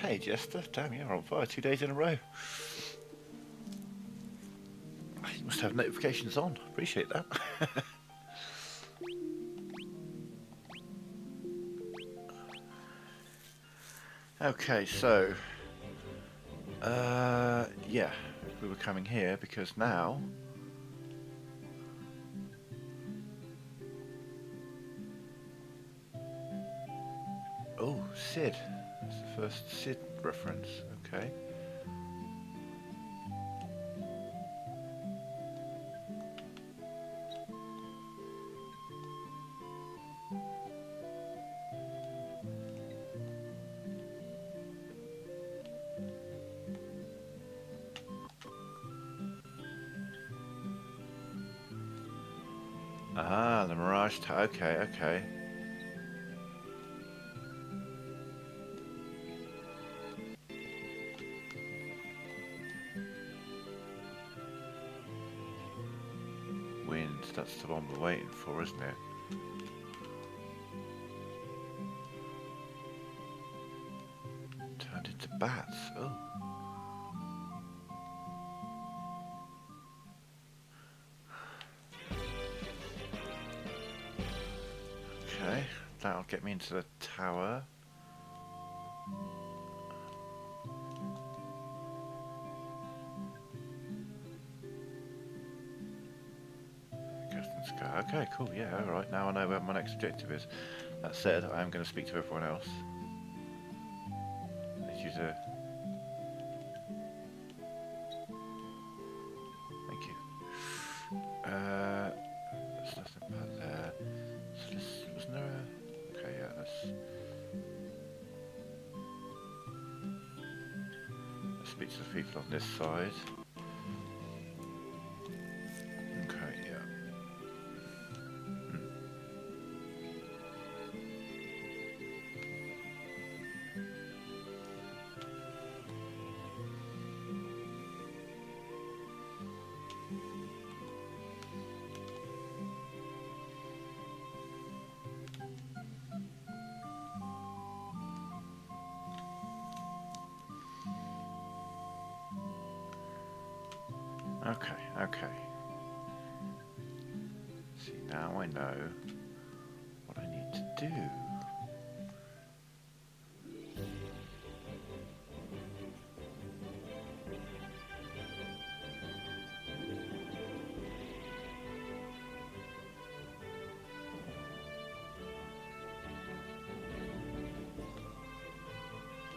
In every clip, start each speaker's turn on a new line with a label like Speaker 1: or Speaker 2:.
Speaker 1: Hey Jester, damn, you're on fire 2 days in a row. You must have notifications on. Appreciate that. Okay, so yeah, we were coming here because now oh, Sid. That's the first Sid reference. Okay. Ah, the Mirage Tower. Okay, okay. Wind, that's the one we're waiting for, isn't it? Turned into bats. Oh. Okay, that'll get me into the tower. Okay, cool, yeah, alright, now I know where my next objective is. That said, I am going to speak to everyone else. Need you to... Thank you. There's nothing bad there. So wasn't there a... Okay, yeah, let's speak to the people on this side. Okay, yeah. Okay, okay. See, now I know what I need to do.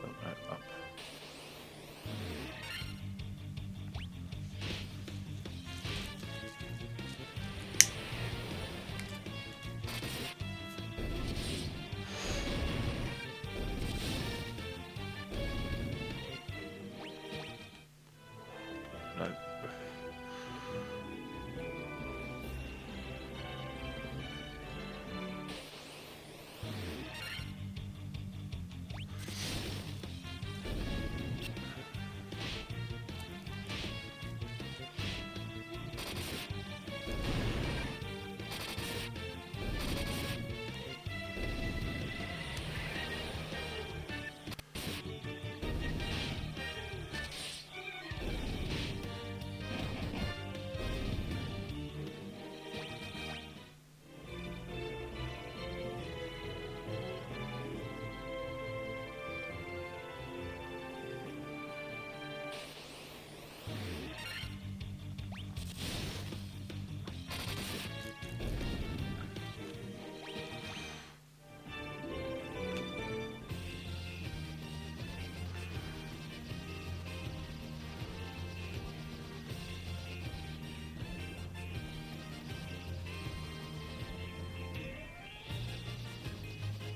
Speaker 1: Oh, no, up. No.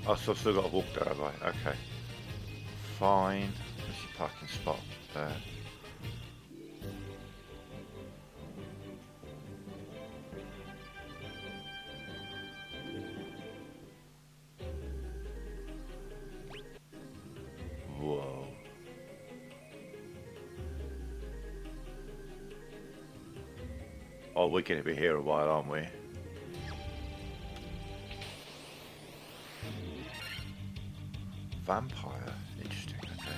Speaker 1: Oh, so I've still got to walk there, have I? Okay. Fine. Where's your parking spot? There. Whoa. Oh, we're going to be here a while, aren't we? Vampire. Interesting, okay.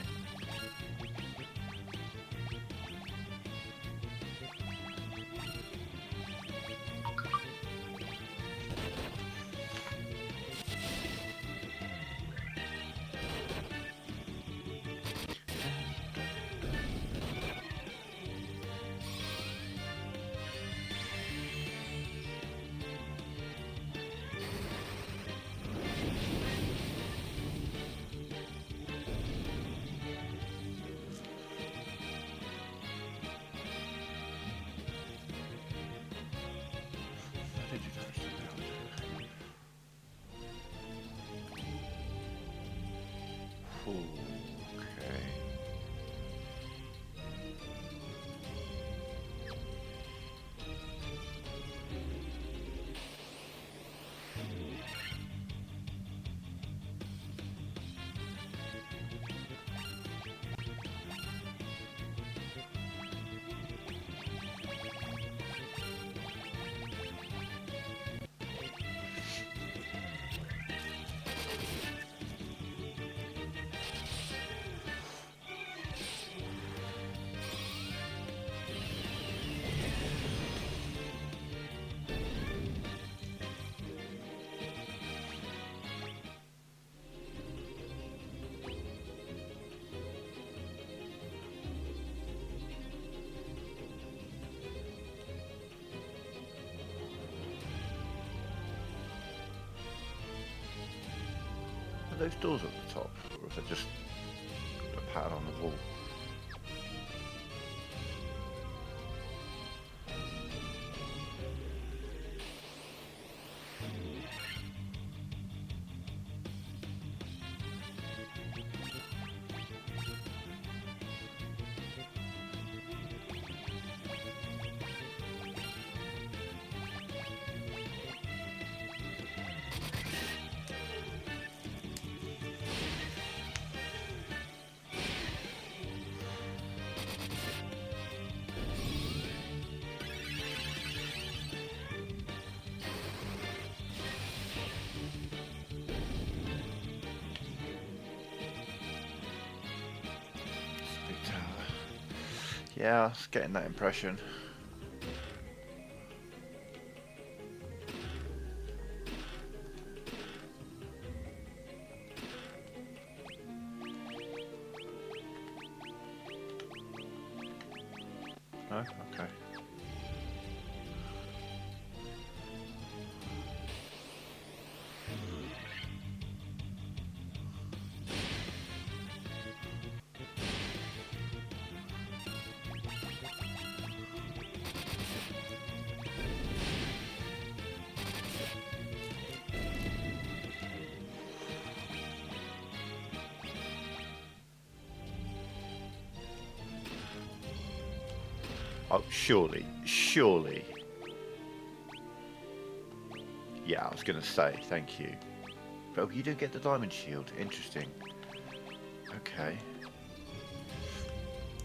Speaker 1: Okay. Are those doors at the top, or is it just a pattern on the wall? Yeah, I was getting that impression. No? Okay. Oh, surely, surely. Yeah, I was going to say, thank you. But oh, you do get the diamond shield. Interesting. Okay.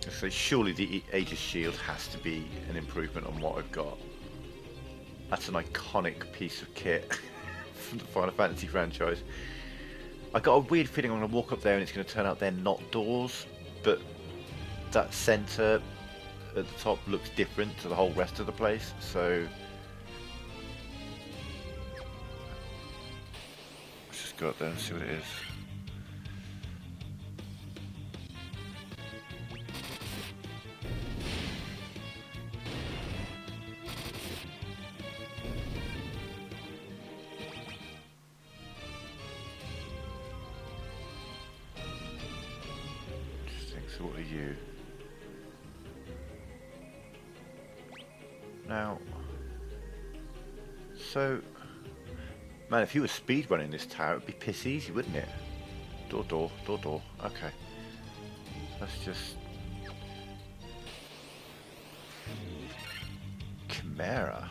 Speaker 1: So surely the Aegis shield has to be an improvement on what I've got. That's an iconic piece of kit from the Final Fantasy franchise. I got a weird feeling I'm going to walk up there and it's going to turn out they're not doors, but that centre at the top looks different to the whole rest of the place, so let's just go up there and see what it is. Interesting, so what are you? Now, so, man, if you were speedrunning this tower, it'd be piss easy, wouldn't it? Door, door, door, door. Okay. Let's just... Chimera.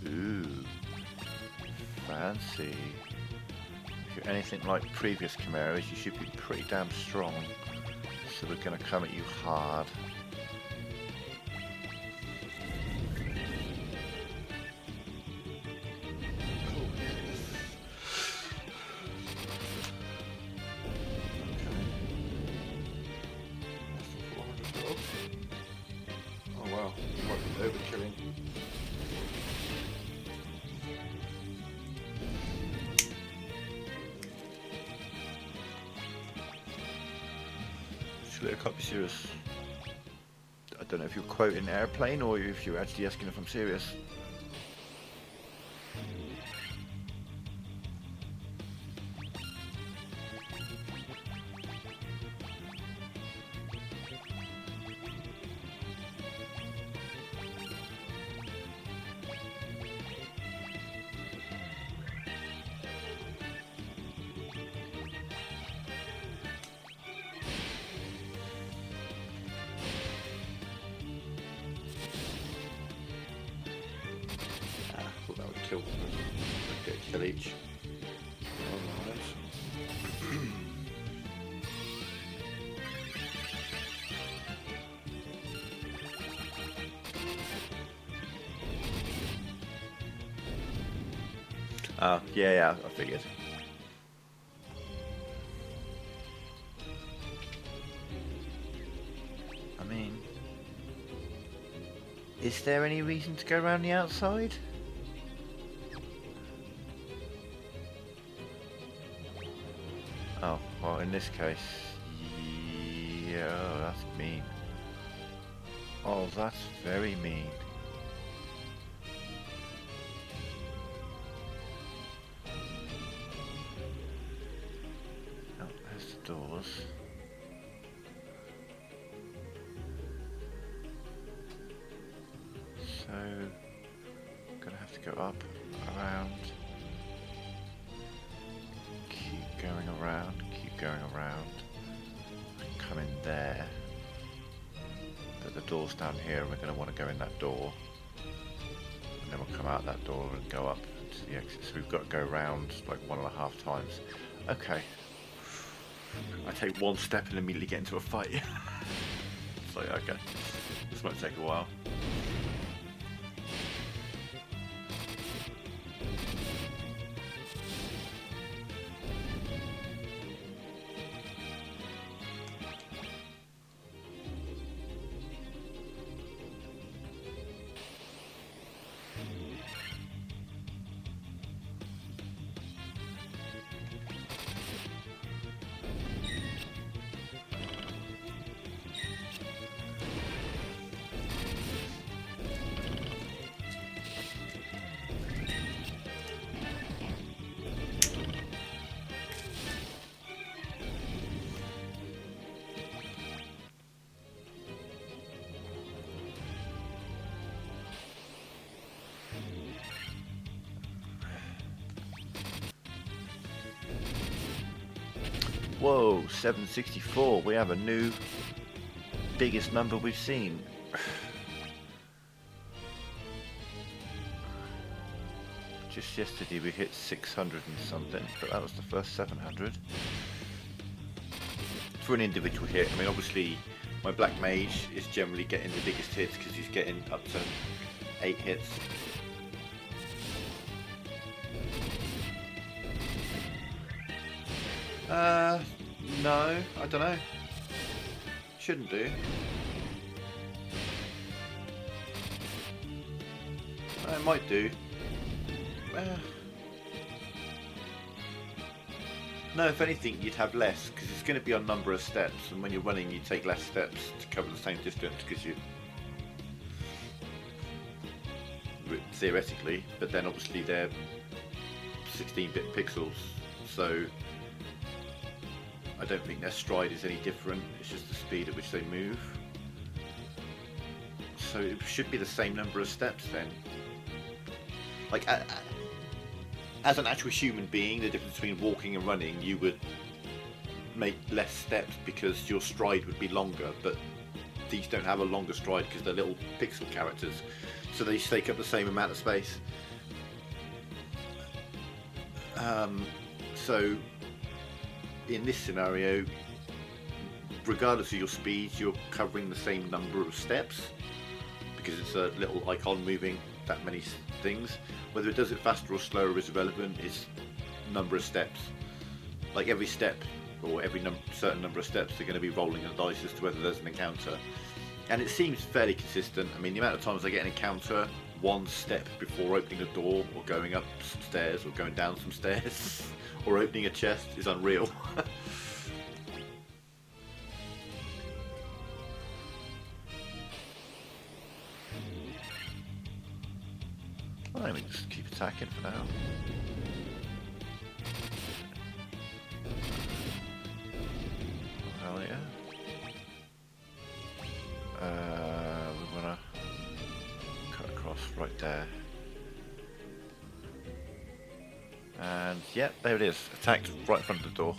Speaker 1: Ooh. Fancy. If you're anything like previous Chimeras, you should be pretty damn strong. So we're gonna come at you hard. I can't be serious. I don't know if you're quoting airplane or if you're actually asking if I'm serious. kill. Get a kill each. Yeah, I figured. I mean, is there any reason to go around the outside? Oh, well, in this case, yeah, oh, that's mean. Oh, that's very mean. Oh, there's the doors. So, gonna have to go up, around, keep going around, come in there. But the door's down here and we're gonna want to go in that door. And then we'll come out that door and go up to the exit. So we've got to go around like 1.5 times. Okay. I take one step and immediately get into a fight. It's like, okay, this might take a while. Whoa, 764. We have a new biggest number we've seen. Just yesterday we hit 600 and something, but that was the first 700. For an individual hit, I mean obviously my Black Mage is generally getting the biggest hits because he's getting up to 8 hits. No, I don't know. Shouldn't do. It might do. No, if anything, you'd have less because it's going to be on number of steps, and when you're running, you take less steps to cover the same distance because you theoretically, but then obviously they're 16-bit pixels, so I don't think their stride is any different. It's just the speed at which they move. So it should be the same number of steps then. Like, as an actual human being, the difference between walking and running, you would make less steps because your stride would be longer, but these don't have a longer stride because they're little pixel characters, so they take up the same amount of space. So in this scenario, regardless of your speed, you're covering the same number of steps because it's a little icon moving that many things. Whether it does it faster or slower is irrelevant. It's number of steps. Like every step or every certain number of steps, they're going to be rolling the dice as to whether there's an encounter. And it seems fairly consistent. I mean, the amount of times I get an encounter one step before opening a door or going up some stairs or going down some stairs or opening a chest is unreal. I think we just keep attacking for now. Hell yeah. We wanna cut across right there. And yep, there it is. Attacked right in front of the door.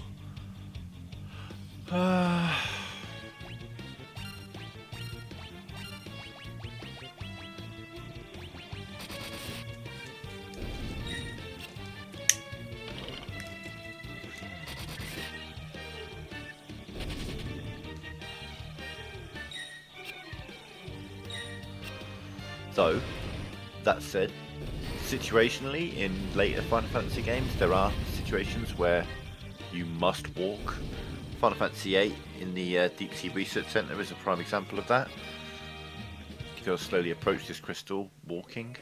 Speaker 1: Though, that said, situationally in later Final Fantasy games, there are situations where you must walk. Final Fantasy VIII in the Deep Sea Research Centre is a prime example of that. You gotta slowly approach this crystal walking.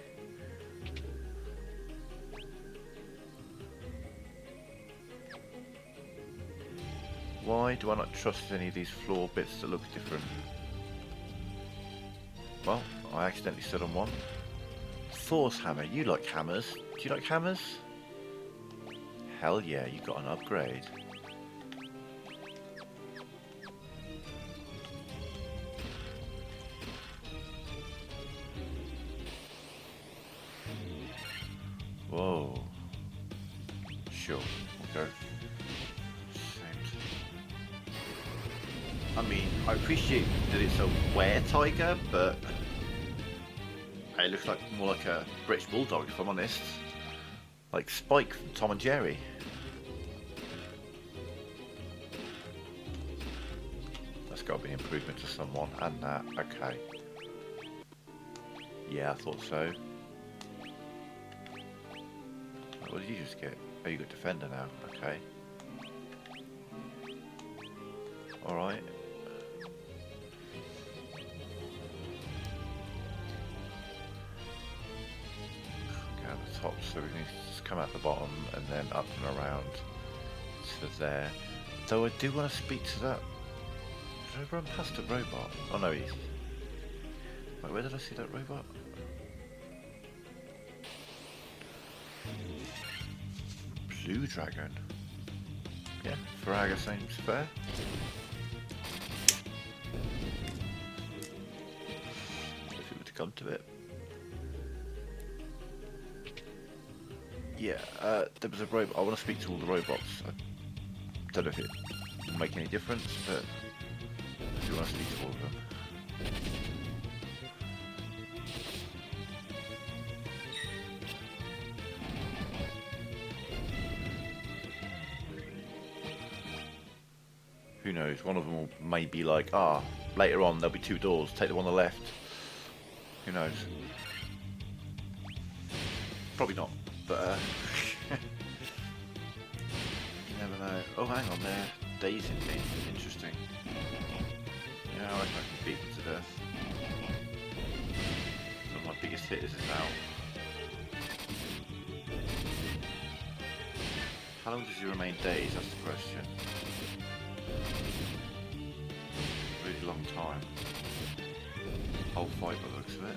Speaker 1: Why do I not trust any of these floor bits that look different? Well, I accidentally stood on one. Thor's hammer. You like hammers. Do you like hammers? Hell yeah, you got an upgrade. Whoa. Sure, we'll go. I mean, I appreciate that it's a were-tiger, but it looks like more like a British bulldog, if I'm honest. Like Spike from Tom and Jerry. That's got to be an improvement to someone, and that. Okay. Yeah, I thought so. What did you just get? Oh, you got Defender now. Okay. Alright. Top, so we need to just come out the bottom and then up and around to there. Though I do want to speak to that. Did I run past a robot? Oh no, he's. Wait, where did I see that robot? Blue Dragon. Yeah, Faraga seems fair. If it were to come to it. Yeah, there was a robot. I want to speak to all the robots. I don't know if it will make any difference, but I do want to speak to all of them. Who knows? One of them may be like, later on there'll be 2 doors. Take the one on the left. Who knows? Probably not. But you never know. Oh, hang on there. Days in me. Interesting. Yeah, I reckon I can beat them to death. One of my biggest hitters is out. How long does he remain dazed? That's the question. Really long time. Whole fight by the looks of it.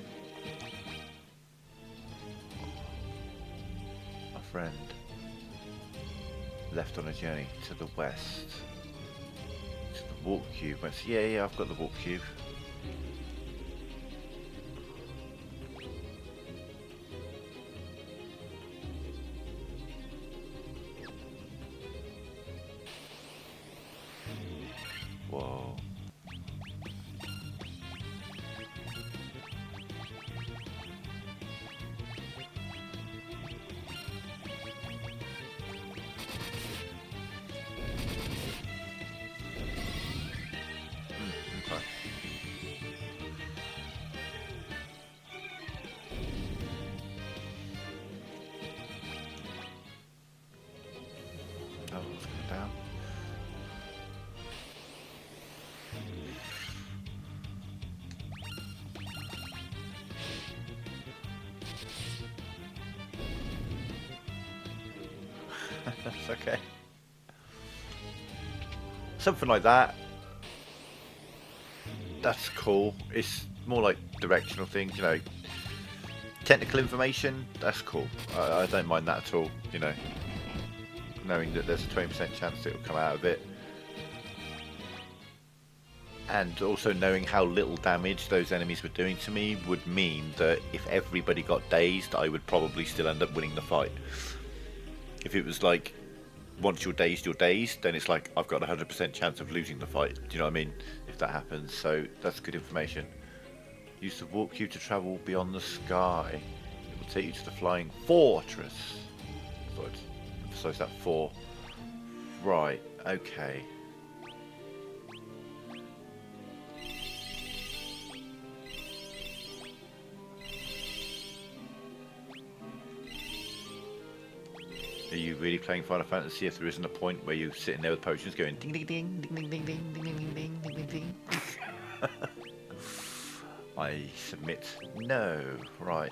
Speaker 1: Friend left on a journey to the west to the warp cube. Yeah, I've got the warp cube. Whoa. Down. That's okay. Something like that. That's cool. It's more like directional things, you know. Technical information, that's cool. I don't mind that at all, you know. Knowing that there's a 20% chance it will come out of it. And also knowing how little damage those enemies were doing to me would mean that if everybody got dazed, I would probably still end up winning the fight. If it was like, once you're dazed, then it's like, I've got a 100% chance of losing the fight. Do you know what I mean? If that happens, so that's good information. Use the warp cube to travel beyond the sky. It will take you to the flying fortress. I thought I'd emphasize that 4. Right, okay. Are you really playing Final Fantasy if there isn't a point where you're sitting there with potions going ding ding ding ding ding ding ding ding ding ding ding ding ding? I submit no. Right.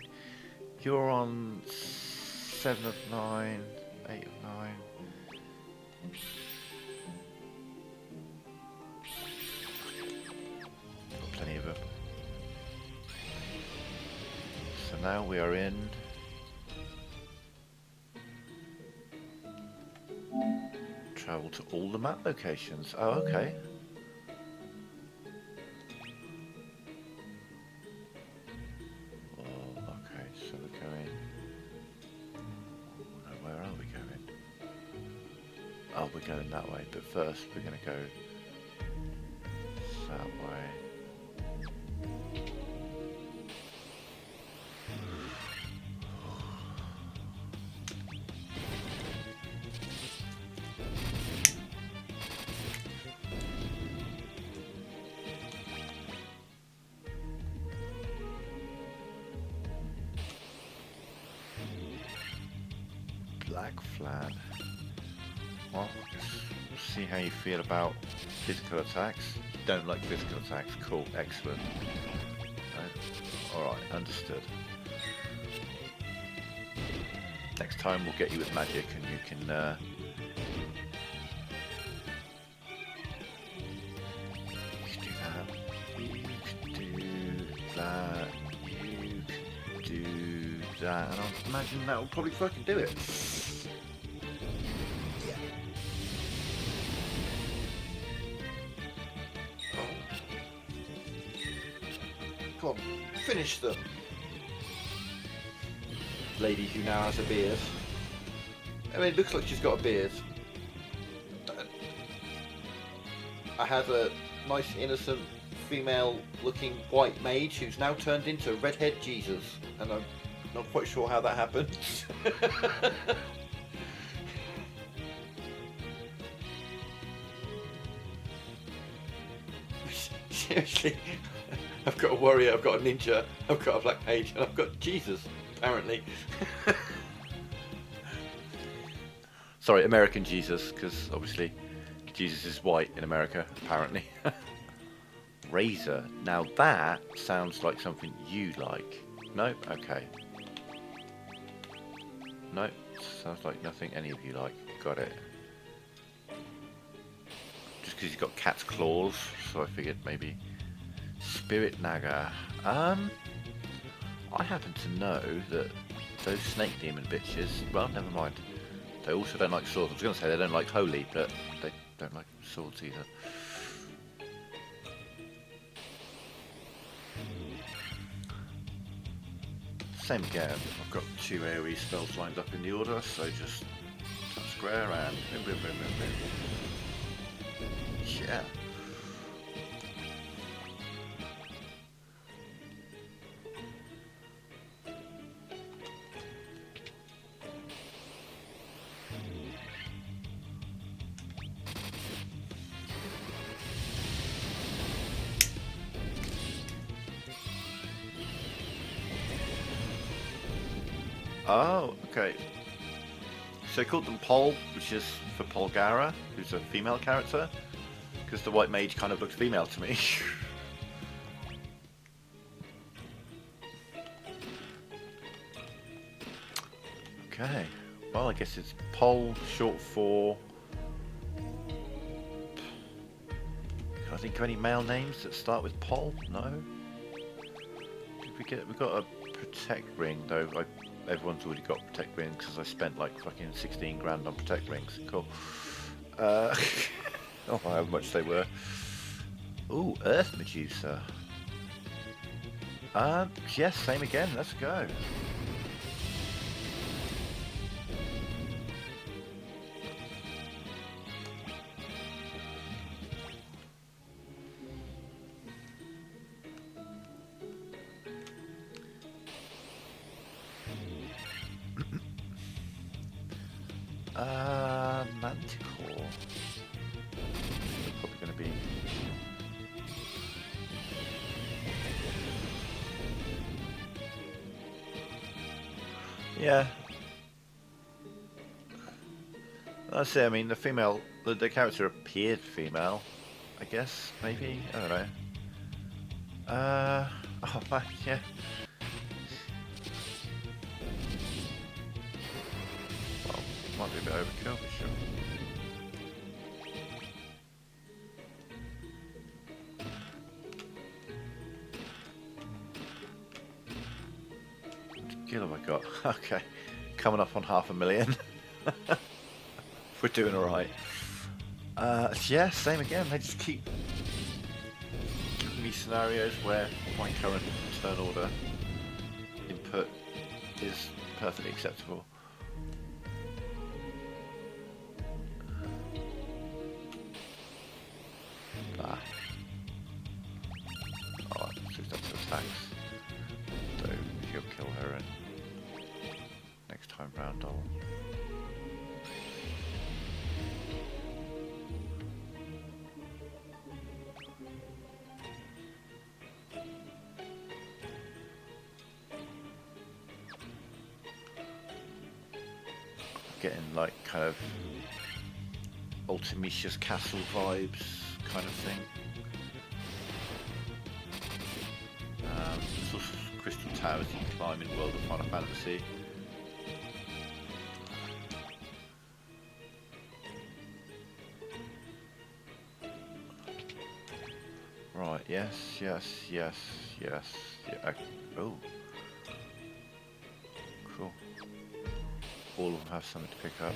Speaker 1: You're on 7 of 9, 8 of 9. Got plenty of them. So now we are in travel to all the map locations. Oh, okay. Oh, okay, so we're going... Oh, no, where are we going? Oh, we're going that way, but first we're going to go that way. Black flag. Well, we'll see how you feel about physical attacks. Don't like physical attacks. Cool, excellent. Alright, understood. Next time we'll get you with magic and you can you can do that, you can do that, and I imagine that will probably fucking do it. Yeah. Come on, finish them. Lady who now has a beard. I mean, it looks like she's got a beard. I have a nice, innocent, female-looking white mage who's now turned into redhead Jesus, and I'm not quite sure how that happened. Seriously, I've got a warrior, I've got a ninja, I've got a black mage, and I've got Jesus, apparently. Sorry, American Jesus, because obviously Jesus is white in America, apparently. Razor. Now that sounds like something you like. No? Okay. No, sounds like nothing any of you like. Got it. Just because he's got cat's claws, so I figured maybe. Spirit Naga. I happen to know that those snake demon bitches, well, never mind. They also don't like swords. I was going to say they don't like holy, but they don't like swords either. Same again. I've got 2 AoE spells lined up in the order, so just tap square and boom, boom, boom, boom, boom. Yeah. Oh, okay. So I called them Pol, which is for Polgara, who's a female character, because the white mage kind of looked female to me. Okay. Well, I guess it's Pol, short for... Can I think of any male names that start with Pol? No? Did we get... We got a Protect Ring, though. Everyone's already got Protect Rings because I spent like fucking 16 grand on Protect Rings. Cool. Oh, how much they were. Ooh, Earth Medusa. Yes, same again. Let's go. Manticore. Probably going to be... Yeah. That's it. I mean, the character appeared female. I guess maybe. I don't know. Oh man, yeah. Well, might be a bit overkill, but sure. What skill have I got? Okay, coming up on 500,000. We're doing all right. Yeah, same again. They just keep giving me scenarios where my current turn order input is perfectly acceptable. Ah. Oh, she's done some attacks. So he'll kill her and next time round I'll... Getting like kind of Ultimicia's castle vibes kind of thing. There's also crystal towers you can climb in the world of Final Fantasy. Right, yes. Yeah. Oh. Cool. All of them have something to pick up.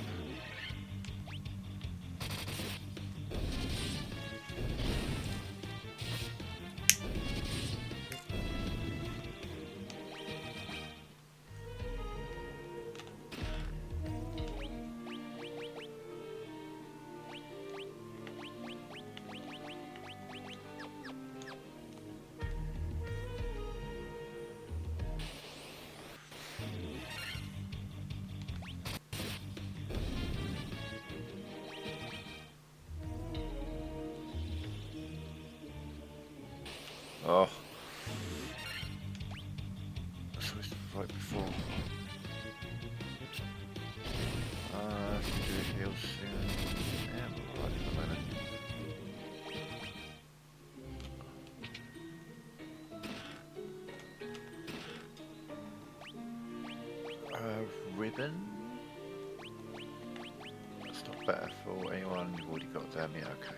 Speaker 1: Oh. So it's right before. Should do a heal soon. Yeah, I'm alright at the moment. Ribbon? That's not better for anyone who've already got them. Yeah, okay.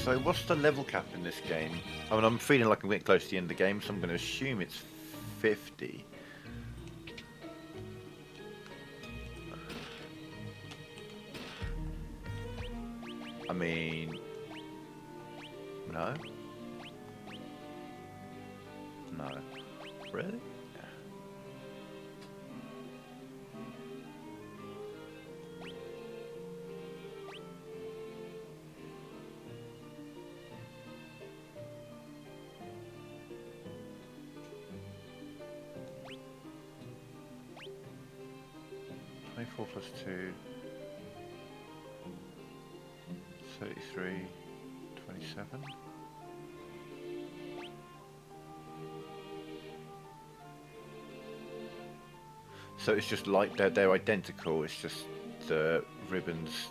Speaker 1: So what's the level cap in this game? I mean, I'm feeling like I'm getting close to the end of the game, so I'm going to assume it's 50. I mean... No? No. Really? 24 plus 2, 33, 27. So it's just like they're identical, it's just the ribbon's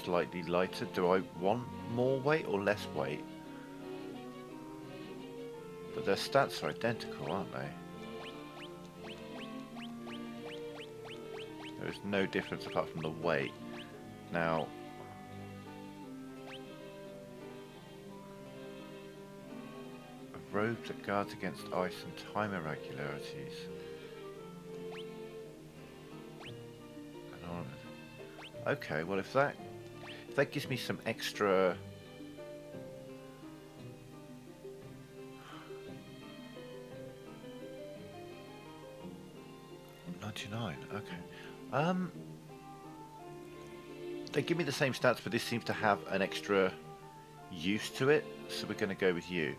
Speaker 1: slightly lighter. Do I want more weight or less weight? But their stats are identical, aren't they? There's no difference apart from the weight. Now, a robe that guards against ice and time irregularities. An ornament. Okay, well if that gives me some extra. 99, okay. They give me the same stats, but this seems to have an extra use to it. So we're going to go with you.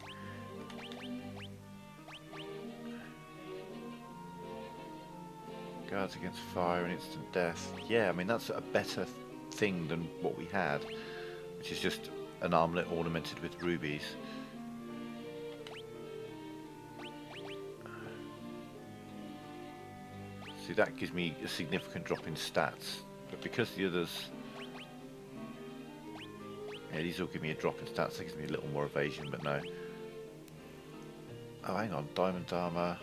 Speaker 1: Guards against fire and instant death. Yeah, I mean that's a better thing than what we had, which is just an armlet ornamented with rubies. See, that gives me a significant drop in stats, but because the others, yeah, these all give me a drop in stats, that gives me a little more evasion, but no. Oh, hang on, diamond armor.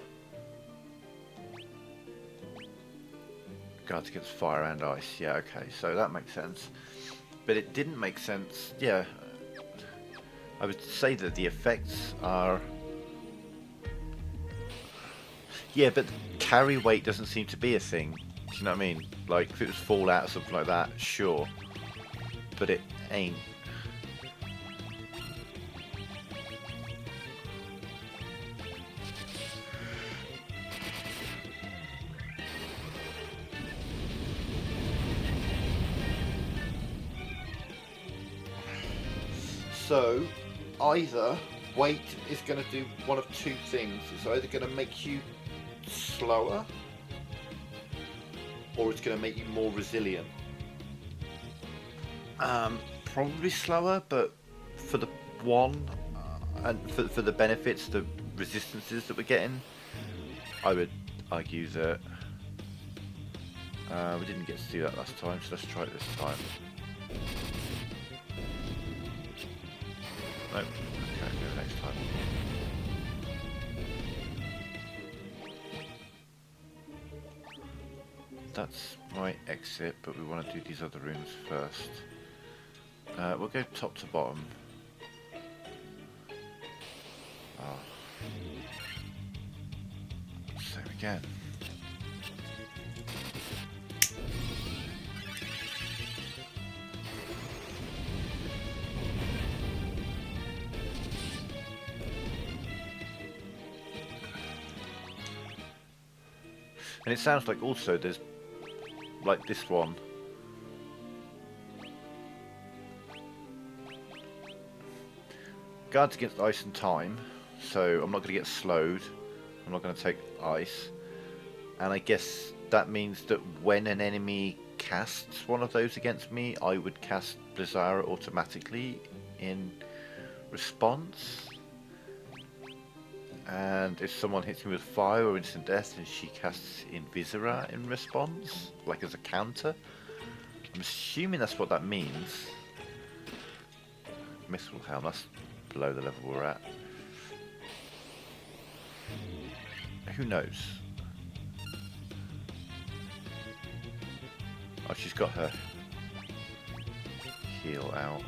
Speaker 1: Guards against fire and ice. Yeah, okay, so that makes sense. But it didn't make sense. Yeah, I would say that the effects are. Yeah, but carry weight doesn't seem to be a thing. Do you know what I mean? Like if it was Fallout or something like that, sure. But it ain't. So, either weight is going to do one of two things. It's either going to make you slower, or it's going to make you more resilient. Probably slower, but for the one, and for the benefits, the resistances that we're getting, I would argue that we didn't get to do that last time, so let's try it this time. Nope. Okay, go next time. That's my exit, but we want to do these other rooms first. We'll go top to bottom. Oh. Same again. And it sounds like also there's, like this one, guards against ice and time, so I'm not going to get slowed, I'm not going to take ice, and I guess that means that when an enemy casts one of those against me, I would cast Blizzara automatically in response. And if someone hits me with fire or instant death, then she casts Invisora in response, like as a counter. I'm assuming that's what that means. Missile Helm, that's below the level we're at. Who knows? Oh, she's got her heal out.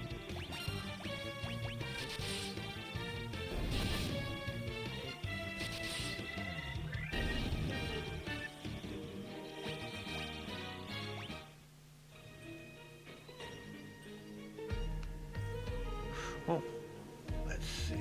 Speaker 1: Well, let's see.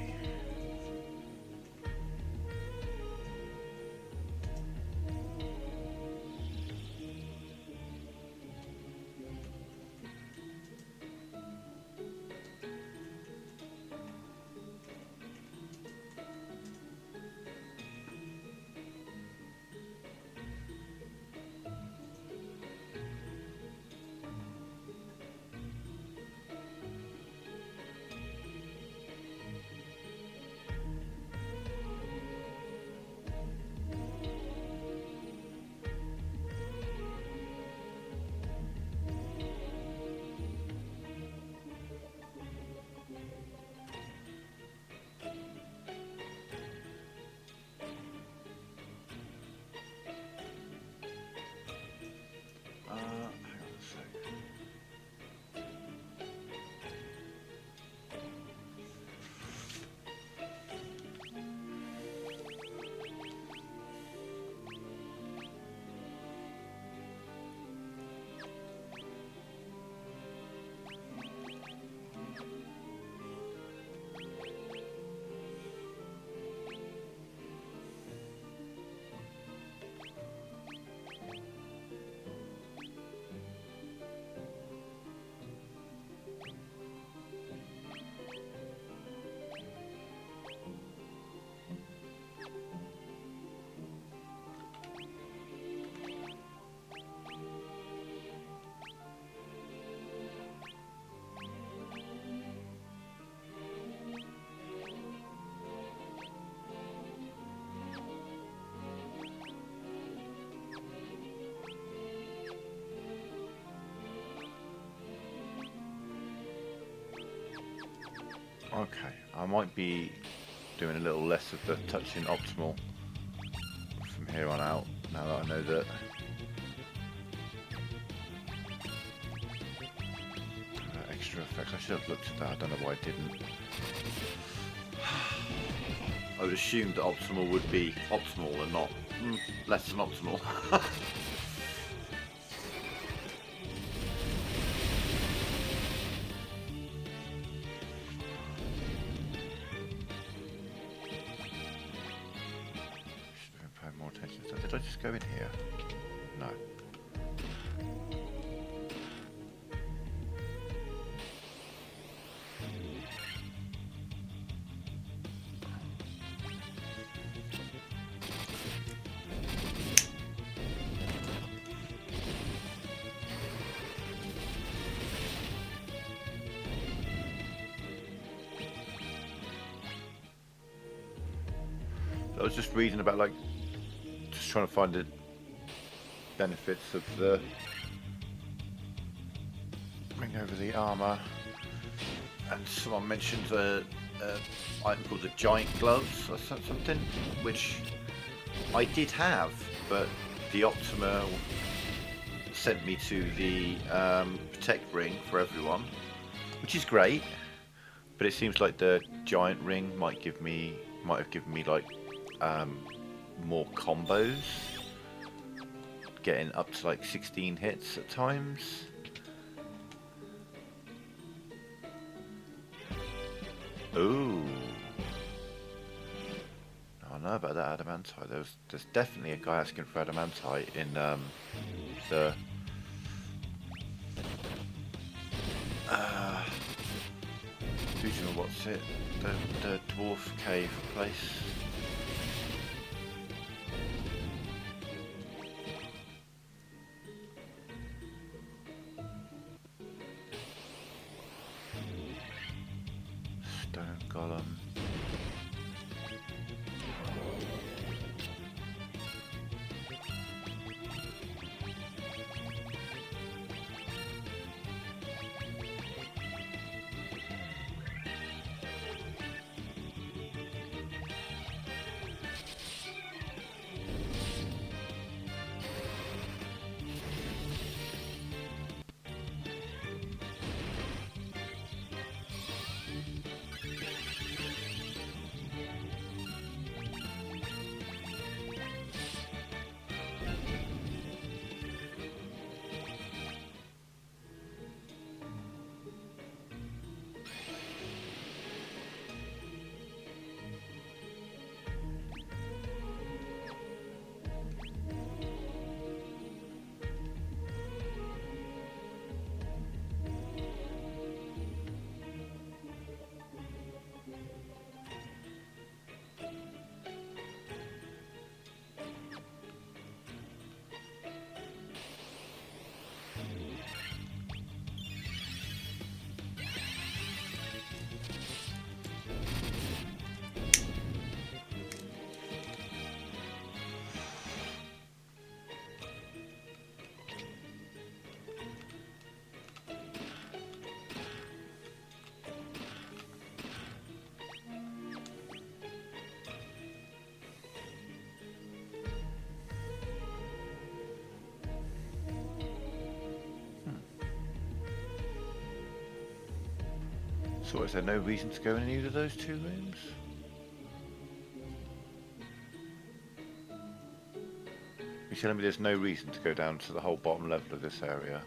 Speaker 1: Okay, I might be doing a little less of the touching optimal from here on out, now that I know that extra effects. I should have looked at that, I don't know why I didn't. I would assume that optimal would be optimal and not less than optimal. Should have been paying more attention to that. Did I just go in here? No. I was just reading about, like, just trying to find the benefits of the bring over the armor, and someone mentioned a item called the giant gloves or something, which I did have, but the Optima sent me to the protect ring for everyone, which is great, but it seems like the giant ring might have given me like more combos, getting up to like 16 hits at times. Ooh, I don't know about that adamantite. There's definitely a guy asking for adamantite in the what's it? The dwarf cave place. Stone golem. So is there no reason to go in either of those two rooms? You're telling me there's no reason to go down to the whole bottom level of this area?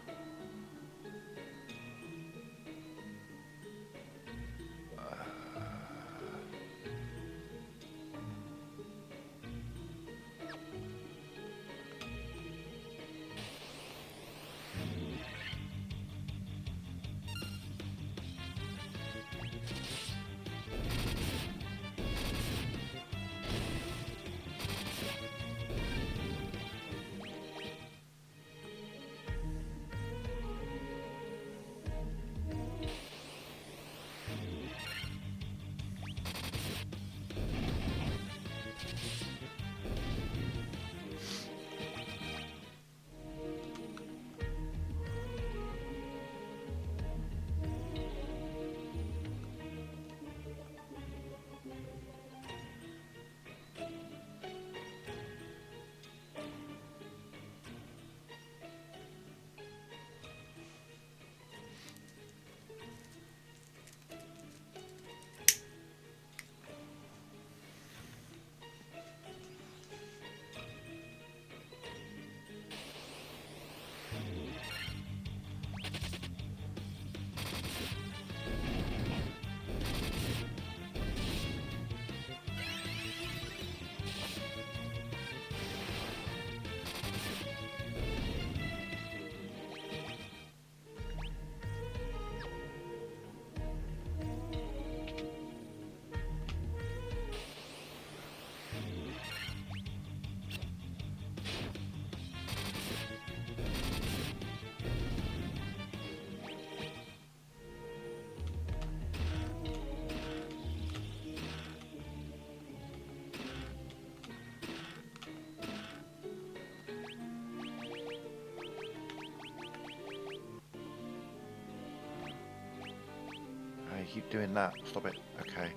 Speaker 1: keep doing that? Stop it. Okay.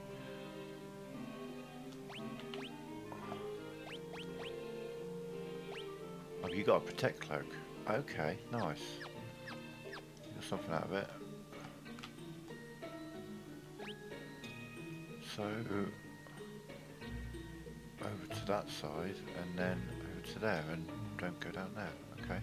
Speaker 1: Oh, you got a protect cloak. Okay, nice. Got something out of it. So over to that side and then over to there, and don't go down there. Okay.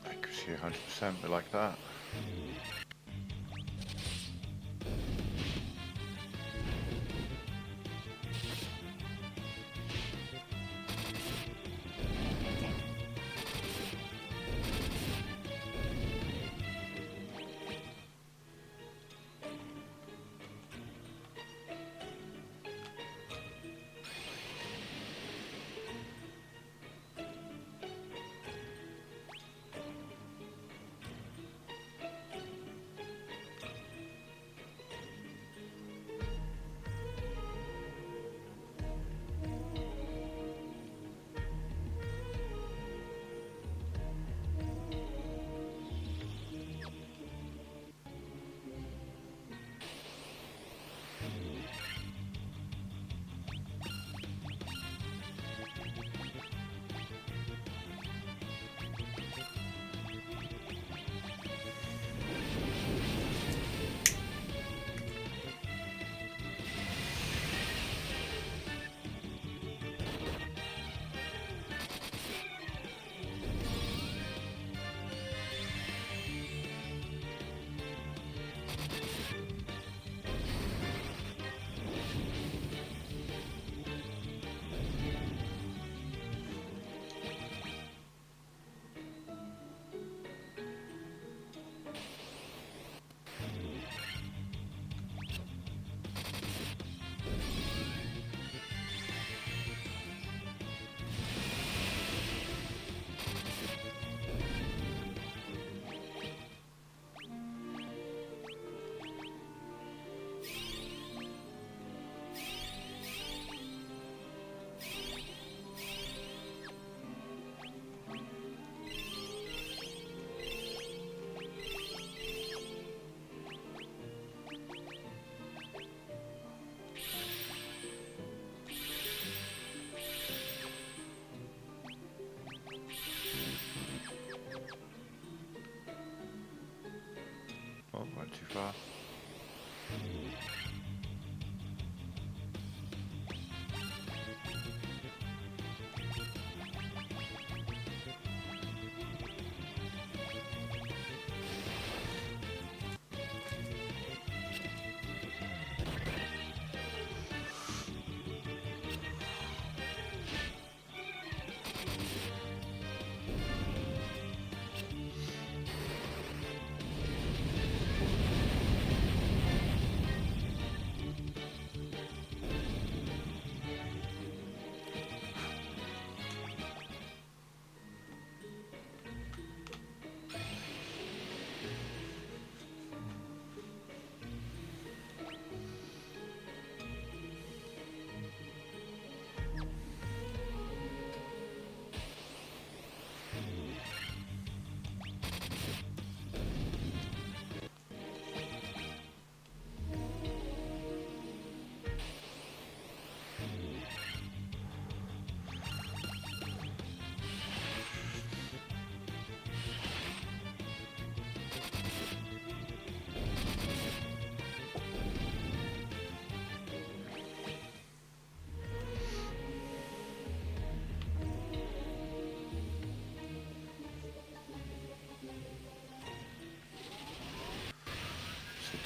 Speaker 1: Accuracy 100%, but like that.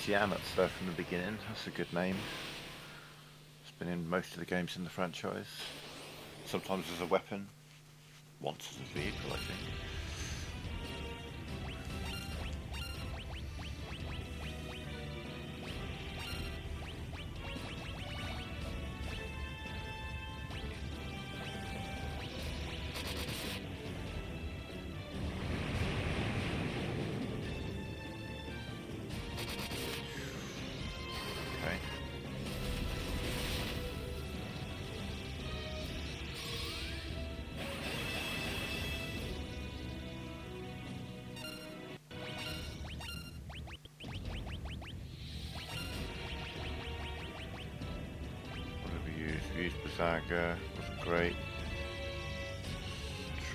Speaker 1: Janitzer from the beginning. That's a good name. It's been in most of the games in the franchise. Sometimes as a weapon, once as a vehicle, I think. Used Bazaga, wasn't great.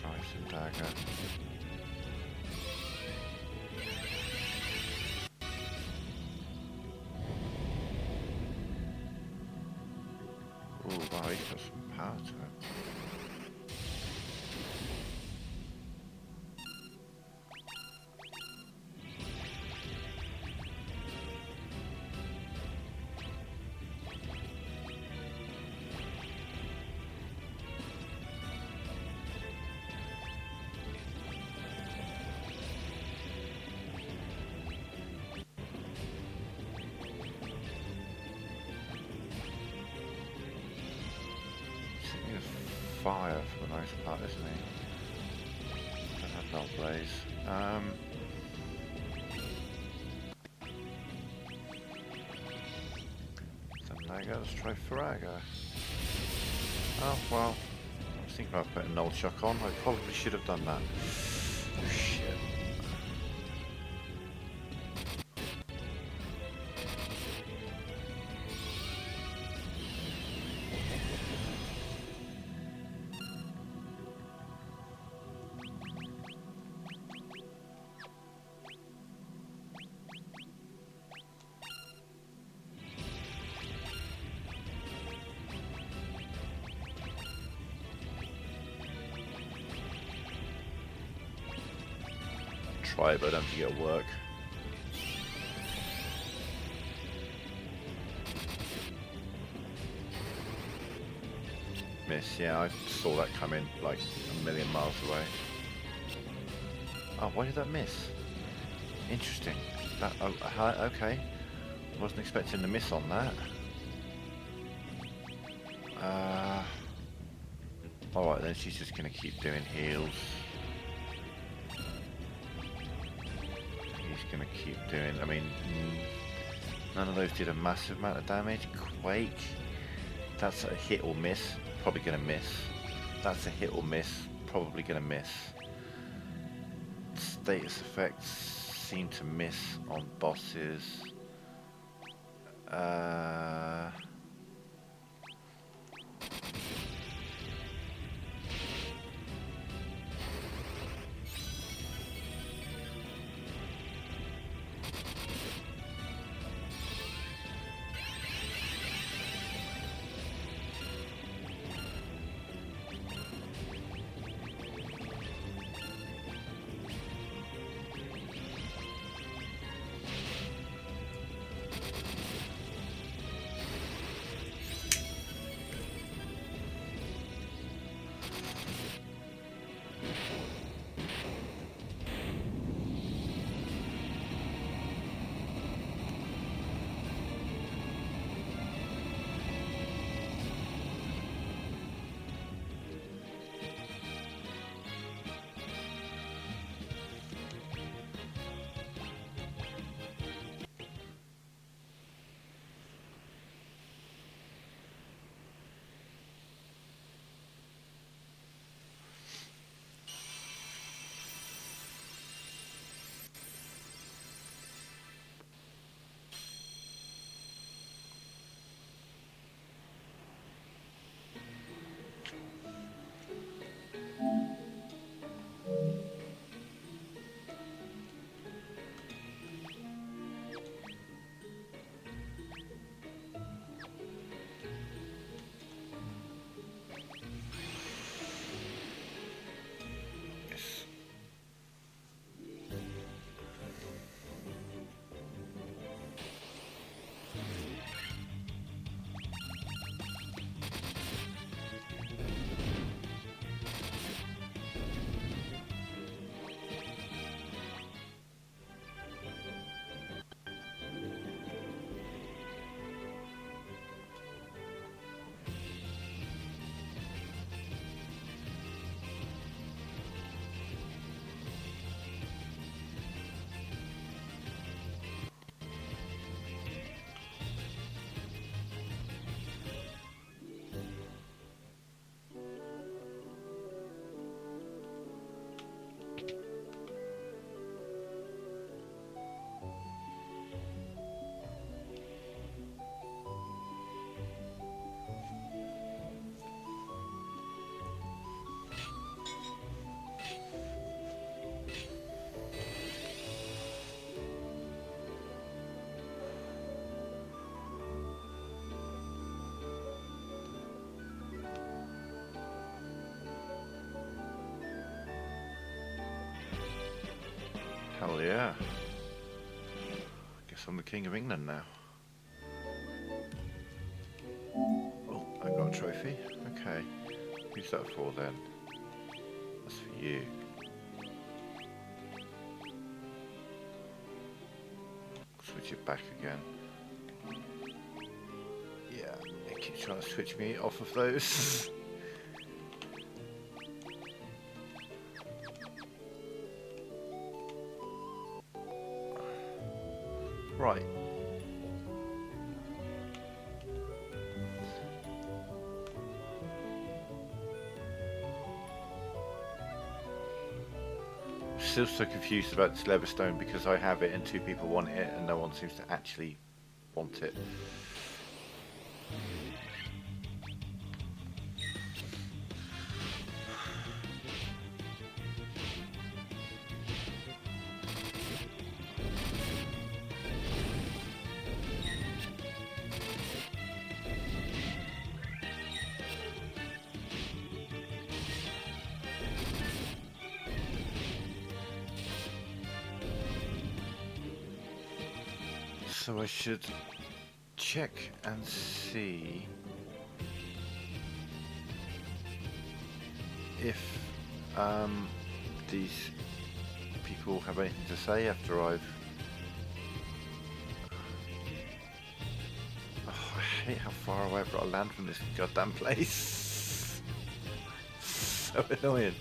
Speaker 1: Try some dagger. Oh wow, he's got some power to it. Fire for the most part, isn't he? Don't have Belt Blaze. Let's try Faraga. Oh well, I was thinking about putting Null Shock on. I probably should have done that. Oh shit. Try it, but I don't think it'll work. Miss, yeah, I saw that coming like a million miles away. Oh, why did that miss? Interesting. That, okay. Wasn't expecting the miss on that. Alright then, she's just gonna keep doing heals. He's gonna keep doing, I mean, none of those did a massive amount of damage. Quake, that's a hit or miss, probably gonna miss. That's a hit or miss, probably gonna miss. Status effects seem to miss on bosses. Hell yeah. Guess I'm the King of England now. Oh, I got a trophy. Okay. Who's that for then? That's for you. Switch it back again. Yeah, it keeps trying to switch me off of those. Right. Still so confused about this Leatherstone because I have it and 2 people want it and no one seems to actually want it. So I should check and see if these people have anything to say after I've... Oh, I hate how far away I've got to land from this goddamn place. So annoying.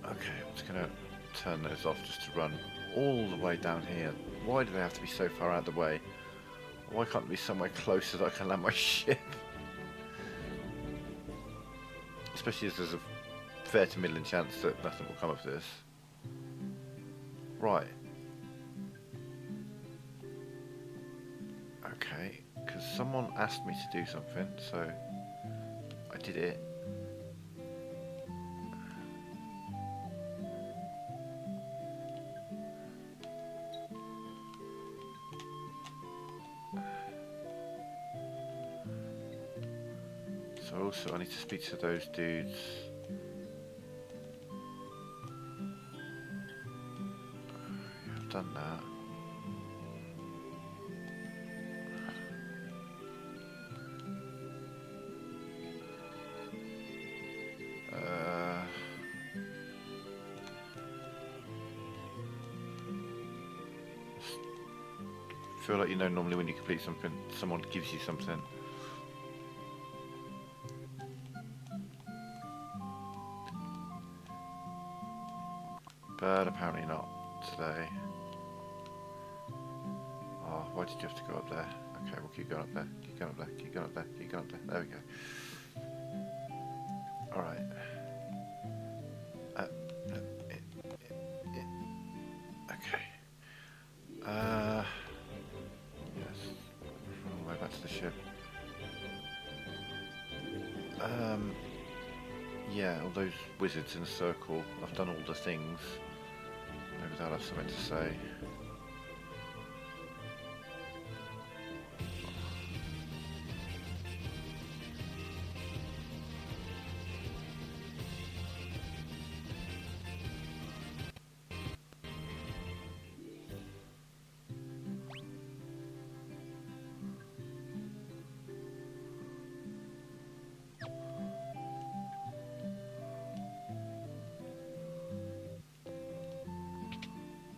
Speaker 1: Okay, I'm just gonna turn those off just to run all the way down here. Why do they have to be so far out of the way? Why can't there be somewhere closer that I can land my ship? Especially as there's a fair to middling chance that nothing will come of this. Right. Okay, because someone asked me to do something, so I did it. So also I need to speak to those dudes. Yeah, I've done that. I feel like, you know, normally when you complete something, someone gives you something. But apparently not today. Oh, why did you have to go up there? Okay, we'll keep going up there, keep going up there, keep going up there, keep going up there. There we go. Alright. Okay. Yes. All the way back to the ship. Yeah, all those wizards in a circle. I've done all the things. Maybe they'll have something to say.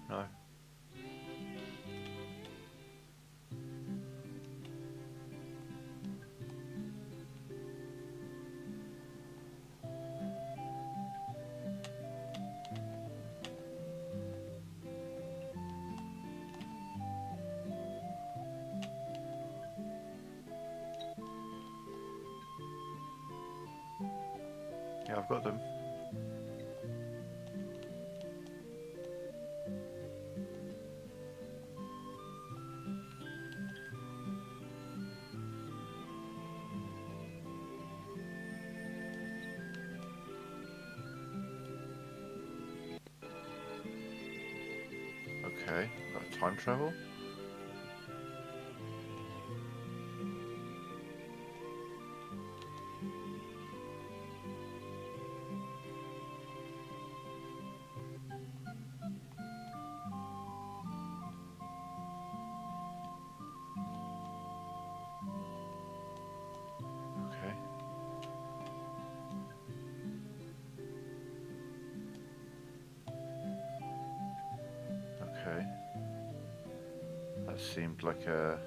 Speaker 1: No. Yeah, I've got them. Okay, got time travel. That seemed like a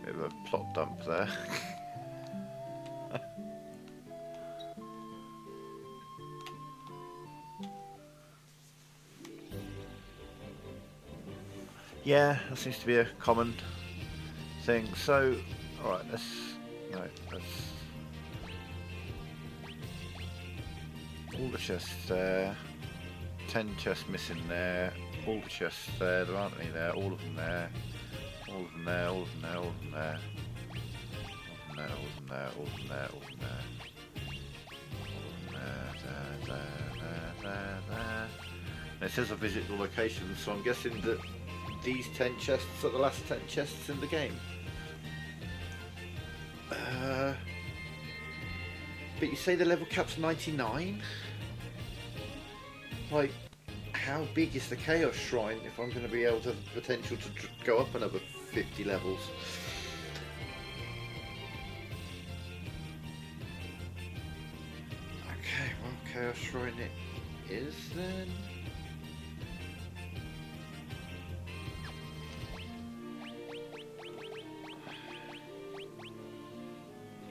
Speaker 1: bit of a plot dump there. Yeah, that seems to be a common thing. So, alright, let's 'All the chests there. 10 chests missing there. All the chests there. There aren't any there. All of them there. All of them there. All of them there. All of them there. All of them there. All of them there. All of them there. All of them there. There. And it says I visit the locations, so I'm guessing that these 10 chests are the last 10 chests in the game. But you say the level cap's 99? Like, how big is the Chaos Shrine if I'm going to be able to have the potential to go up another 50 levels? Okay, well, Chaos Shrine it is then.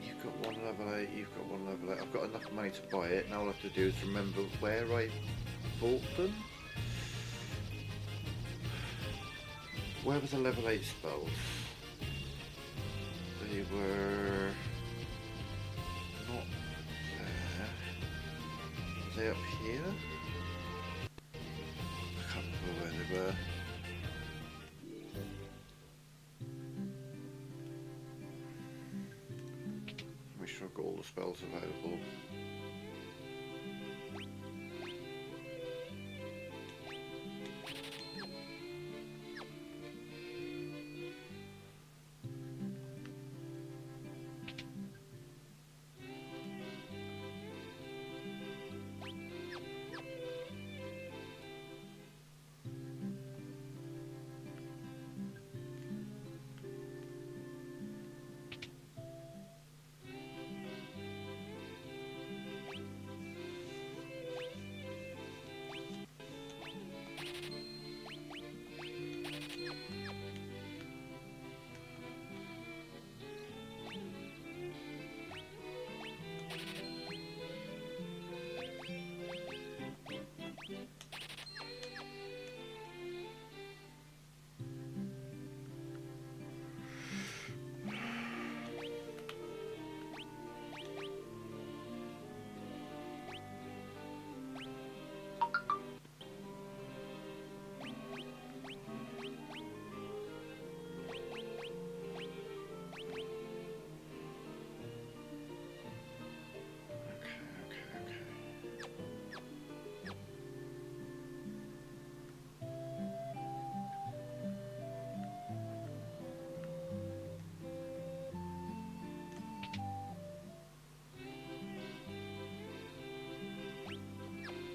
Speaker 1: You've got one level 8, you've got one level 8. I've got enough money to buy it. Now all I have to do is remember where I bought them. Where were the level 8 spells? They were not there. Were they up here? I can't remember where they were. Make sure I've got all the spells available.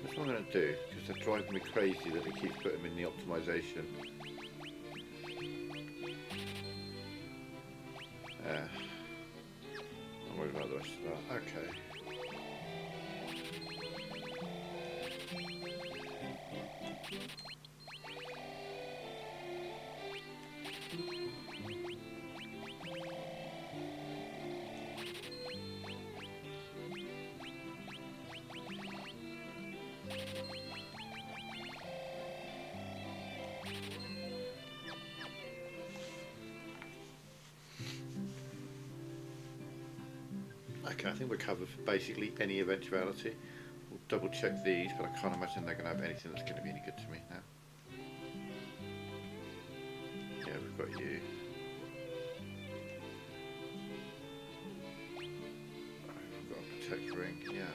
Speaker 1: That's what I'm going to do, because they're driving me crazy that it keeps putting them in the optimization. I'm worried about the rest of that. Okay. Okay, I think we're covered for basically any eventuality. We'll double check these, but I can't imagine they're going to have anything that's going to be any good to me now. Yeah, we've got you. We've got a protect ring, yeah.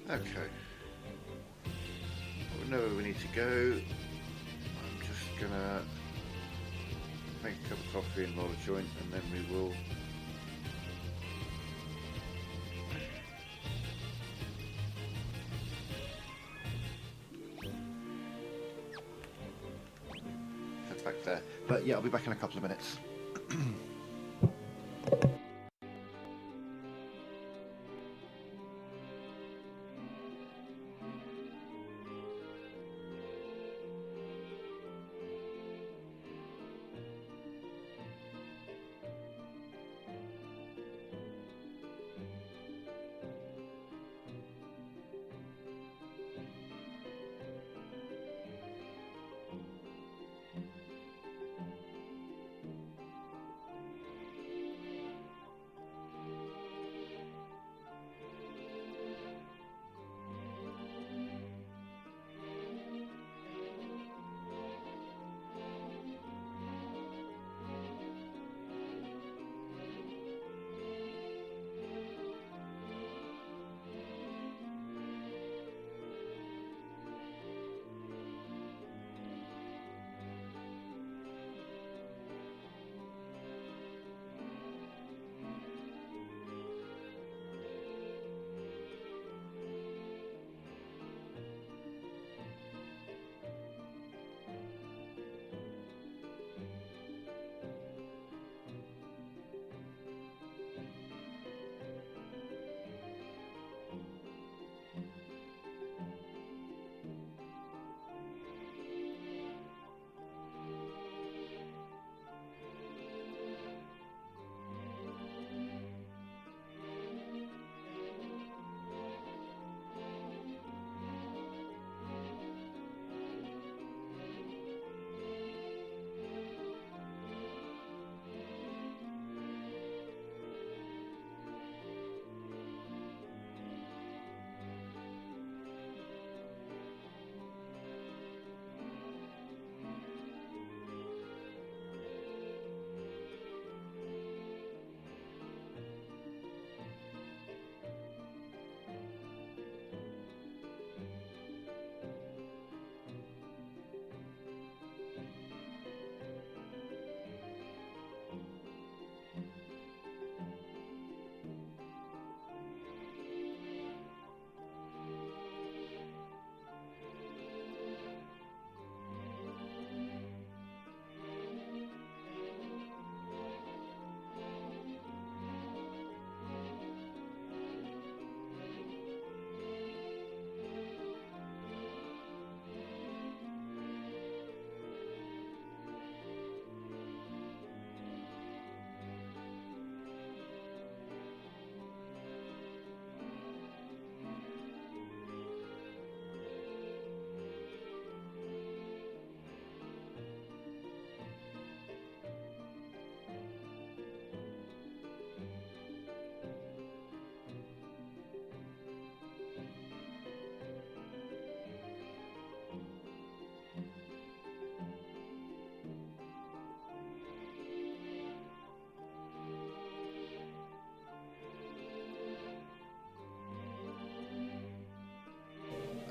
Speaker 1: Okay. We know where we need to go. Gonna make a cup of coffee and roll a joint, and then we will head back there. But yeah, I'll be back in a couple of minutes.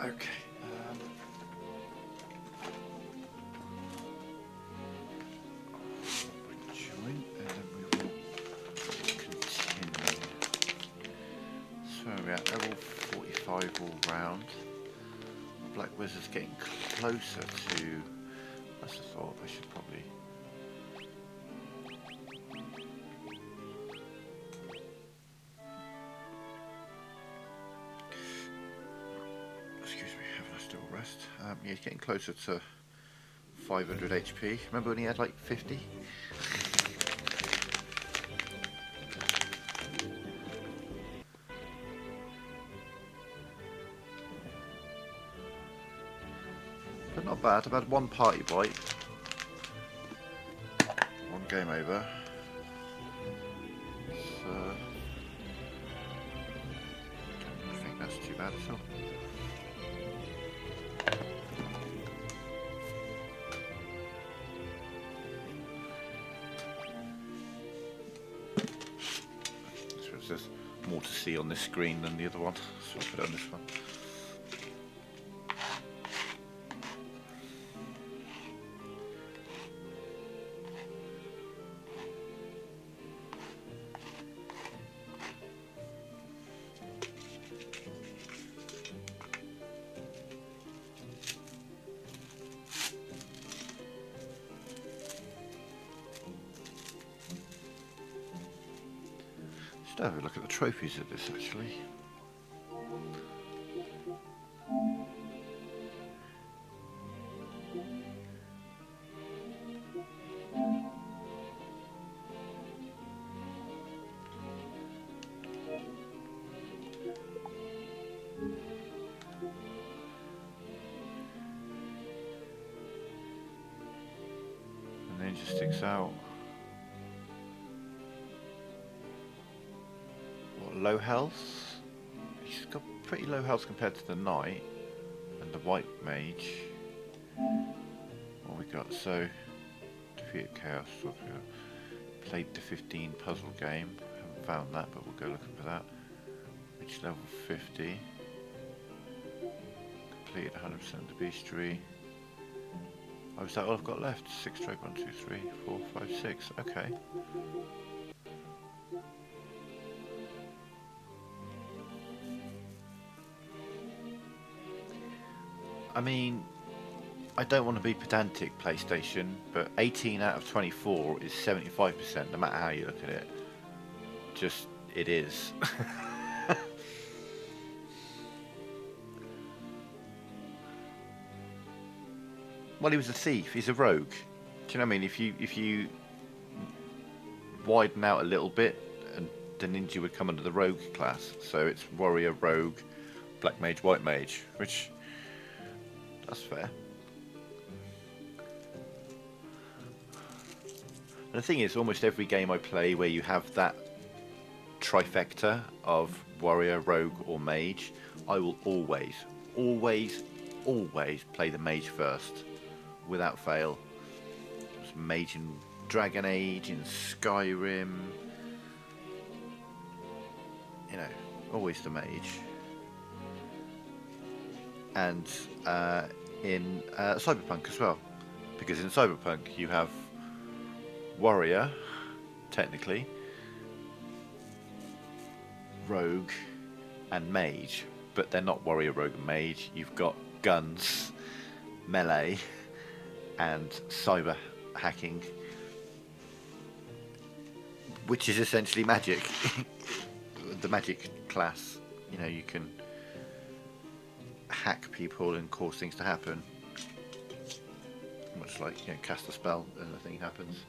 Speaker 1: Okay. Join, and then we will continue. So we're at level 45 all round. Black Wizard's getting closer to. That's a thought. I should probably. Excuse me, have a nice little rest. Yeah, he's getting closer to 500 HP. Remember when he had like 50? But not bad. I've had one party bite. One game over. So, don't think that's too bad at all. There's more to see on this screen than the other one, so I'll put it on this one. Just have a look at the trophies of this actually. And then it just sticks out. Low health. He's got pretty low health compared to the knight and the white mage. What we got? So defeated chaos. Played the 15 puzzle game. Haven't found that, but we'll go looking for that. Reached level 50. Completed 100% of the bestiary. Oh, is that all I've got left? 6 stroke 1, 2, 3, 4, 5, 6. Okay. I mean, I don't want to be pedantic, PlayStation, but 18 out of 24 is 75%, no matter how you look at it. Just, it is. Well, he was a thief, he's a rogue. Do you know what I mean? If you widen out a little bit, and the ninja would come under the rogue class. So it's warrior, rogue, black mage, white mage, which... that's fair. And the thing is, almost every game I play where you have that trifecta of warrior, rogue or mage, I will always play the mage first, without fail. There's mage in Dragon Age, in Skyrim, you know, always the mage. And in Cyberpunk as well, because in Cyberpunk you have warrior, technically, rogue and mage, but they're not warrior, rogue and mage. You've got guns, melee and cyber hacking, which is essentially magic. The magic class, you know, you can hack people and cause things to happen, much like, you know, cast a spell and the thing happens.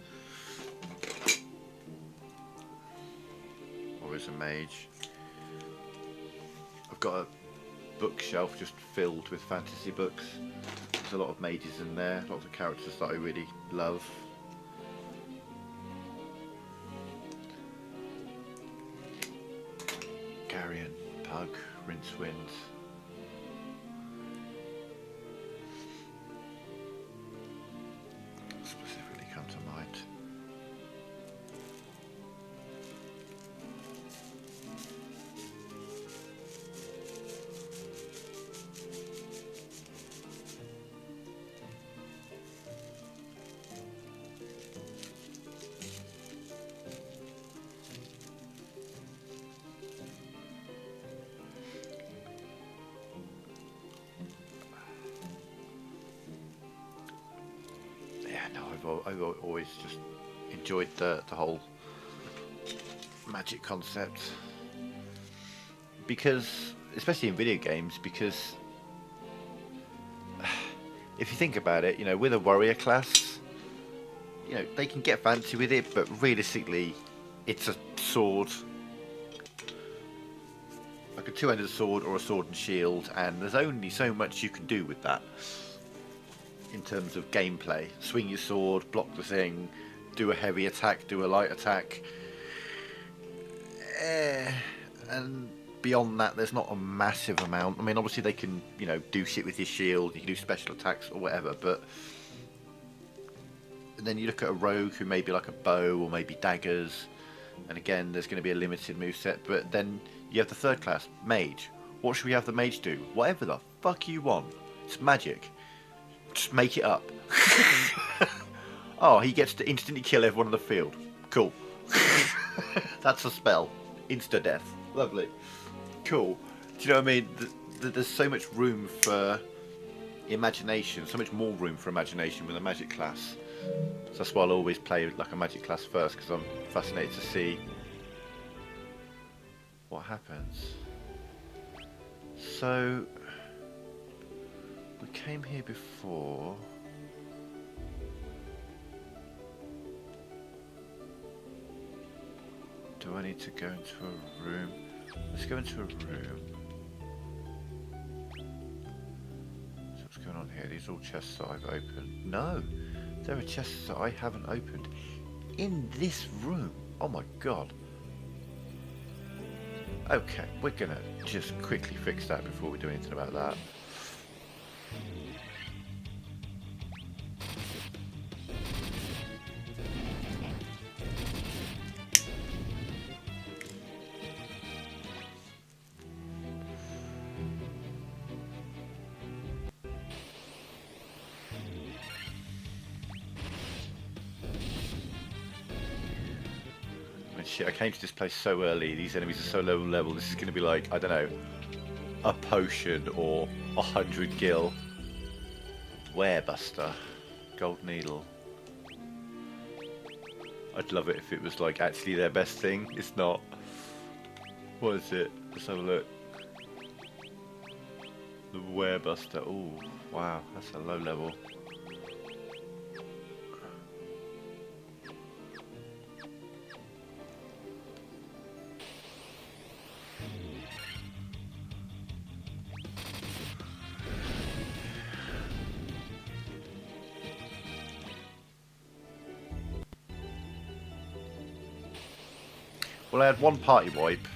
Speaker 1: Or is a mage. I've got a bookshelf just filled with fantasy books. There's a lot of mages in there, lots of characters that I really love. Garion, Pug, Rincewind. Specifically come to mind. No, I've always just enjoyed the whole magic concept, because, especially in video games, because if you think about it, you know, with a warrior class, you know, they can get fancy with it, but realistically, it's a sword, like a two-handed sword or a sword and shield, and there's only so much you can do with that in terms of gameplay. Swing your sword, block the thing, do a heavy attack, do a light attack, and beyond that there's not a massive amount. I mean, obviously they can, you know, do shit with your shield, you can do special attacks or whatever, but then you look at a rogue who may be like a bow or maybe daggers, and again there's going to be a limited moveset. But then you have the third class, mage. What should we have the mage do? Whatever the fuck you want. It's magic. Just make it up. Oh, he gets to instantly kill everyone on the field. Cool. That's a spell. Insta death. Lovely. Cool. Do you know what I mean? There's so much room for imagination, so much more room for imagination with a magic class. So that's why I'll always play like a magic class first, because I'm fascinated to see what happens. So we came here before. Do I need to go into a room? Let's go into a room. So what's going on here? These are all chests that I've opened. No! There are chests that I haven't opened. In this room! Oh my god. Okay, we're gonna just quickly fix that before we do anything about that. Shit, I came to this place so early, these enemies are so low level, this is going to be like, I don't know, a potion or 100 gil. Werebuster. Gold needle. I'd love it if it was like actually their best thing. It's not. What is it? Let's have a look. The Werebuster. Oh, wow, that's a low level. Well, I had one party wipe,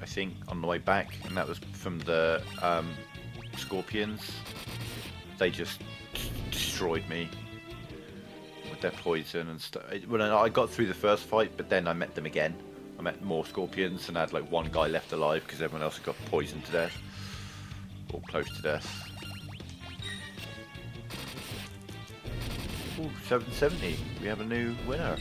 Speaker 1: I think, on the way back, and that was from the scorpions. They just destroyed me with their poison and stuff. Well, I got through the first fight, but then I met them again. I met more scorpions, and I had like one guy left alive because everyone else had got poisoned to death, or close to death. Ooh, 770. We have a new winner.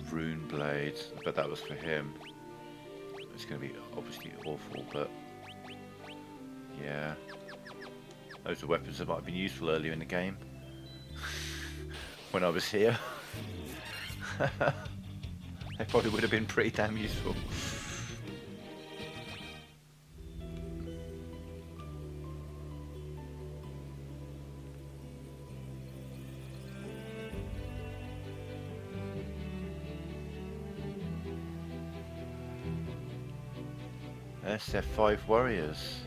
Speaker 1: Rune blade, but that was for him. It's going to be obviously awful, but yeah, those are weapons that might have been useful earlier in the game when I was here. They probably would have been pretty damn useful. SF5 warriors.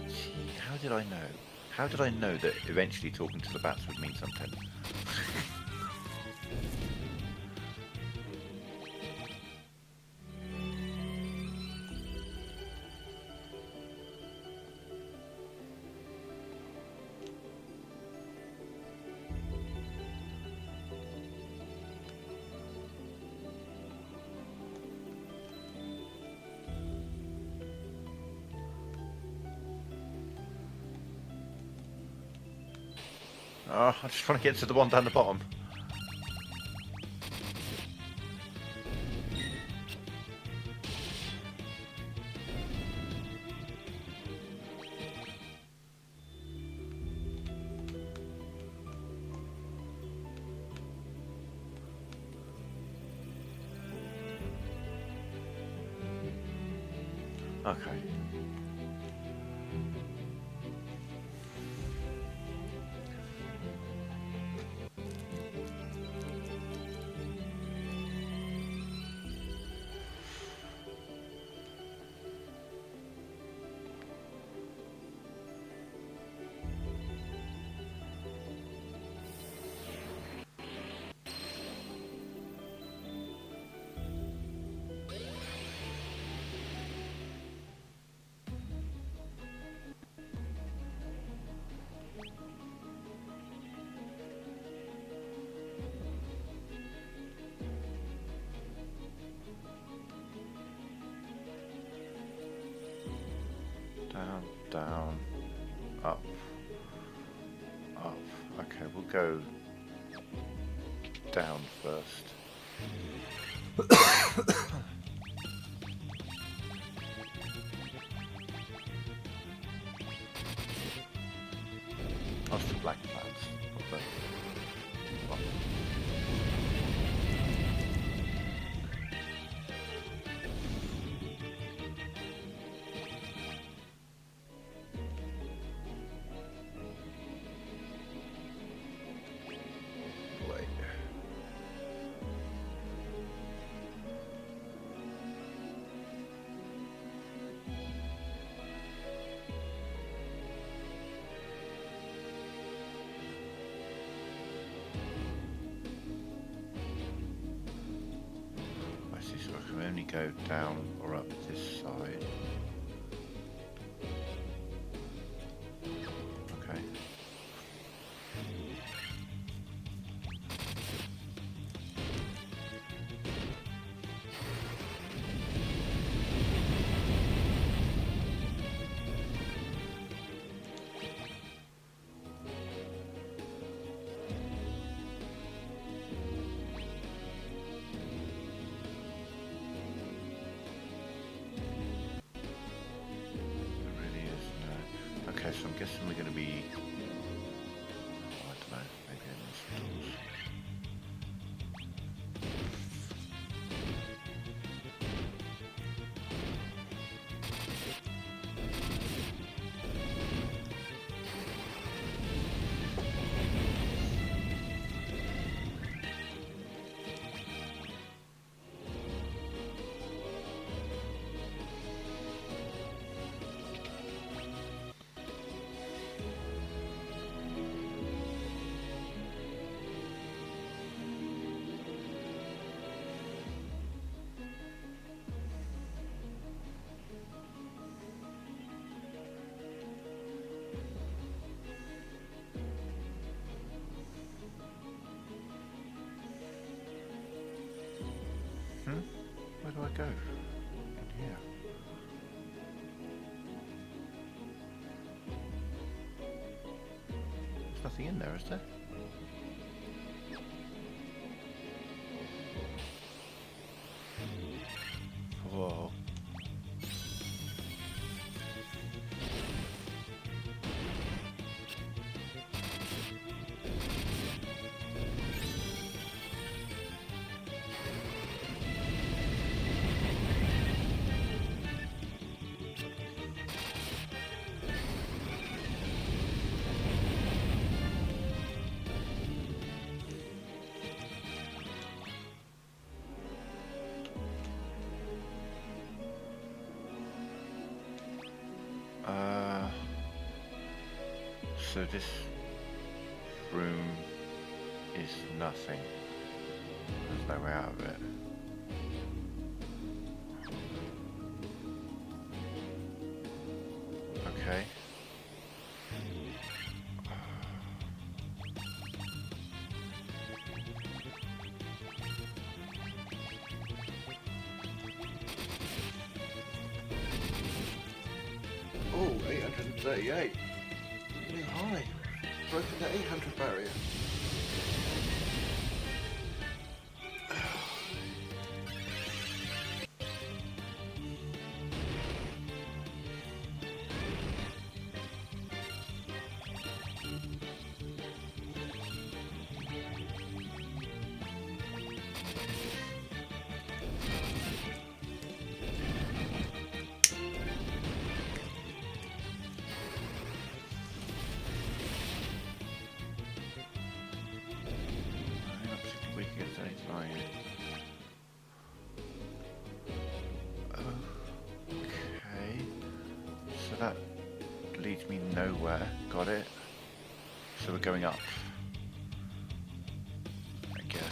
Speaker 1: Gee, how did I know? How did I know that eventually talking to the bats would mean something? Oh, I just want to get to the one down the bottom. Okay. Down, down, up, up. Okay, we'll go down first. That's the black plants. Not the... oh. Wait. I see, so I can only go down or up this side. Okay. Okay, so I'm guessing we're going to be... oh, I don't know, maybe in some doors. Where do I go? In here. There's nothing in there, is there? Whoa. So this room is nothing. There's no way out of it. Okay. Oh, 838. New high. Broken the 800 barrier. 99. Okay. So that leads me nowhere. Got it. So we're going up, I guess.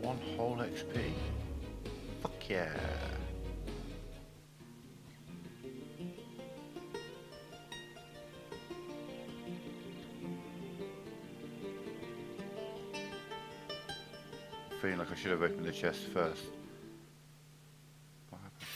Speaker 1: One whole XP. Fuck yeah. Feeling like I should have opened the chest first. What happened?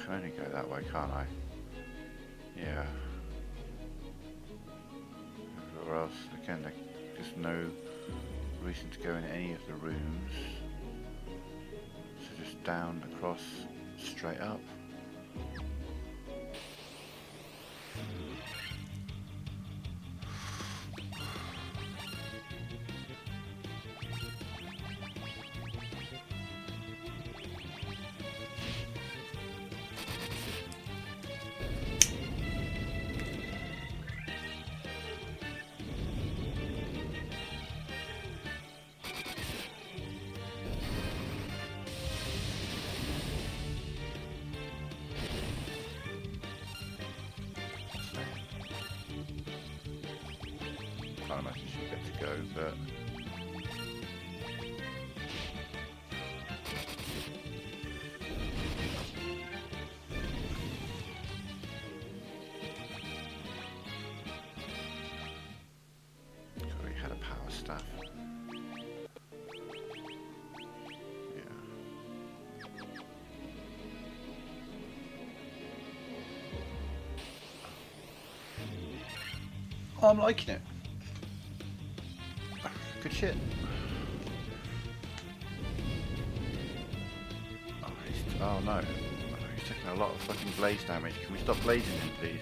Speaker 1: can only go that way, can't I? Yeah. Or else, again, there's no reason to go in any of the rooms. So just down, across, straight up. Can't imagine she'll get to go, but we had a power staff. Yeah. Oh, I'm liking it. Good shit. Oh no. He's taking a lot of fucking blaze damage. Can we stop blazing him, please?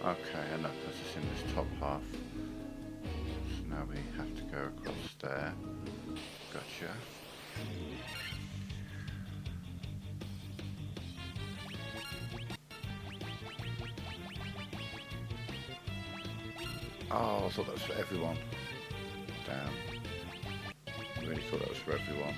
Speaker 1: Okay, and that puts us in this top half. So now we have to go across there. Gotcha. Oh, I thought that was for everyone. Damn. I really thought that was for everyone.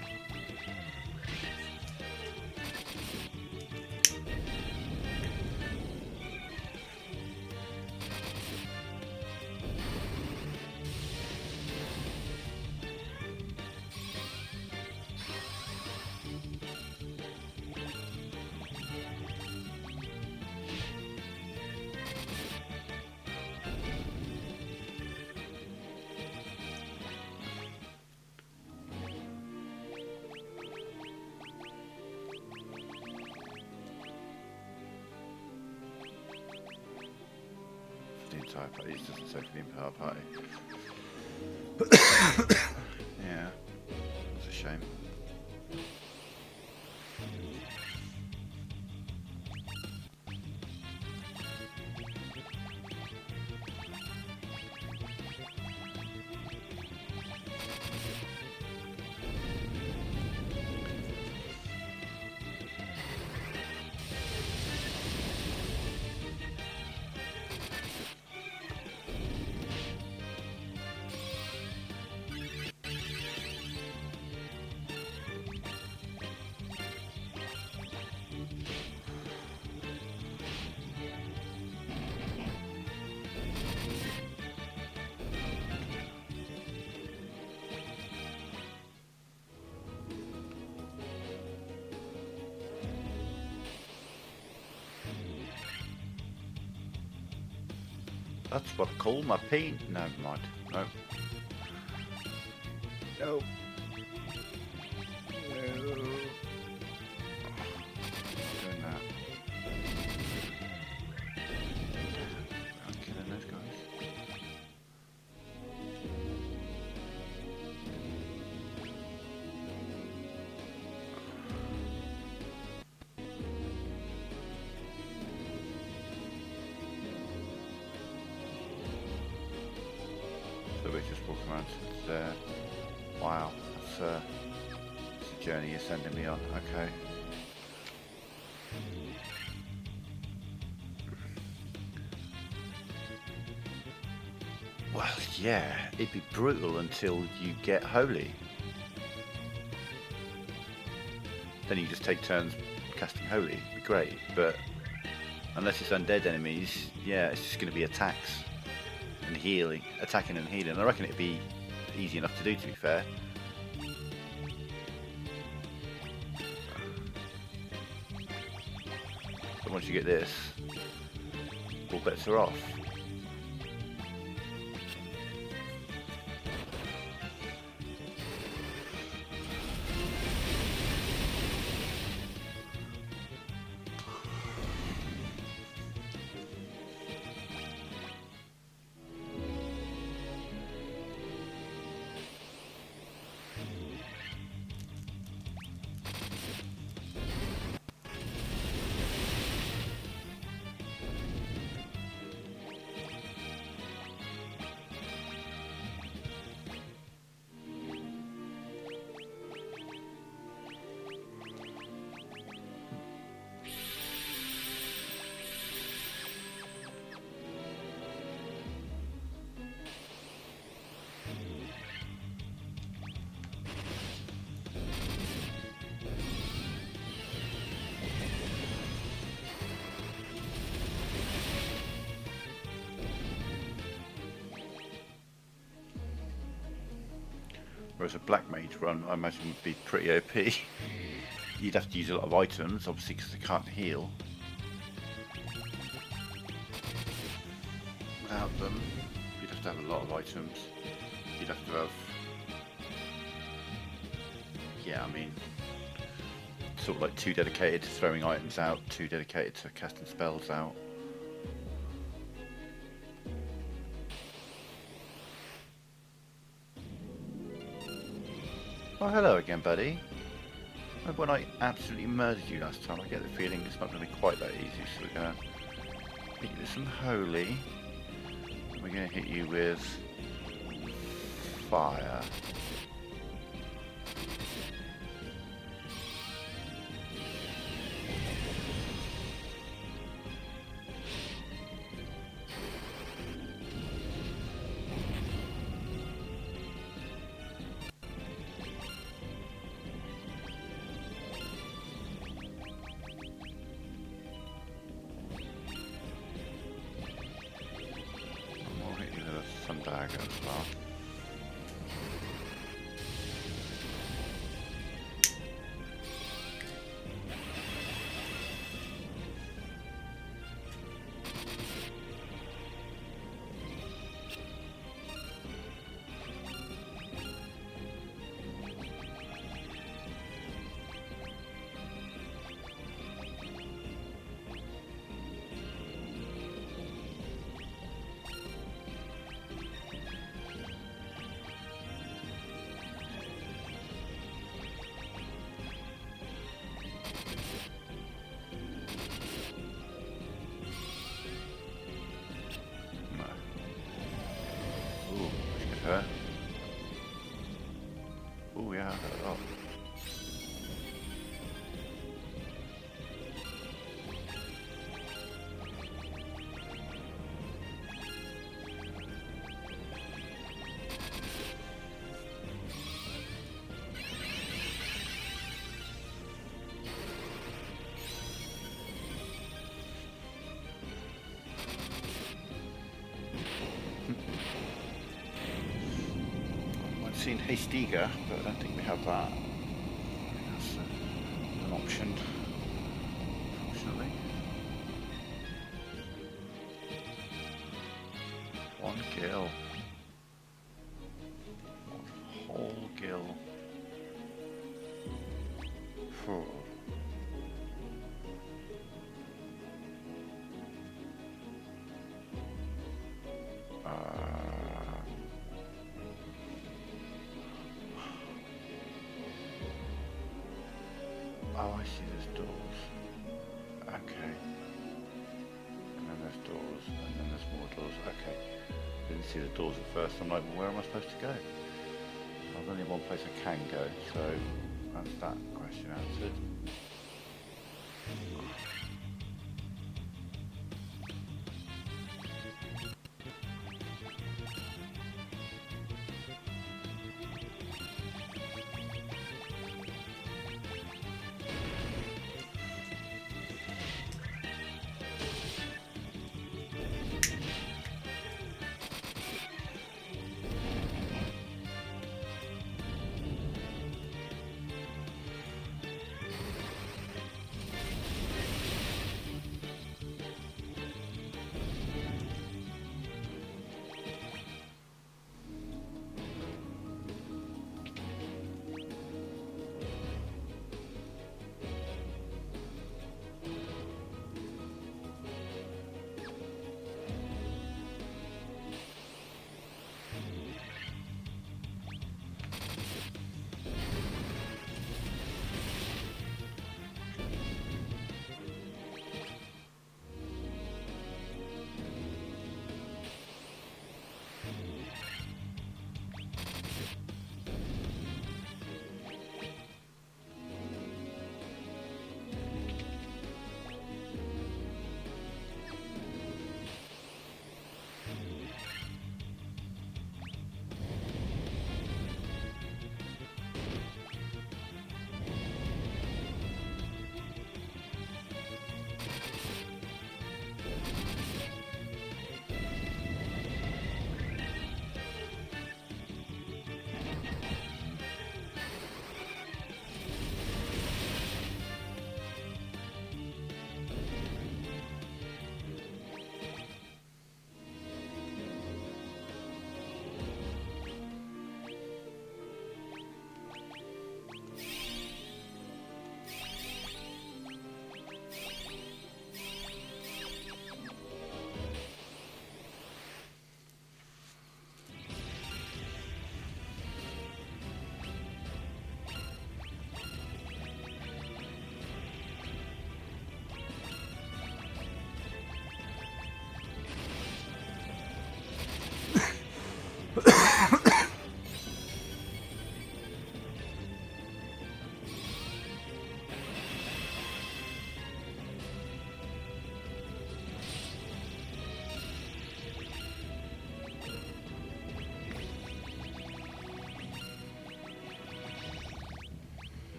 Speaker 1: The entire party, it doesn't say for the entire party. Yeah, that's a shame. That's what I call my peen. No, never mind. No. No. No. Doing that. I'm killing those guys. So we're just walking around there. Wow, that's a journey you're sending me on. Okay. Well, yeah, it'd be brutal until you get holy. Then you just take turns casting holy. It'd be great, but unless it's undead enemies, yeah, it's just going to be attacks and healing, attacking and healing. I reckon it'd be easy enough to do, to be fair. But once you get this, all bets are off. Whereas a black mage run, I imagine, would be pretty OP. You'd have to use a lot of items, obviously, because they can't heal. Without them, you'd have to have a lot of items. You'd have to have... Yeah, I mean... sort of like 2 dedicated to throwing items out, 2 dedicated to casting spells out. Oh, hello again, buddy. When I absolutely murdered you last time, I get the feeling it's not going to be quite that easy, so we're going to hit you with some holy. And we're going to hit you with fire. Dagger as well. Her. Oh yeah, oh. Seen Hastiga, but I don't think we have that. I think that's an option, unfortunately. gill. Whole gill. Phew. Oh, I see, there's doors. Okay. And then there's doors, and then there's more doors. Okay. Didn't see the doors at first. I'm like, well, where am I supposed to go? There's only one place I can go, so that's that question answered.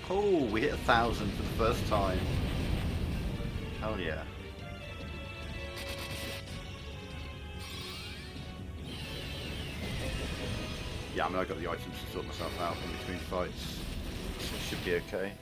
Speaker 1: Oh, we hit 1,000 for the first time. Hell yeah. Yeah, I mean, I got the items to sort myself out in between fights, so it should be okay.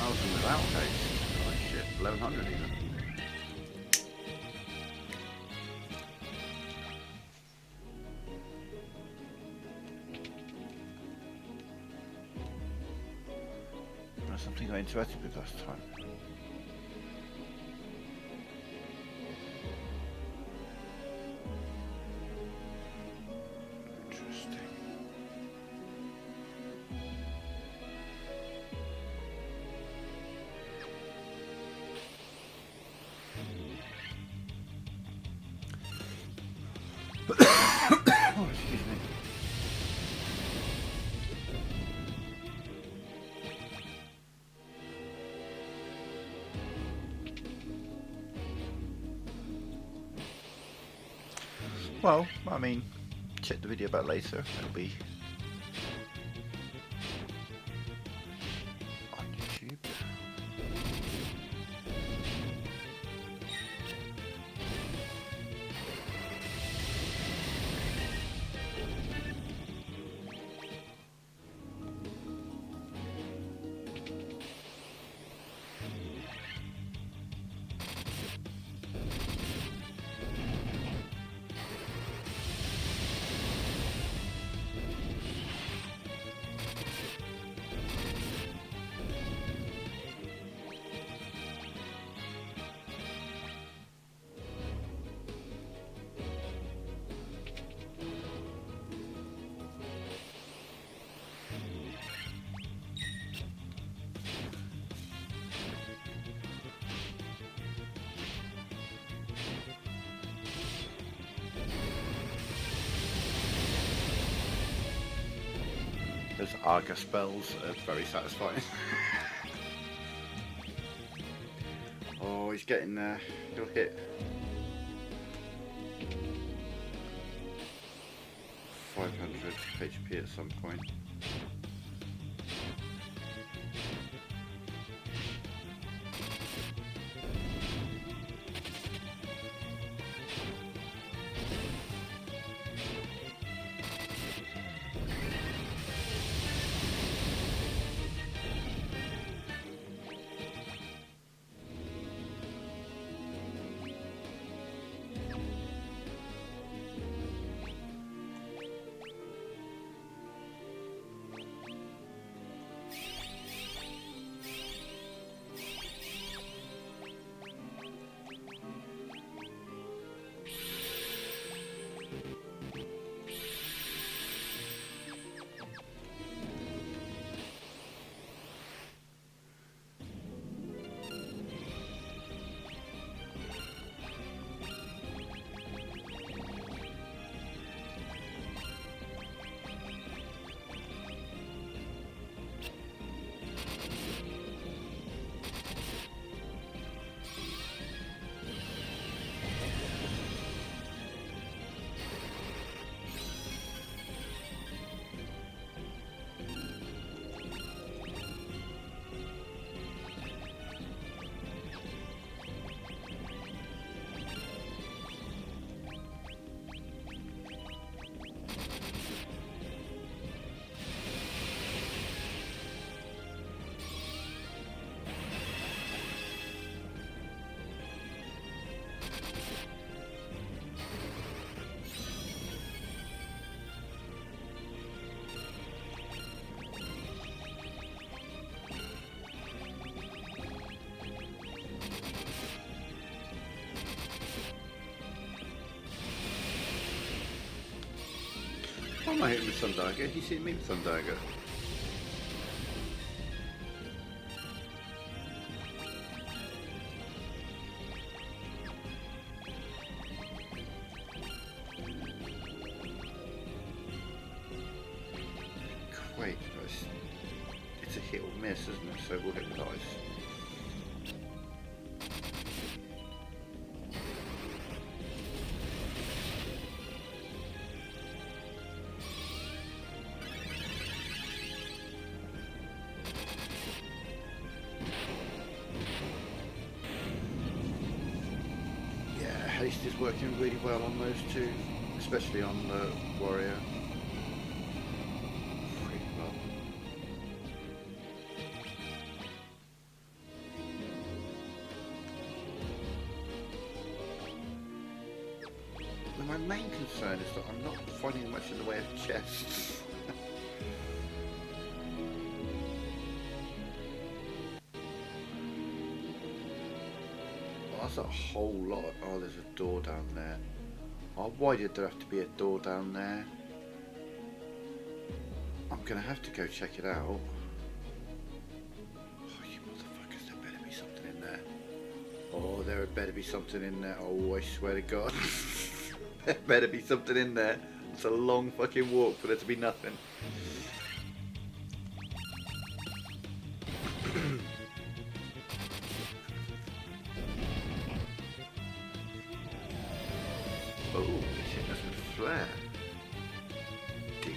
Speaker 2: 1000 without haste. Oh shit, 1100 even.
Speaker 1: That's something I interacted with last time. Interesting. Oh, excuse me. Well, I mean, check the video back later. It'll be on YouTube. Those Arga spells are very satisfying.
Speaker 2: Oh, he's getting there. He'll hit 500 HP at some point. Why am I hitting with Sun Dagger? He's hitting me with Sun Dagger. Wait, it's a hit or miss, isn't it? So we'll hit with ice. Haste is working really well on those two, especially on the warrior. Pretty well. main concern is that I'm not finding much in the way of chests. That's a whole lot. Oh, there's a door down there. Oh, why did there have to be a door down there? I'm gonna have to go check it out. Oh, you motherfuckers, there better be something in there. Oh, there better be something in there. Oh, I swear to God. There better be something in there. It's a long fucking walk for there to be nothing. Oh, it's hitting us with flare. Ding.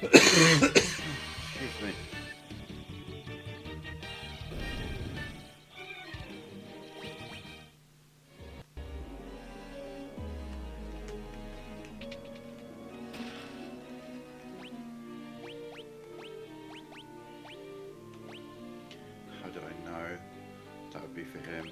Speaker 2: Excuse me. How do I know that would be for him?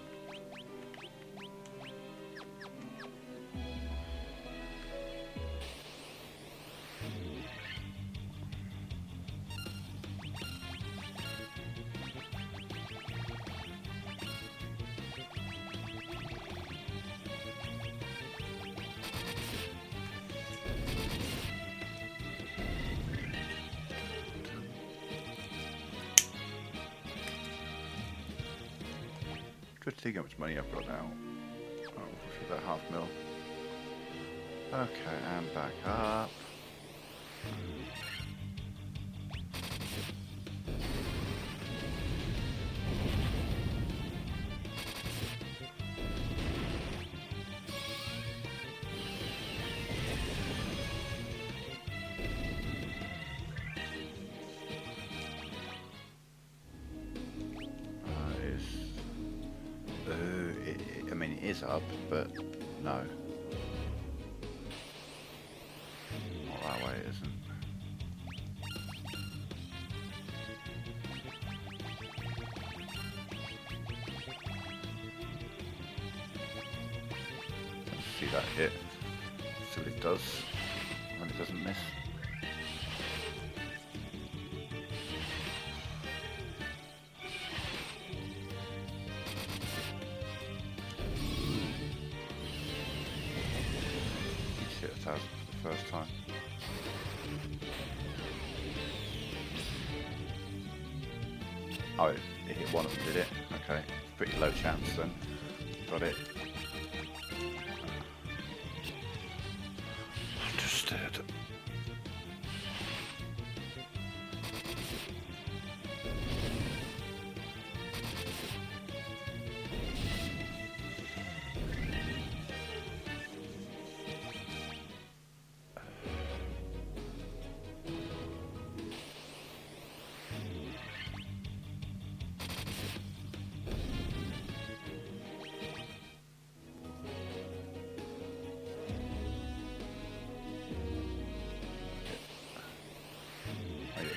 Speaker 2: Good to see how much money I've got now. Oh, for that $500,000. Okay, and back up. I mean, it is up, but no. Not that way, it isn't. Let's see that hit. See what it does when it doesn't miss. Hit 1,000 for the first time. Oh, it hit one of them, did it? Okay, pretty low chance then. Got it. Understood.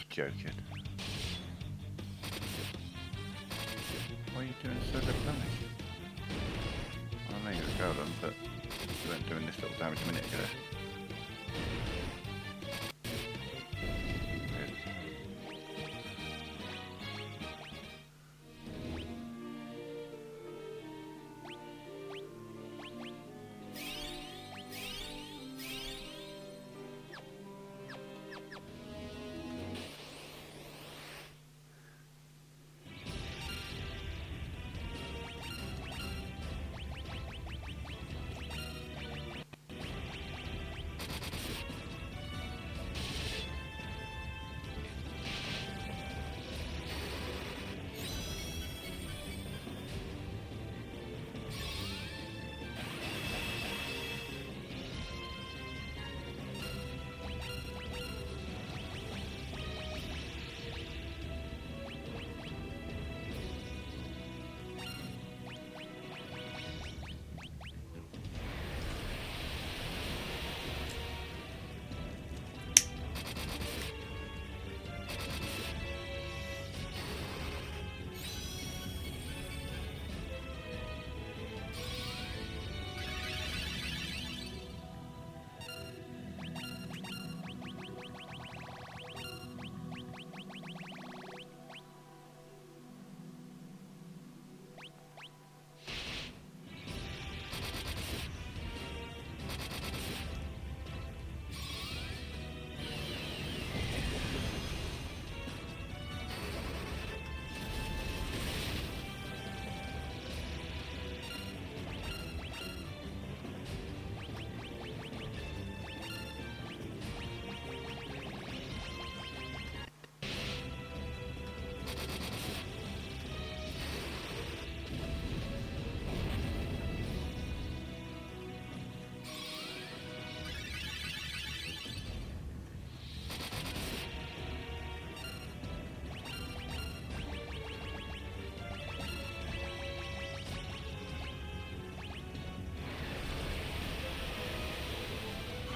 Speaker 2: Joking. Why are you doing so little damage? I know you're a golem, but you weren't doing this little damage a minute ago. Weird.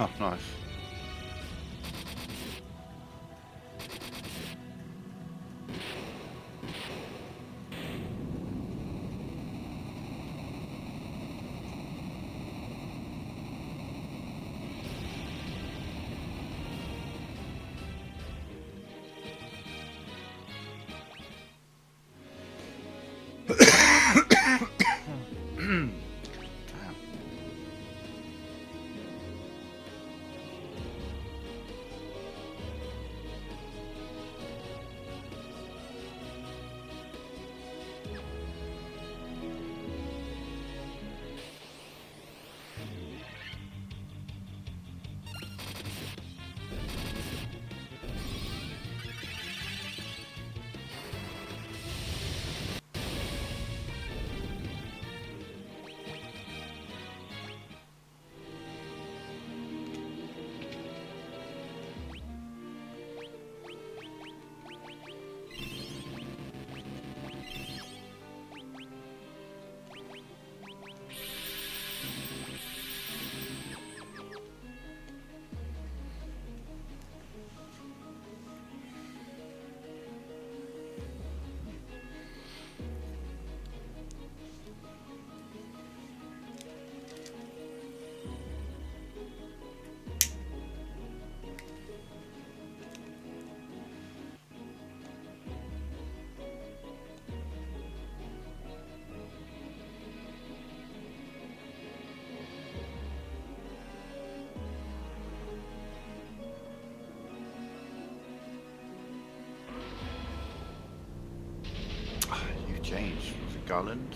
Speaker 1: Oh, nice. You changed. Was it Garland?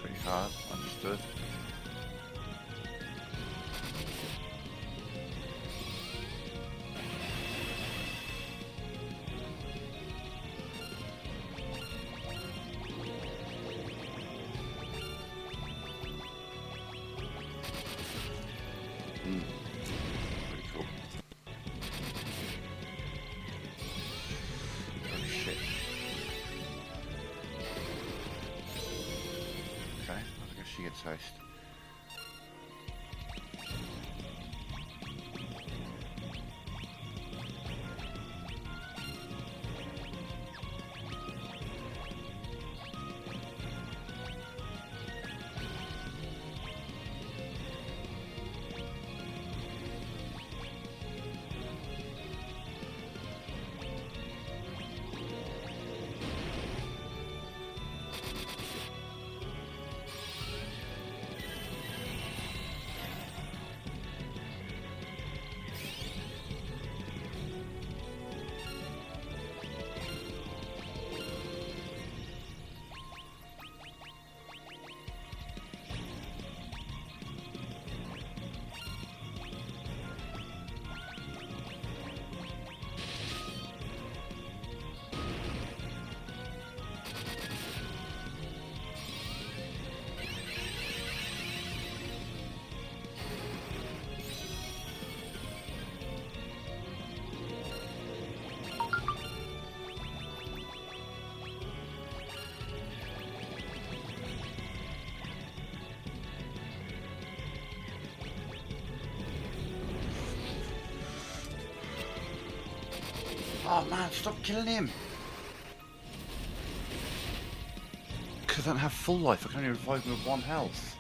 Speaker 1: Pretty hard. Understood. Pretty cool. Oh shit. Okay, I guess she gets host. Oh man, stop killing him! Because I don't have full life, I can only revive him with 1 health.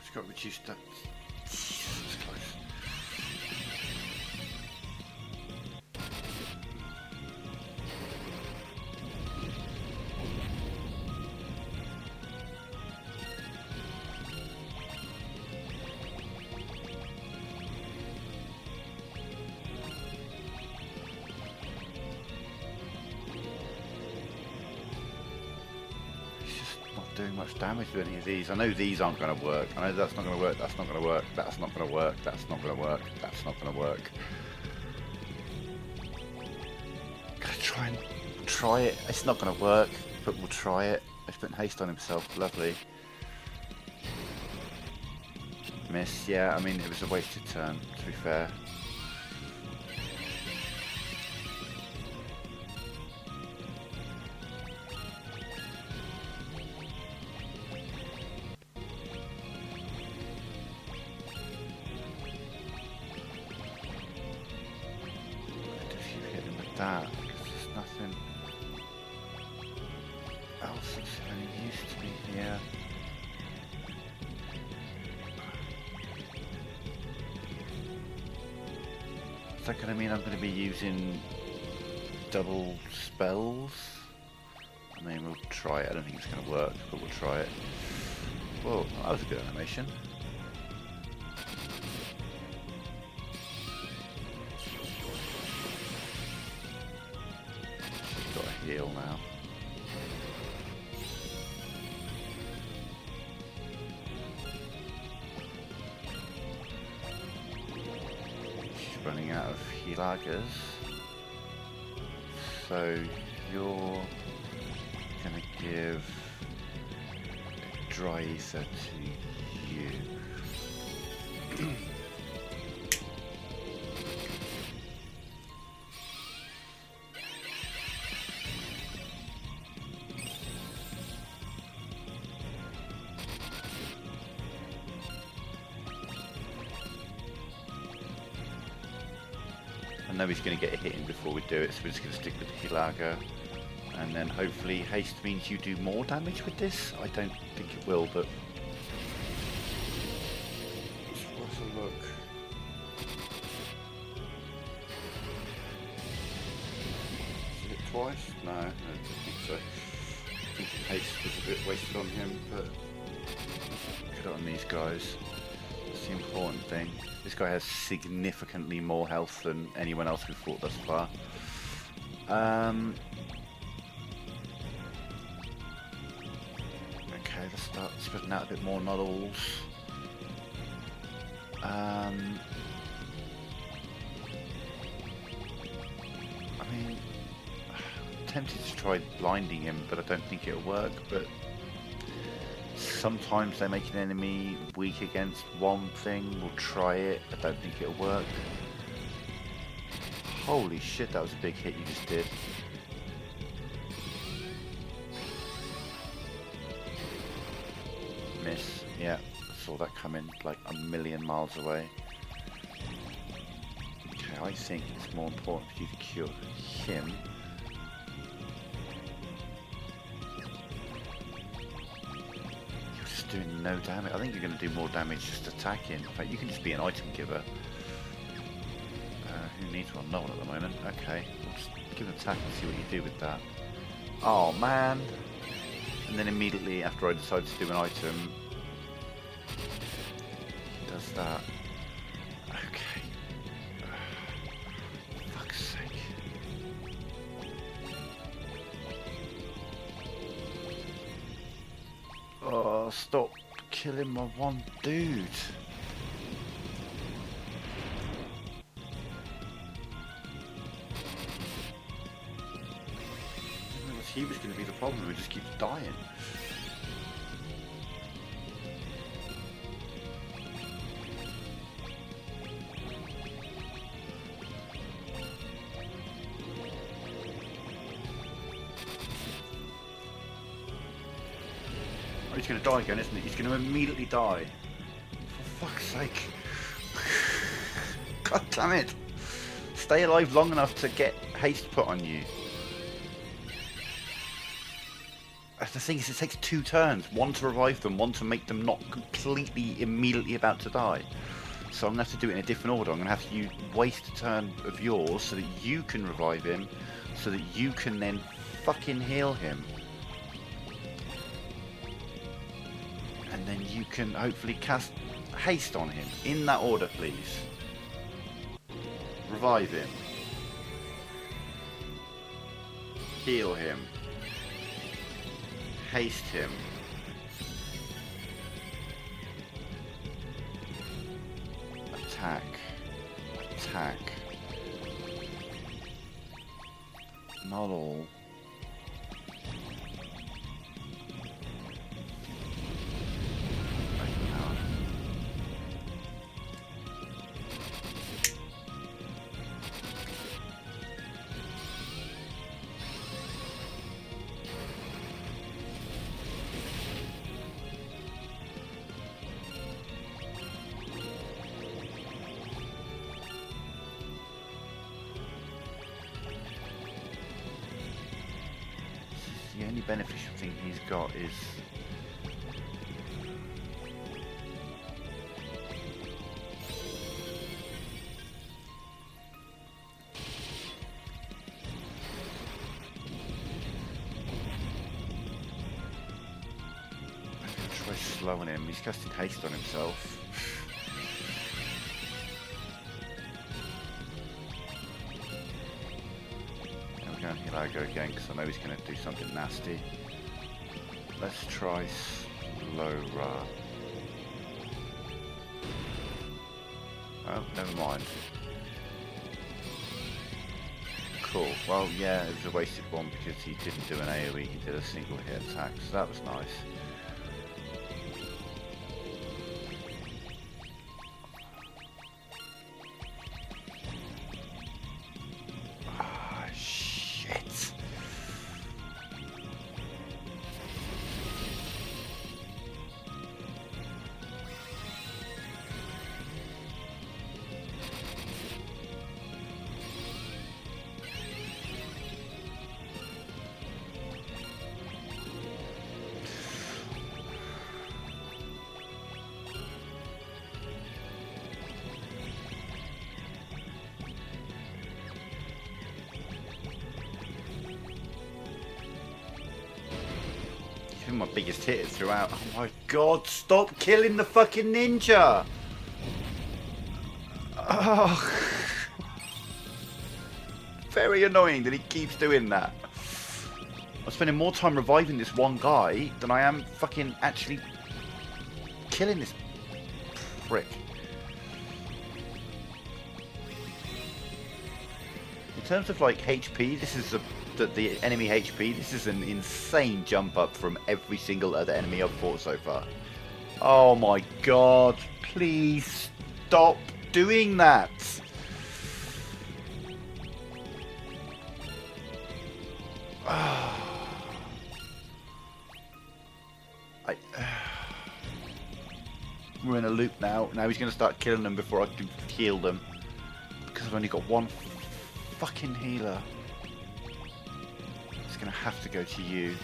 Speaker 2: It's got reduced that. Jesus Christ. Doing much damage to any of these. I know these aren't going to work. I know that's not going to work. That's not going to work. That's not going to work. That's not going to work. That's not going to work. Gotta try it. It's not going to work, but we'll try it. He's putting haste on himself. Lovely. Miss. Yeah, I mean it was a wasted turn. To be fair. That because there's nothing else that's of any use to me here. Is that going to mean I'm going to be using double spells? I mean, we'll try it. I don't think it's going to work, but we'll try it. Whoa, that was a good animation. Heal now. She's running out of healagers. So you're gonna give dry ether to you. I know he's going to get a hit in before we do it, so we're just going to stick with the Hilaga. And then hopefully haste means you do more damage with this. I don't think it will, but it's worth a look. Is it twice? No, I don't think so. I think haste was a bit wasted on him, but good on these guys. That's the important thing. This guy has significantly more health than anyone else we've fought thus far. Okay, let's start spreading out a bit more noddles. I mean, I'm tempted to try blinding him, but I don't think it'll work. But sometimes they make an enemy weak against one thing. We'll try it. I don't think it'll work. Holy shit, that was a big hit you just did. Miss. Yeah, saw that coming like a million miles away. Okay, I think it's more important for you to cure him. Doing no damage. I think you're going to do more damage just attacking. In fact, you can just be an item giver. Who needs one? No one at the moment. Okay, we'll just give an attack and see what you do with that. Oh man! And then immediately after I decide to do an item, he does that. Okay. Fuck's sake. Oh, stop killing my one dude. He was going to be the problem, he just keeps dying. Oh, he's going to die again, isn't he? He's going to immediately die. For fuck's sake. God damn it. Stay alive long enough to get haste put on you.
Speaker 1: The thing is, it takes 2 turns. One to revive them, one to make them not completely immediately about to die. So I'm going to have to do it in a different order. I'm going to have to waste a turn of yours so that you can revive him, so that you can then fucking heal him. And then you can hopefully cast haste on him. In that order, please. Revive him. Heal him. Haste him. Attack. Attack. Not all. The only beneficial thing he's got is I'm gonna try slowing him. He's casting haste on himself. Here I go again, because I know he's going to do something nasty. Let's try Slowra. Oh, never mind. Cool. Well, yeah, it was a wasted one because he didn't do an AoE, he did a single hit attack, so that was nice. My biggest hit throughout. Oh my god, stop killing the fucking ninja! Oh. Very annoying that he keeps doing that. I'm spending more time reviving this one guy than I am fucking actually killing this prick. In terms of like HP, this is the enemy HP, this is an insane jump up from every single other enemy I've fought so far. Oh my god, please stop doing that. We're in a loop now. Now he's going to start killing them before I can heal them. Because I've only got one fucking healer. It's going to have to go to you.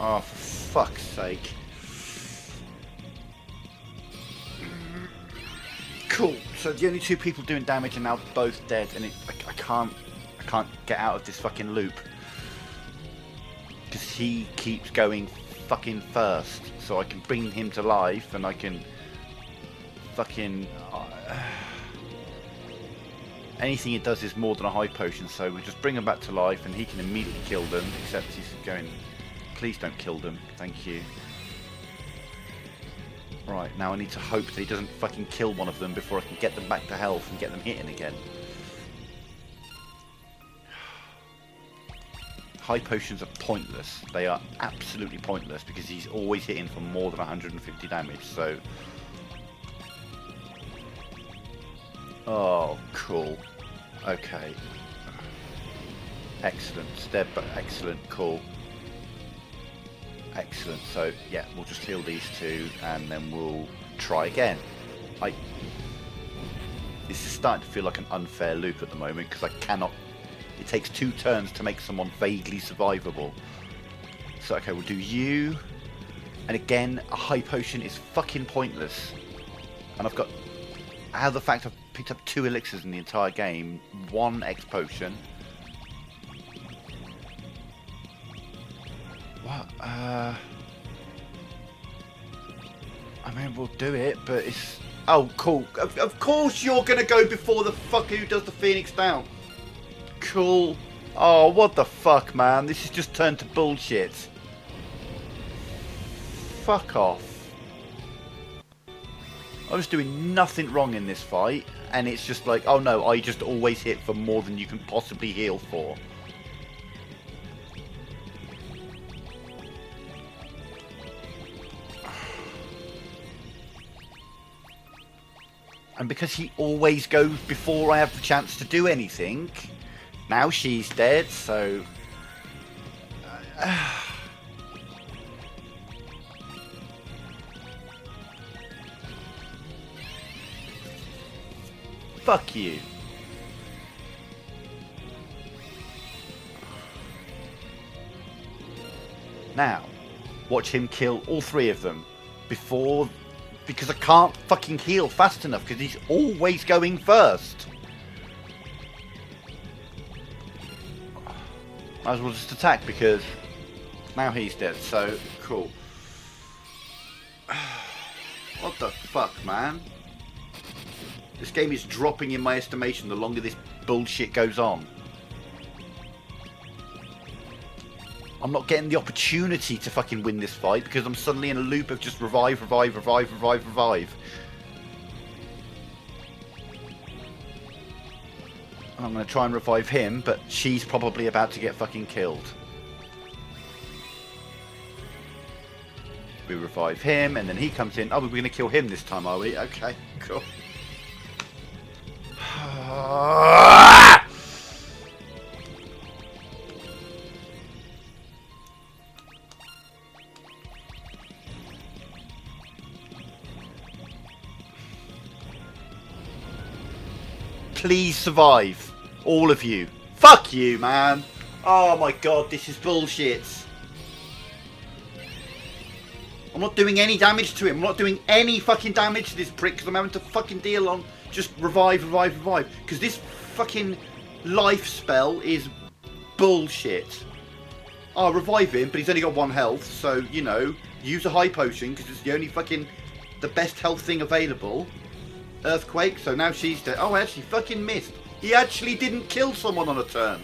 Speaker 1: Oh, for fuck's sake. Cool. So the only two people doing damage are now both dead, and I can't get out of this fucking loop because he keeps going fucking first. So I can bring him to life, and I can fucking anything it does is more than a high potion. So we just bring him back to life, and he can immediately kill them. Except he's going. Please don't kill them, thank you. Right, now I need to hope that he doesn't fucking kill one of them before I can get them back to health and get them hitting again.
Speaker 2: high potions are pointless. They are absolutely pointless because he's always hitting for more than 150 damage. So, oh, cool. Okay. Excellent. Step, excellent. Cool. Excellent. So, yeah, we'll just heal these two and then we'll try again. This is starting to feel like an unfair loop at the moment because I cannot... It takes 2 turns to make someone vaguely survivable. So, okay, we'll do you. And again, a high potion is fucking pointless. And I've got... How the fact I've picked up 2 elixirs in the entire game, 1 X potion. What? I mean, we'll do it, but it's... Oh, cool. Of course you're going to go before the fucker who does the Phoenix down. Cool. Oh, what the fuck, man. This has just turned to bullshit. Fuck off. I was doing nothing wrong in this fight, and it's just like, oh no, I just always hit for more than you can possibly heal for. And because he always goes before I have the chance to do anything, now she's dead, so... Fuck you. Now, watch him kill all 3 of them before... Because I can't fucking heal fast enough because he's always going first. Might as well just attack because now he's dead, so cool. What the fuck, man? This game is dropping in my estimation the longer this bullshit goes on. I'm not getting the opportunity to fucking win this fight because I'm suddenly in a loop of just revive. And I'm going to try and revive him, but she's probably about to get fucking killed. We revive him, and then he comes in. Oh, we're going to kill him this time, are we? Okay, cool. Please survive. All of you. Fuck you, man. Oh my god, this is bullshit. I'm not doing any damage to him. I'm not doing any fucking damage to this prick because I'm having to fucking deal on just revive. Because this fucking life spell is bullshit. I'll revive him, but he's only got 1 health. So, you know, use a high potion because it's the only fucking... the best health thing available. Earthquake, so now she's dead. Oh, I actually fucking missed. He actually didn't kill someone on a turn.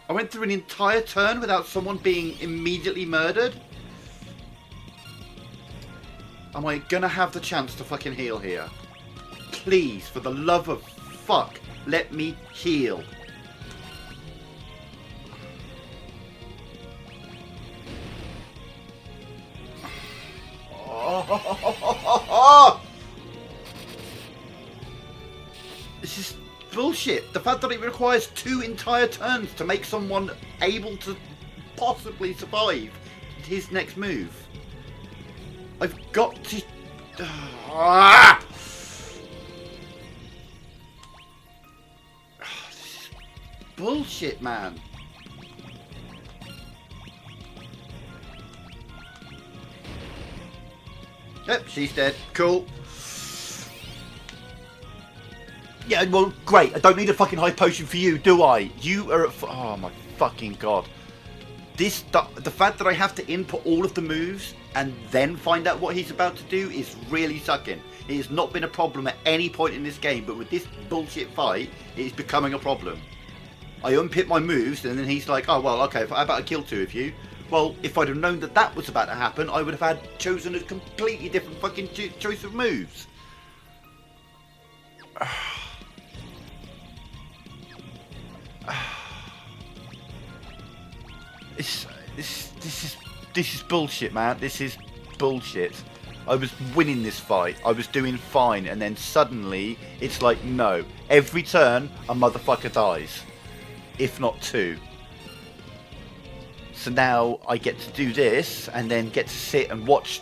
Speaker 2: I went through an entire turn without someone being immediately murdered. Am I gonna have the chance to fucking heal here? Please, for the love of fuck, let me heal. Oh. This is bullshit. The fact that it requires 2 entire turns to make someone able to possibly survive his next move. I've got to... This is bullshit, man. Yep, she's dead. Cool. Yeah, well, great. I don't need a fucking high potion for you, do I? You are at... Oh, my fucking god. The fact that I have to input all of the moves and then find out what he's about to do is really sucking. It has not been a problem at any point in this game, but with this bullshit fight, it is becoming a problem. I unpick my moves, and then he's like, oh, well, okay, how about I kill 2 of you? Well, if I'd have known that that was about to happen, I would have chosen a completely different fucking choice of moves.
Speaker 1: This is bullshit, man. This is bullshit. I was winning this fight. I was doing fine, and then suddenly it's like, no. Every turn, a motherfucker dies, if not two. So now I get to do this, and then get to sit and watch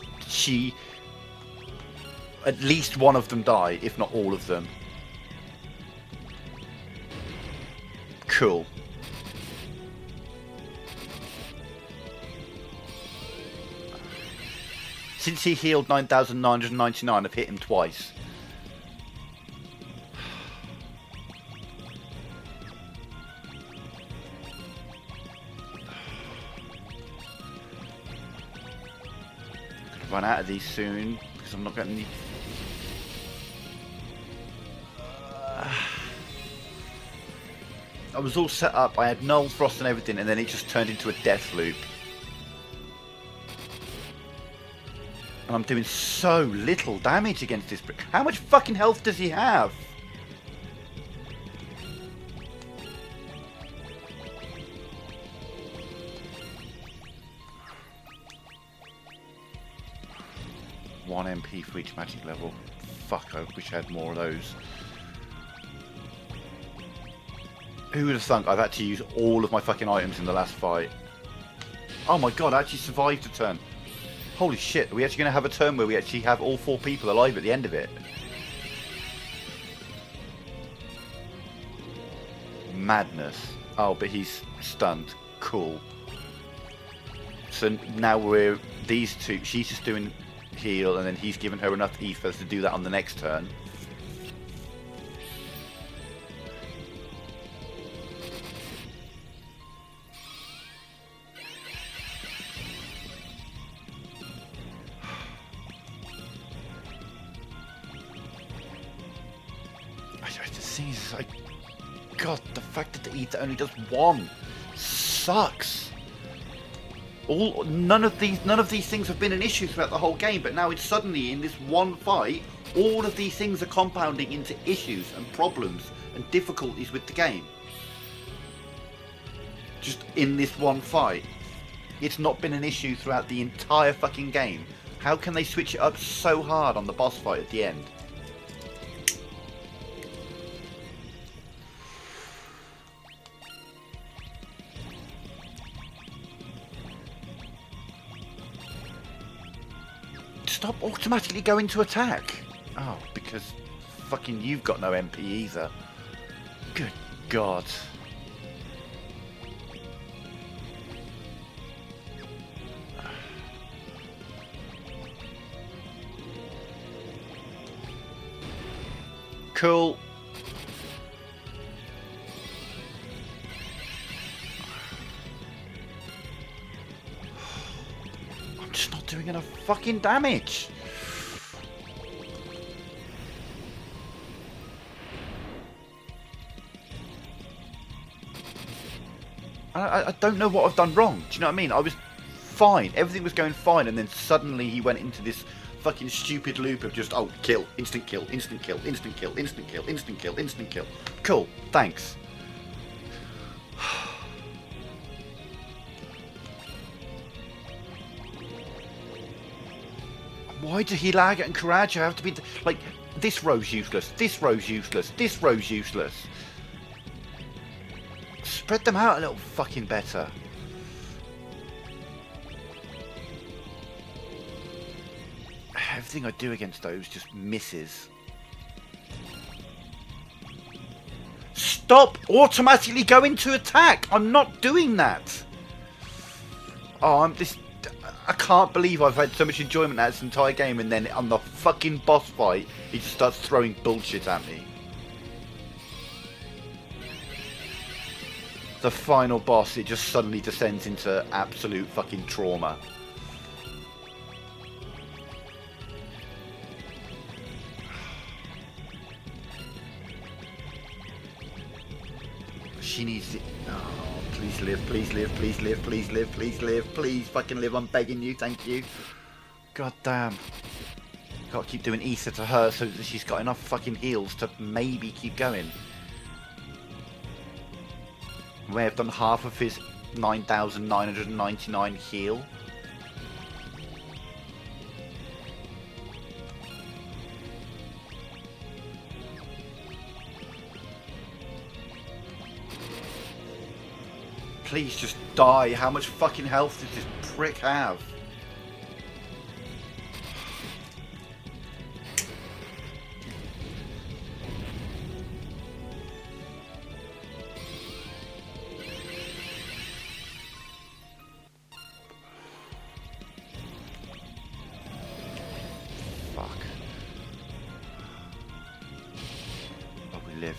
Speaker 1: at least one of them die, if not all of them. Cool. Since he healed 9,999, I've hit him twice. I'm gonna run out of these soon because I'm not getting any. I was all set up. I had Null Frost and everything, and then it just turned into a death loop. And I'm doing so little damage against this brick. How much fucking health does he have? One MP for each magic level. Fuck, I wish I had more of those. Who would have thunk I've had to use all of my fucking items in the last fight? Oh my god, I actually survived a turn. Holy shit, are we actually going to have a turn where we actually have all 4 people alive at the end of it? Madness. Oh, but he's stunned. Cool. So now we're these two. She's just doing heal, and then he's given her enough ethers to do that on the next turn. God, the fact that the ether only does 1 sucks. None of these things have been an issue throughout the whole game, but now it's suddenly in this one fight, all of these things are compounding into issues and problems and difficulties with the game. Just in this one fight. It's not been an issue throughout the entire fucking game. How can they switch it up so hard on the boss fight at the end? Stop automatically going to attack. Oh, because fucking you've got no MP either. Good God. Cool. I'm just not doing enough fucking damage. I don't know what I've done wrong. Do you know what I mean? I was fine. Everything was going fine, and then suddenly he went into this fucking stupid loop of just, oh, kill, instant kill, instant kill, instant kill, instant kill, instant kill, instant kill. Cool, thanks. Why do Hilaga and Karaja have to be like, this row's useless, this row's useless, this row's useless? Spread them out a little fucking better. Everything I do against those just misses. Stop automatically going to attack! I'm not doing that! Oh, I can't believe I've had so much enjoyment out of this entire game, and then on the fucking boss fight, he just starts throwing bullshit at me. The final boss, it just suddenly descends into absolute fucking trauma. She needs it. Oh, please live, please live, please live, please live, please live, please fucking live, I'm begging you, thank you. God damn. Gotta keep doing ether to her so that she's got enough fucking heals to maybe keep going. May have done half of his 9,999 heal. Please just die. How much fucking health does this prick have? Fuck. Oh, we lived.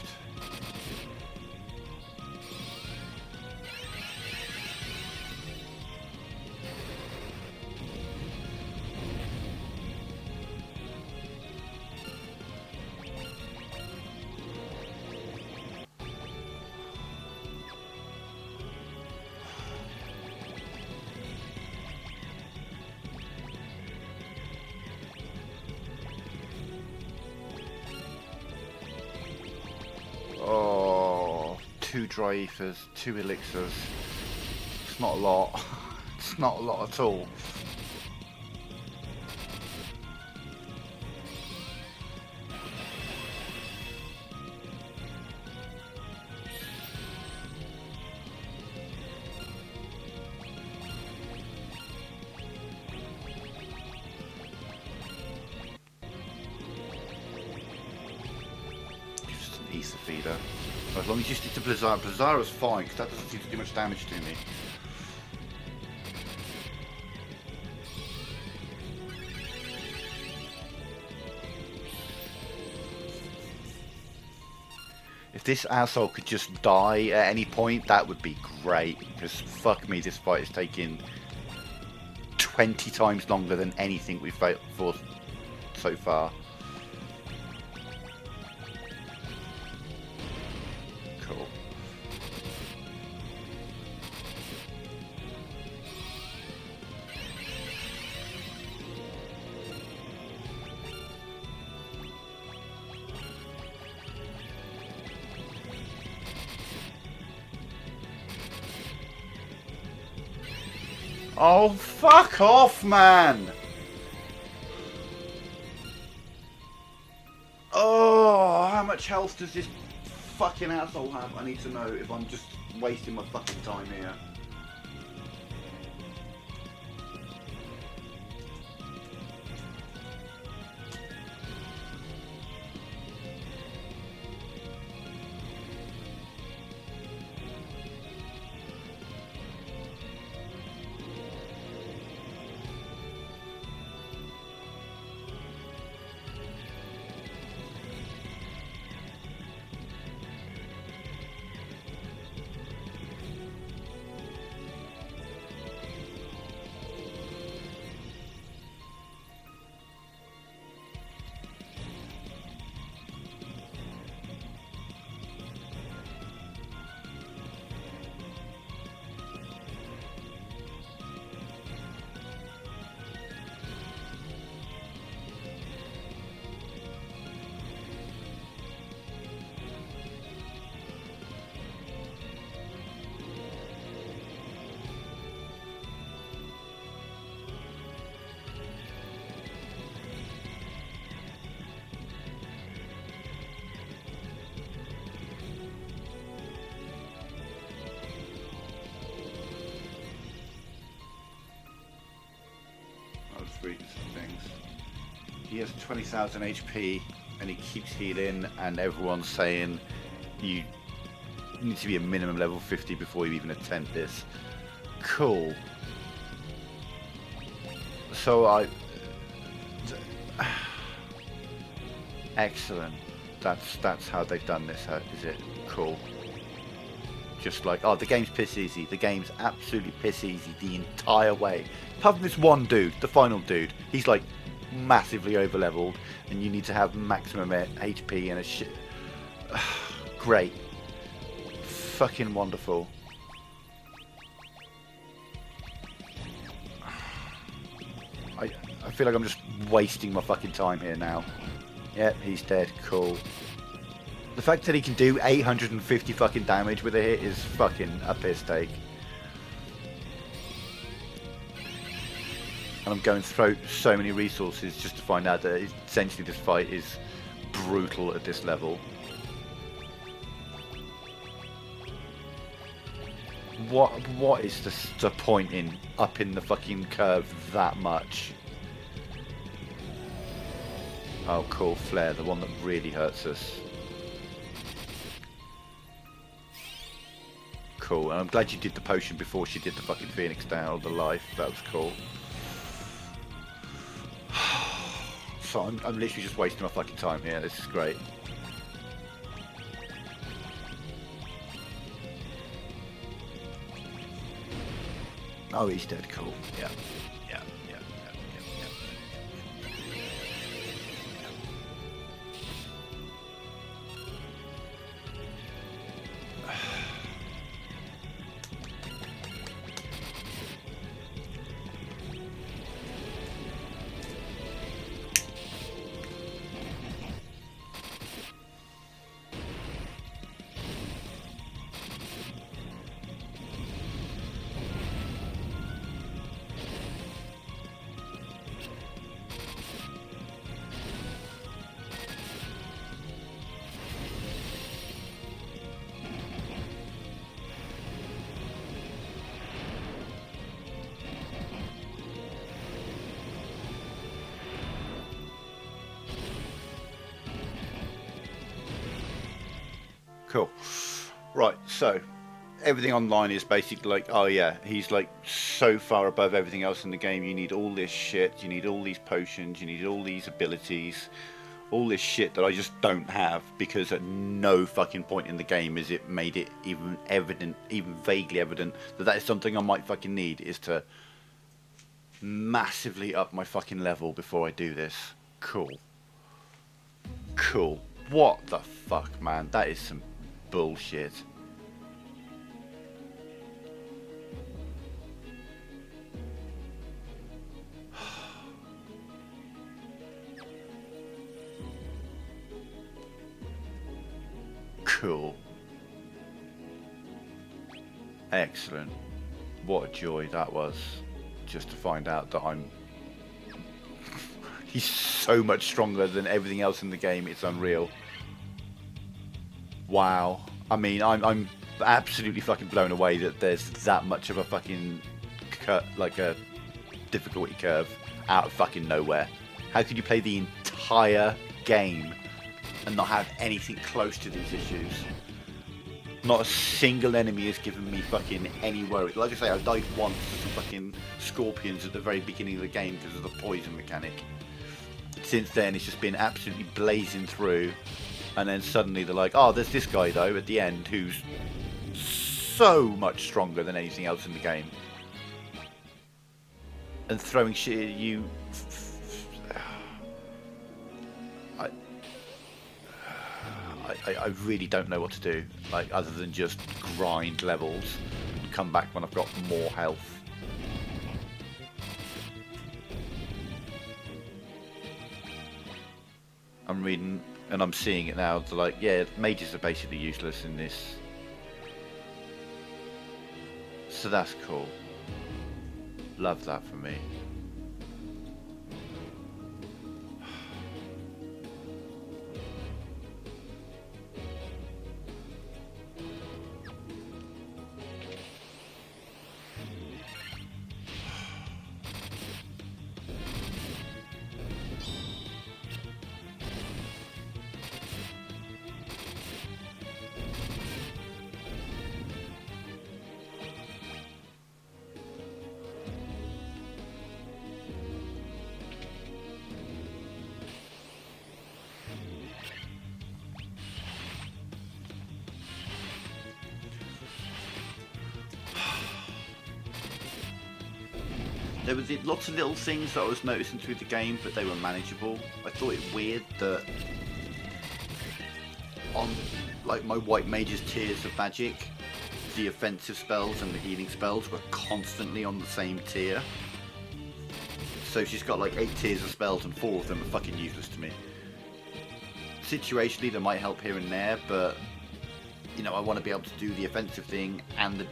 Speaker 1: Oh, 2 dry ethers, 2 elixirs. It's not a lot. It's not a lot at all. Just an ether feeder. As long as you stick to Blizzard. Blizzard's fine, because that doesn't seem to do much damage to me. If this asshole could just die at any point, that would be great. Because fuck me, this fight is taking 20 times longer than anything we've fought for so far. Cool. Oh, fuck off, man! Oh, how much health does this fucking asshole have? I need to know if I'm just wasting my fucking time here. Reading some things. He has 20,000 HP and he keeps healing, and everyone's saying you need to be a minimum level 50 before you even attempt this. Cool. So excellent. That's how they've done this, is it? Cool. Just like, oh, the game's piss easy. The game's absolutely piss easy the entire way. Apart from this one dude, the final dude. He's like massively over leveled, and you need to have maximum HP and a shit. Great. Fucking wonderful. I feel like I'm just wasting my fucking time here now. Yep, he's dead. Cool. The fact that he can do 850 fucking damage with a hit is fucking a piss take. And I'm going through so many resources just to find out that essentially this fight is brutal at this level. What is the point in upping the fucking curve that much? Oh cool, Flare, the one that really hurts us. Cool, and I'm glad you did the potion before she did the fucking Phoenix down, or the life. That was cool. So I'm literally just wasting my fucking time here. This is great. Oh, he's dead. Cool. Yeah. Yeah. Yeah. Yeah. Cool. Right, so everything online is basically like, oh yeah, he's like so far above everything else in the game. You need all this shit, you need all these potions, you need all these abilities, all this shit that I just don't have, because at no fucking point in the game is it made it even evident, even vaguely evident, that that is something I might fucking need, is to massively up my fucking level before I do this. Cool. Cool. What the fuck, man? That is some bullshit. Cool. Excellent. What a joy that was, just to find out that I'm he's so much stronger than everything else in the game. It's unreal. Wow. I mean, I'm absolutely fucking blown away that there's that much of a fucking like a difficulty curve out of fucking nowhere. How could you play the entire game and not have anything close to these issues? Not a single enemy has given me fucking any worry. Like I say, I died once to some fucking scorpions at the very beginning of the game because of the poison mechanic. Since then, it's just been absolutely blazing through. And then suddenly they're like, oh, there's this guy though at the end who's so much stronger than anything else in the game. And throwing shit at you. I really don't know what to do, like, other than just grind levels and come back when I've got more health. I'm reading and I'm seeing it now. They're like, yeah, mages are basically useless in this. So that's cool. Love that for me. There were lots of little things that I was noticing through the game, but they were manageable. I thought it weird that on like my white mage's tiers of magic, the offensive spells and the healing spells were constantly on the same tier. So she's got like 8 tiers of spells and 4 of them are fucking useless to me. Situationally they might help here and there, but you know, I want to be able to do the offensive thing and the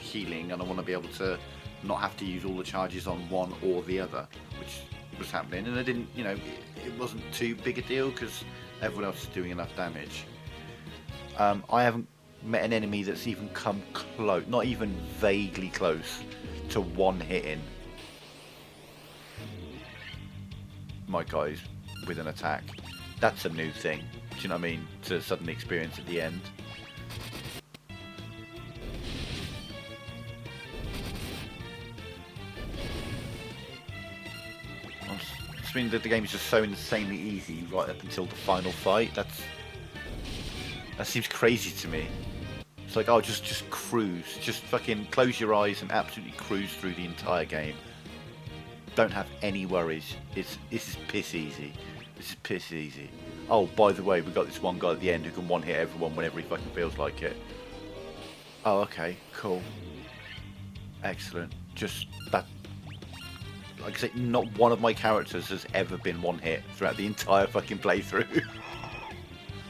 Speaker 1: healing, and I want to be able to
Speaker 2: not have to use all the charges on one or the other, which was happening. And I didn't, you know, it wasn't too big a deal because everyone else is doing enough damage. I haven't met an enemy that's even come close, not even vaguely close to one hitting my guys with an attack. That's a new thing, do you know what I mean, to suddenly experience at the end. I mean, the game is just so insanely easy right up until the final fight. That seems crazy to me. It's like, oh, just cruise, just fucking close your eyes and absolutely cruise through the entire game. Don't have any worries. This is piss easy. This is piss easy. Oh, by the way, we got this one guy at the end who can one hit everyone whenever he fucking feels like it. Oh, okay, cool, excellent. Just that. Like I say, not one of my characters has ever been one hit throughout the entire fucking playthrough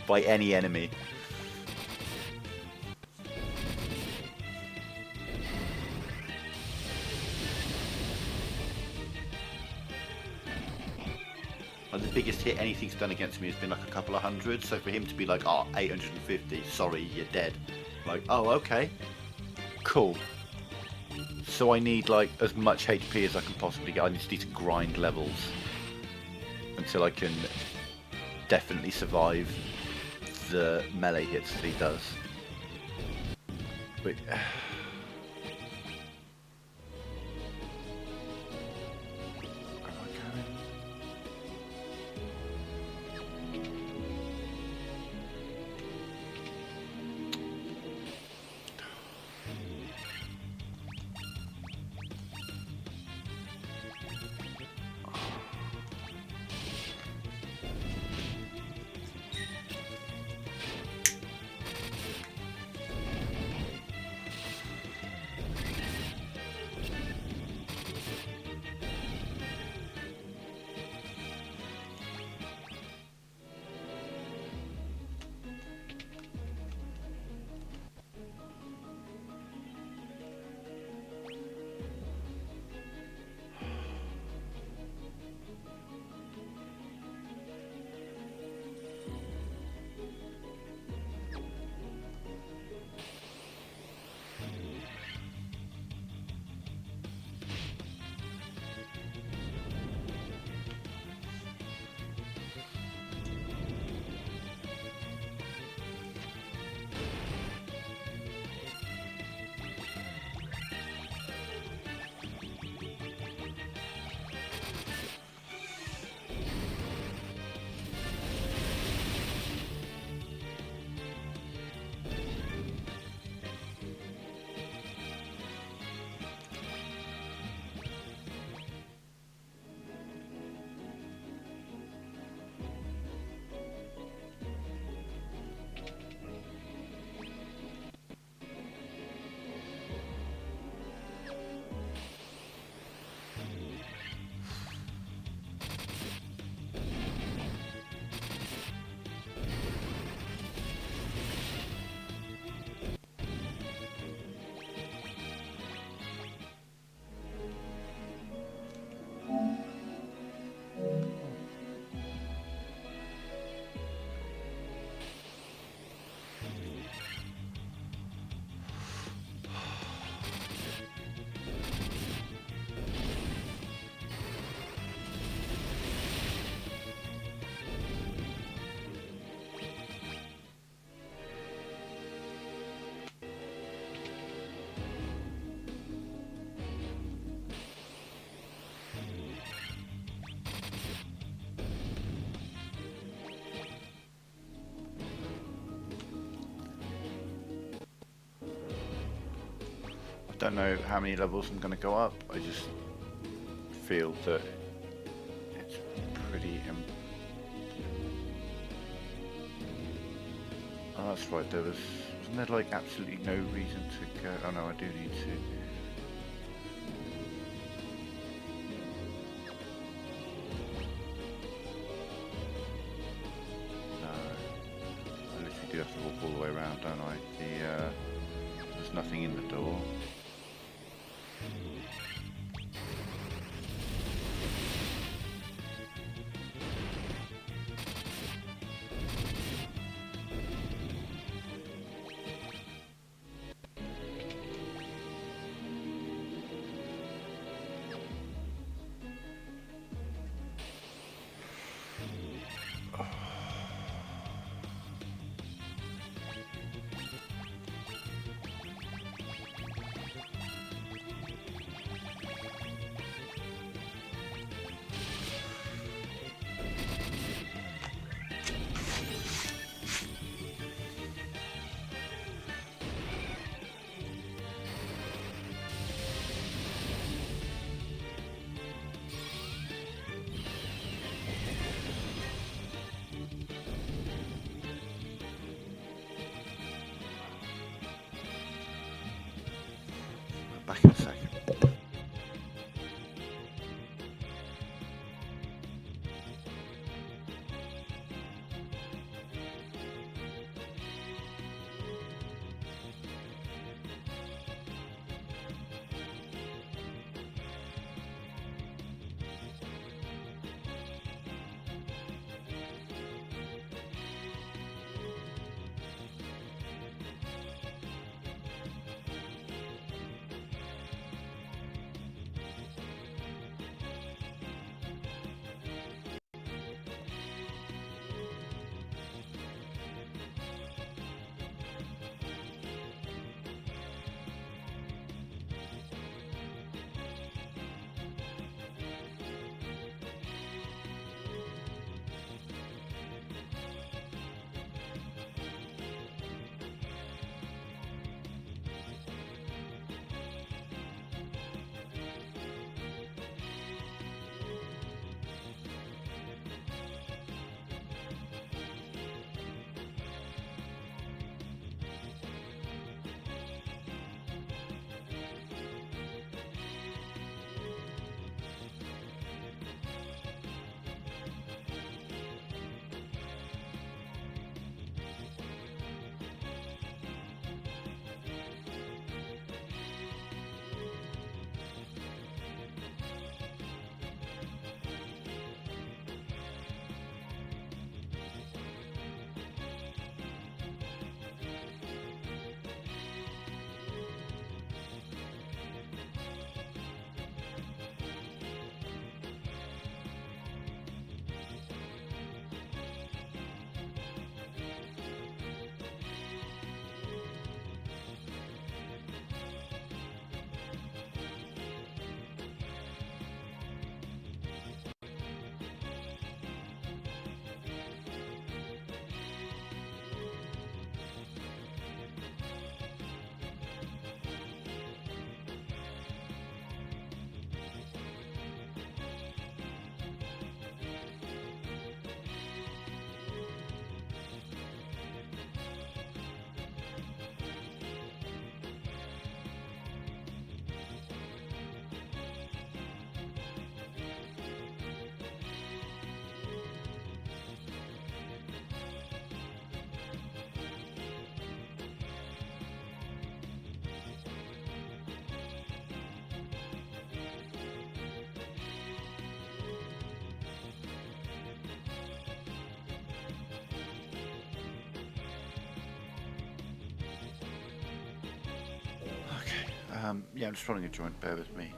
Speaker 2: by any enemy. Like the biggest hit anything's done against me has been like a couple of hundred, so for him to be like, oh, 850, sorry, you're dead. Like, oh, okay, cool. So I need like as much HP as I can possibly get. I just need to grind levels until I can definitely survive the melee hits that he does. But I don't know how many levels I'm going to go up. I just feel that it's pretty... Oh, that's right, wasn't there like absolutely no reason to go... Oh no, I do need to... No, I literally do have to walk all the way around, don't I? There's nothing in the door. Back in a second. Yeah, I'm just running a joint, bear with me.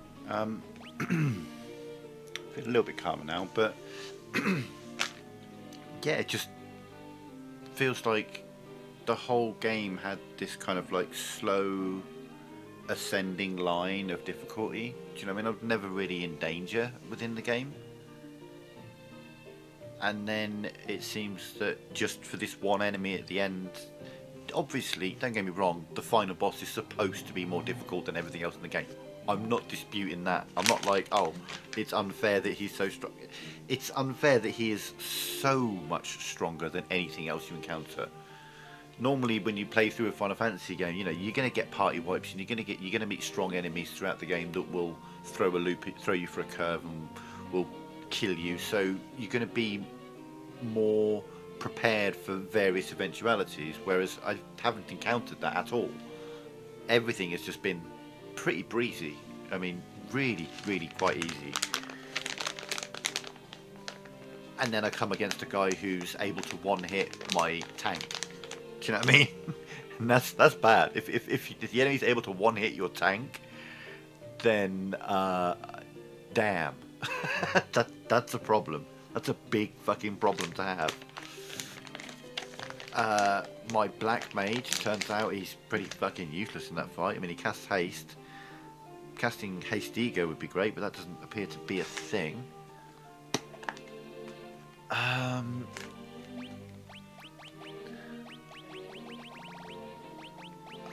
Speaker 2: Feel a little bit calmer now, but yeah, it just feels like the whole game had this kind of like slow ascending line of difficulty. Do you know what I mean? I was never really in danger within the game. And then it seems that just for this one enemy at the end, obviously, don't get me wrong, the final boss is supposed to be more difficult than everything else in the game. I'm not disputing that. I'm not like, oh, it's unfair that he's so strong. It's unfair that he is so much stronger than anything else you encounter. Normally, when you play through a Final Fantasy game, you know you're going to get party wipes, and you're going to meet strong enemies throughout the game that will throw you for a curve, and will kill you. So you're going to be more prepared for various eventualities, whereas I haven't encountered that at all. Everything has just been pretty breezy. I mean, really, really quite easy. And then I come against a guy who's able to one-hit my tank. Do you know what I mean? And that's bad. If the enemy's able to one-hit your tank, then damn, that's a problem. That's a big fucking problem to have. My black mage, turns out he's pretty fucking useless in that fight. I mean, he casts haste. Casting haste ego would be great, but that doesn't appear to be a thing.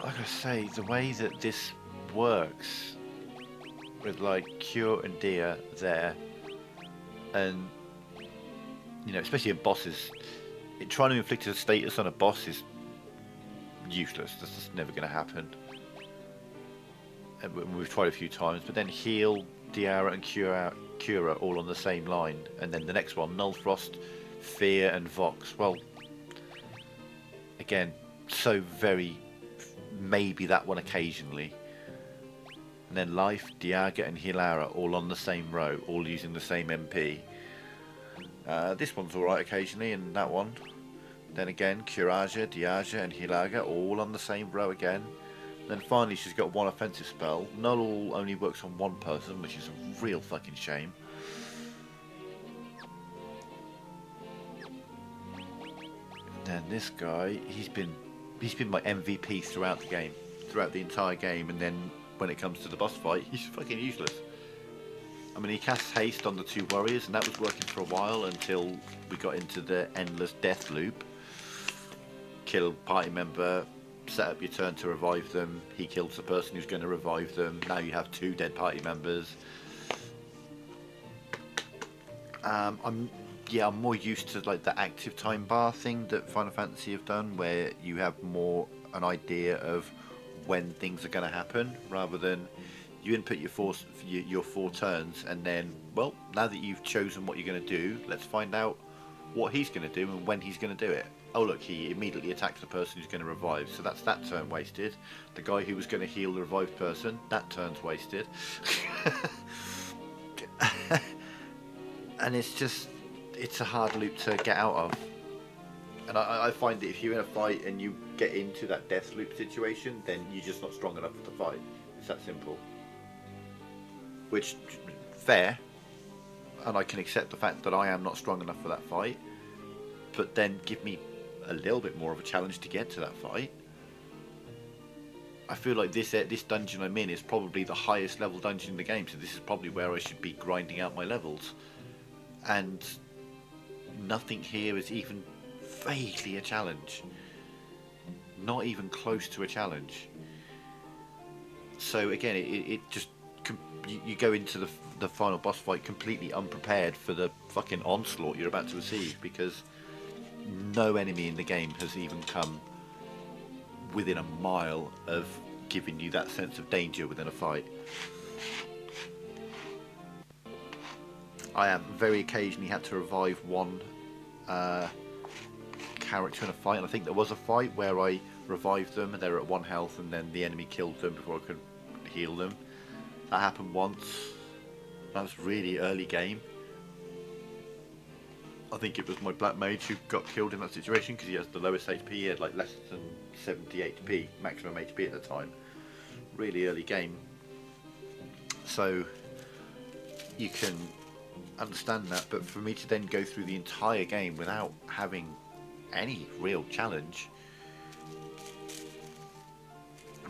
Speaker 2: Like I say, the way that this works with like Cure and Dia there, and you know, especially in bosses, trying to inflict a status on a boss is useless. That's just never going to happen.
Speaker 1: we've tried a few times, but then heal, Diarra and Cura all on the same line, and then the next one, Nullfrost, Fear and Vox. Well, again, so very maybe that one occasionally. And then Life, Diaga and Hilara all on the same row, all using the same MP. This one's alright occasionally, and that one. Then again, Curaja, Diaja and Hilaga all on the same row again. Then finally she's got one offensive spell. Null only works on one person, which is a real fucking shame. Then this guy, he's been my MVP throughout the game, throughout the entire game, and then when it comes to the boss fight, he's fucking useless. I mean, he casts haste on the two warriors, and that was working for a while until we got into the endless death loop. Kill party member, set up your turn to revive them. He kills the person who's going to revive them. Now you have two dead party members. I'm more used to like the active time bar thing that Final Fantasy have done, where you have more an idea of when things are going to happen, rather than you input your four turns, and then, well, now that you've chosen what you're going to do, let's find out what he's going to do and when he's going to do it. Oh look, he immediately attacks the person who's going to revive, so that's that turn wasted. The guy who was going to heal the revived person, that turn's wasted. And it's a hard loop to get out of. And I find that if you're in a fight and you get into that death loop situation, then you're just not strong enough for the fight. It's that simple. Which, fair, and I can accept the fact that I am not strong enough for that fight, but then give me a little bit more of a challenge to get to that fight. I feel like this dungeon I'm in is probably the highest level dungeon in the game, so this is probably where I should be grinding out my levels. And nothing here is even vaguely a challenge. Not even close to a challenge. So again, it just... You go into the final boss fight completely unprepared for the fucking onslaught you're about to receive, because no enemy in the game has even come within a mile of giving you that sense of danger within a fight. I have very occasionally had to revive one character in a fight, and I think there was a fight where I revived them and they were at 1 health, and then the enemy killed them before I could heal them. That happened once. That was really early game. I think it was my black mage who got killed in that situation because he has the lowest HP. He had like less than 70 HP, maximum HP at the time. Really early game. So you can understand that, but for me to then go through the entire game without having any real challenge,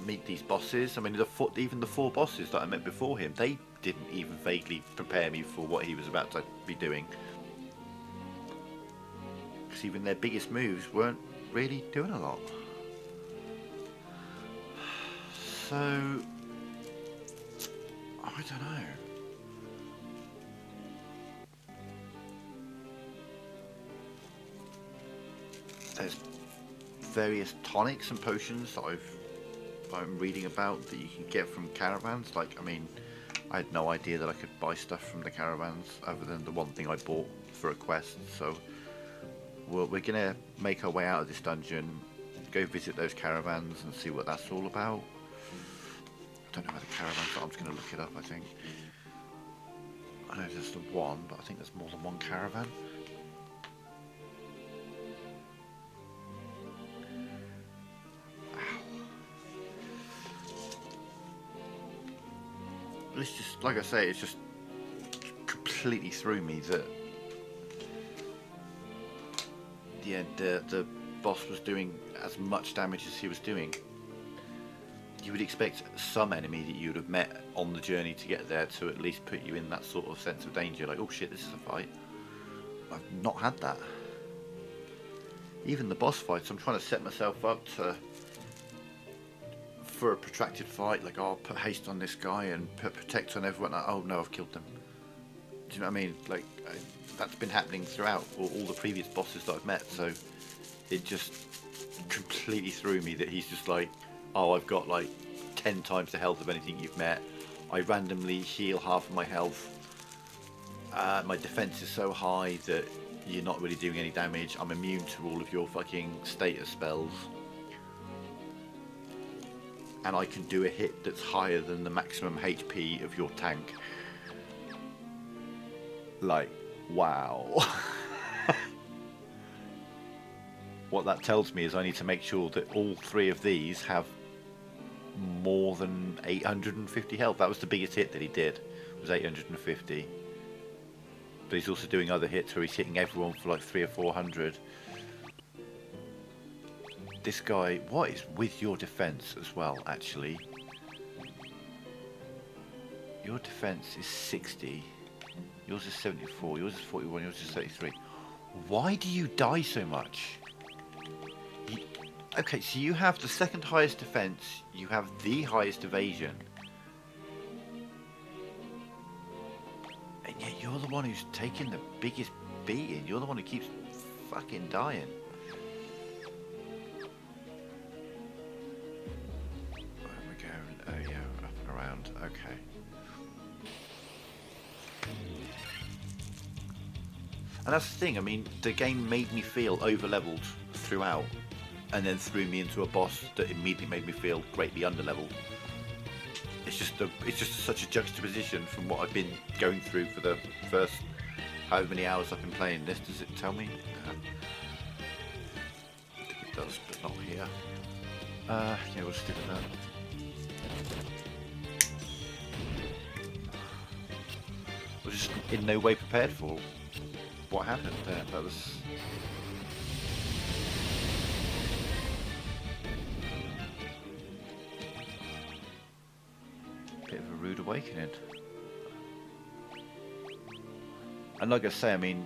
Speaker 1: meet these bosses. I mean, even the 4 bosses that I met before him, they didn't even vaguely prepare me for what he was about to be doing. Because even their biggest moves weren't really doing a lot. So, I don't know. There's various tonics and potions that I'm reading about that you can get from caravans. Like, I mean, I had no idea that I could buy stuff from the caravans other than the one thing I bought for a quest. So we're gonna make our way out of this dungeon, go visit those caravans and see what that's all about. I don't know where the caravans are. I'm just gonna look it up. I think I know there's the one, but I think there's more than one caravan. It's just, like I say, it's just completely threw me that the boss was doing as much damage as he was doing. You would expect some enemy that you would have met on the journey to get there to at least put you in that sort of sense of danger, like, oh shit, this is a fight. I've not had that. Even the boss fights, I'm trying to set myself up for a protracted fight, like, oh, I'll put haste on this guy and put protect on everyone. Oh no, I've killed them. Do you know what I mean? Like, that's been happening throughout all the previous bosses that I've met, so it just completely threw me that he's just like, oh, I've got like 10 times the health of anything you've met. I randomly heal half of my health. My defense is so high that you're not really doing any damage. I'm immune to all of your fucking status spells. And I can do a hit that's higher than the maximum HP of your tank. Like, wow. What that tells me is I need to make sure that all 3 of these have more than 850 health. That was the biggest hit that he did, was 850. But he's also doing other hits where he's hitting everyone for like 300 or 400. This guy, what is with your defense as well, actually? Your defense is 60. Yours is 74. Yours is 41. Yours is 33. Why do you die so much? Okay, so you have the second highest defense. You have the highest evasion. And yet you're the one who's taking the biggest beating. You're the one who keeps fucking dying. Where am I going? Oh yeah, up and around. Okay. And that's the thing, I mean, the game made me feel over-leveled throughout, and then threw me into a boss that immediately made me feel greatly under-leveled. It's just such a juxtaposition from what I've been going through for the first however many hours I've been playing this. Does it tell me? I think it does, but not here. Yeah, we'll stick with that. I was just in no way prepared for what happened there. That was... bit of a rude awakening. And like I say, I mean,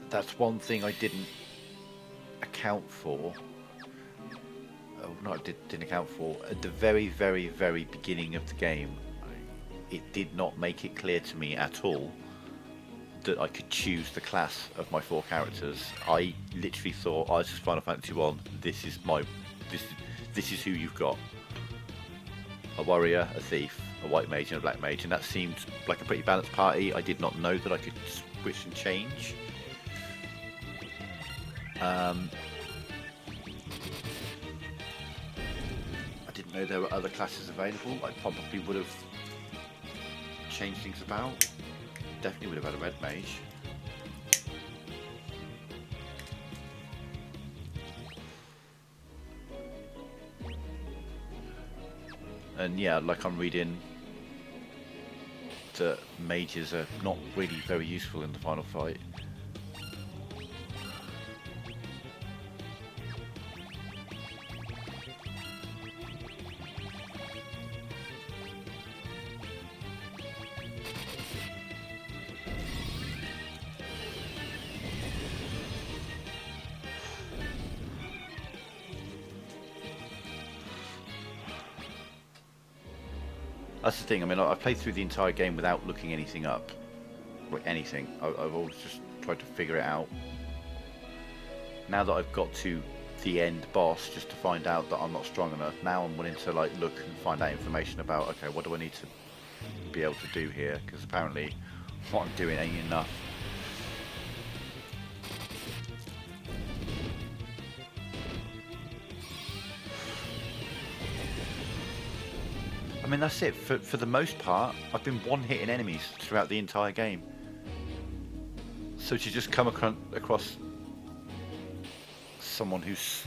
Speaker 1: that's one thing I didn't account for. Oh, no, I didn't account for. At the very, very, very beginning of the game, it did not make it clear to me at all that I could choose the class of my 4 characters. I literally thought, oh, this is Final Fantasy I. This is who you've got. A warrior, a thief, a white mage and a black mage, and that seemed like a pretty balanced party. I did not know that I could switch and change. I didn't know there were other classes available. I probably would have changed things about. Definitely would have had a red mage. And yeah, like I'm reading that mages are not really very useful in the final fight. That's the thing, I mean, I've played through the entire game without looking anything up. Or anything. I've always just tried to figure it out. Now that I've got to the end boss, just to find out that I'm not strong enough, now I'm willing to like look and find out information about, okay, what do I need to be able to do here? Because apparently what I'm doing ain't enough. I mean, that's it. For the most part, I've been one-hitting enemies throughout the entire game. So to just come across someone who's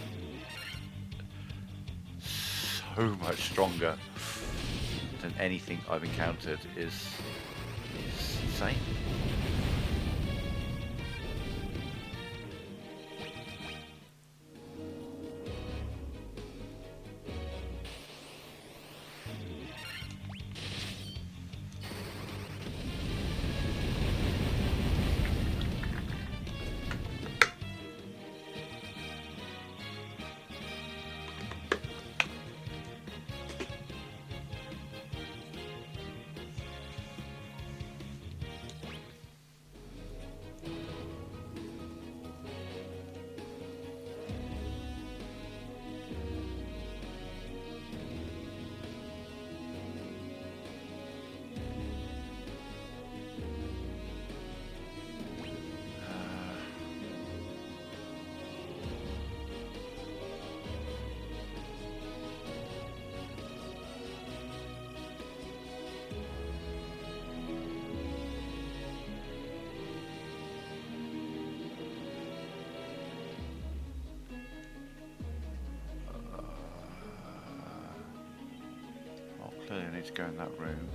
Speaker 1: so much stronger than anything I've encountered is insane.
Speaker 2: Clearly I need to go in that room.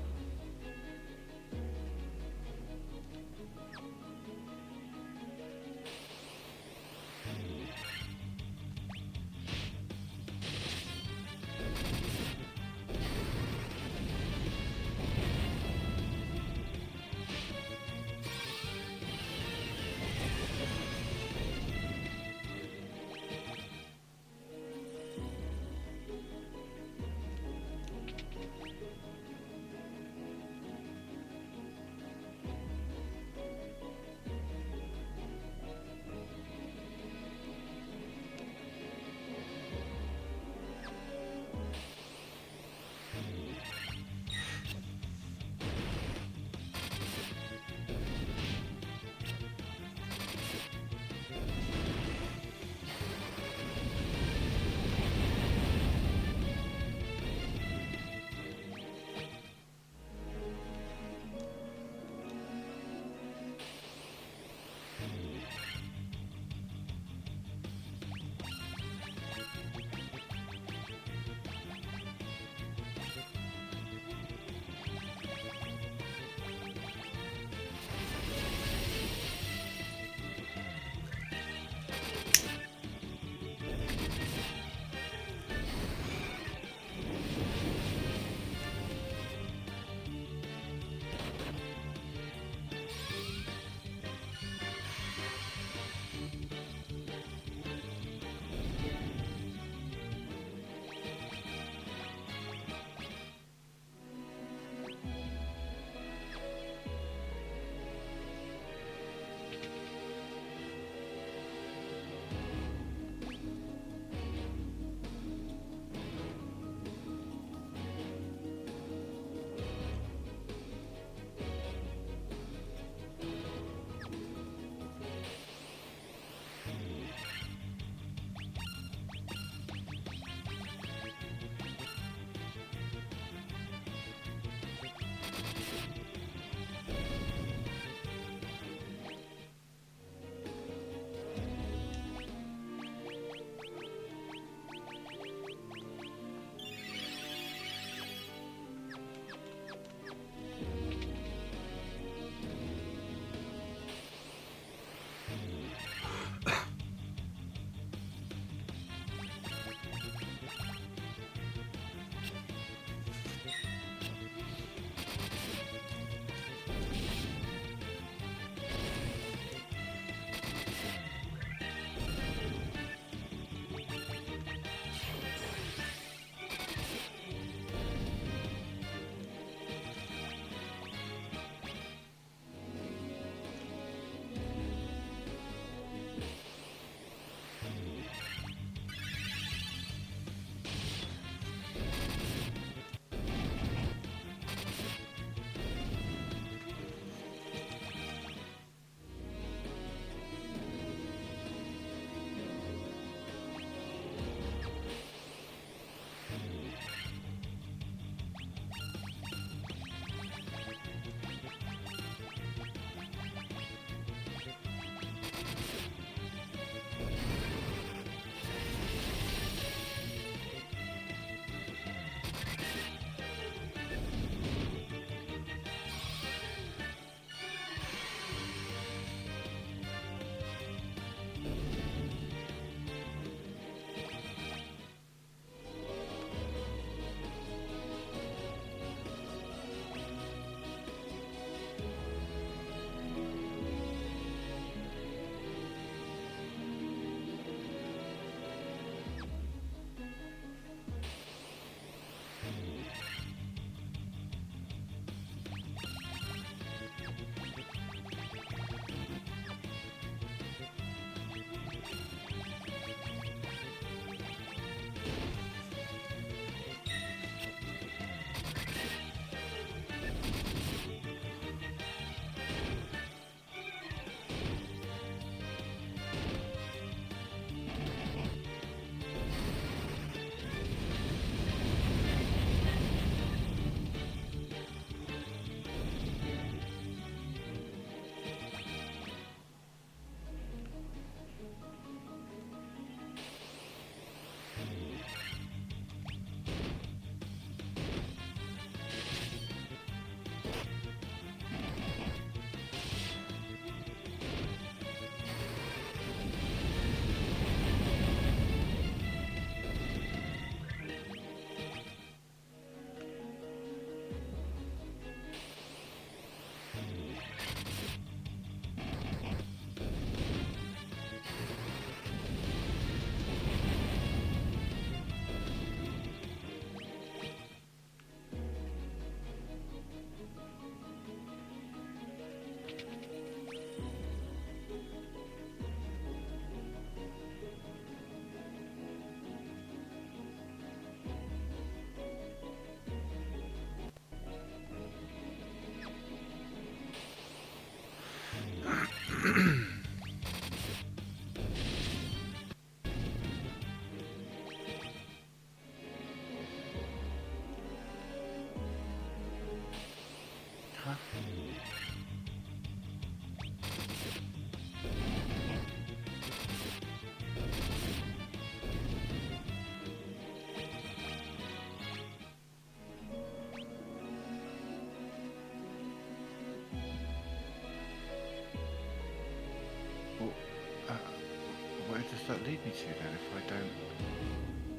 Speaker 1: need to then if I don't?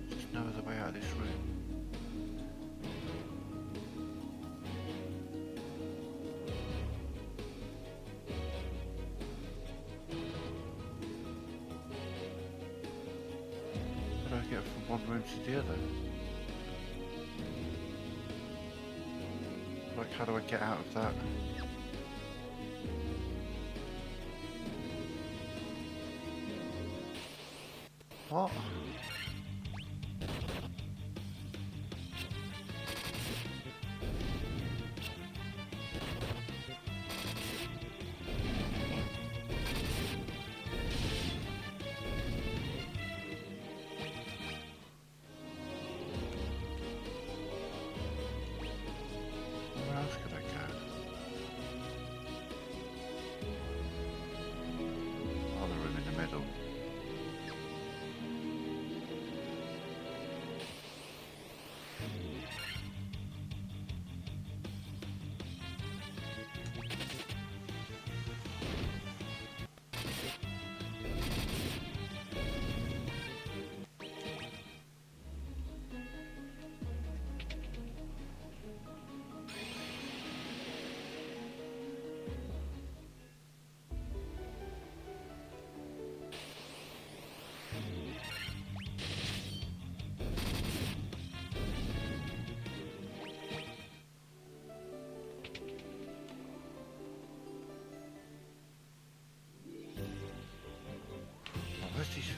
Speaker 1: There's no other way out of this room. How do I get from one room to the other? Like, how do I get out of that? What? Where else could I go? Oh, the room in the middle. Oh, where's these?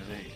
Speaker 1: Really?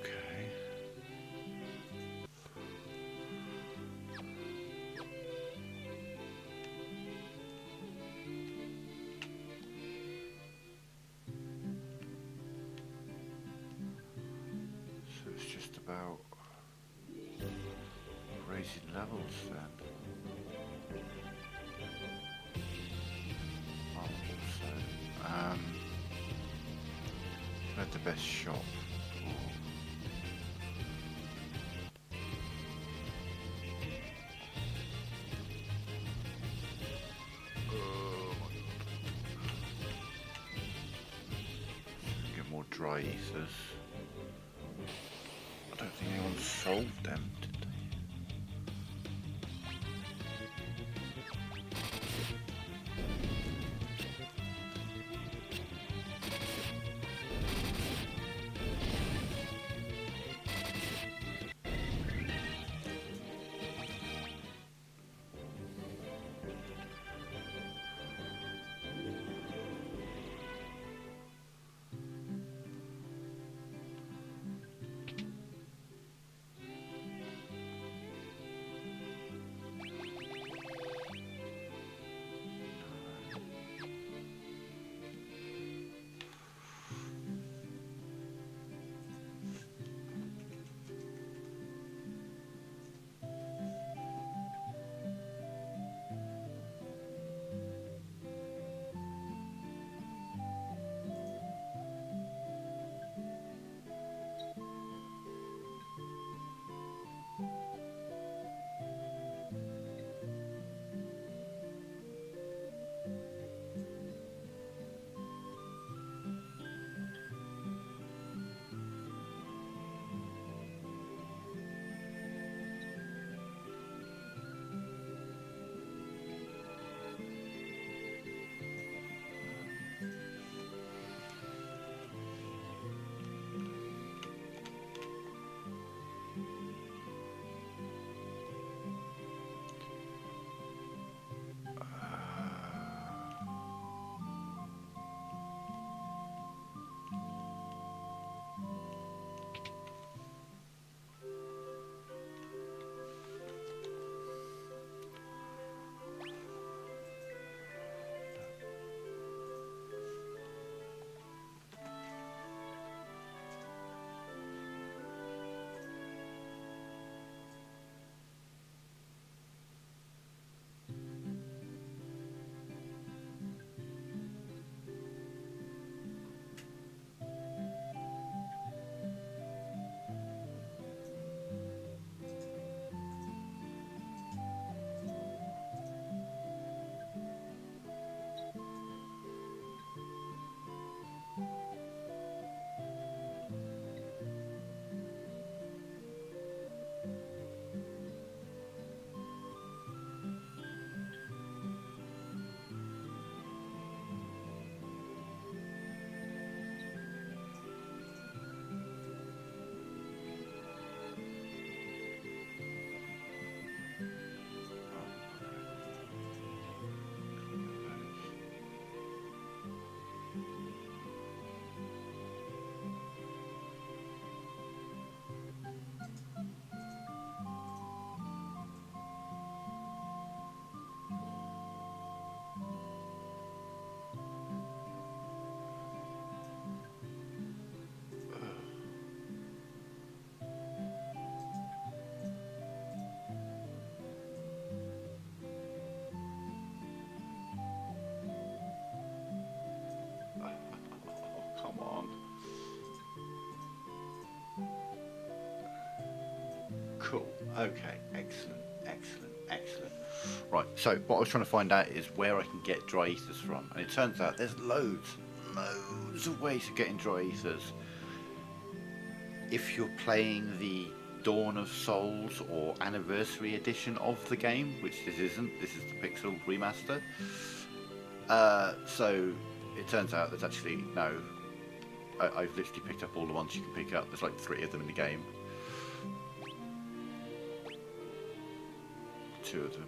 Speaker 1: Okay. So it's just about raising levels then. Oh, also, at the best shop. Get more dry ethers. I don't think anyone solved them, did they?
Speaker 2: Cool. Okay. Excellent. Excellent. Excellent. Right. So what I was trying to find out is where I can get dry ethers from, and it turns out there's loads of ways of getting dry ethers. If you're playing the Dawn of Souls or Anniversary edition of the game, which this isn't, this is the Pixel remaster. So it turns out there's actually no. I've literally picked up all the ones you can pick up. There's like 3 of them in the game. 2 of them.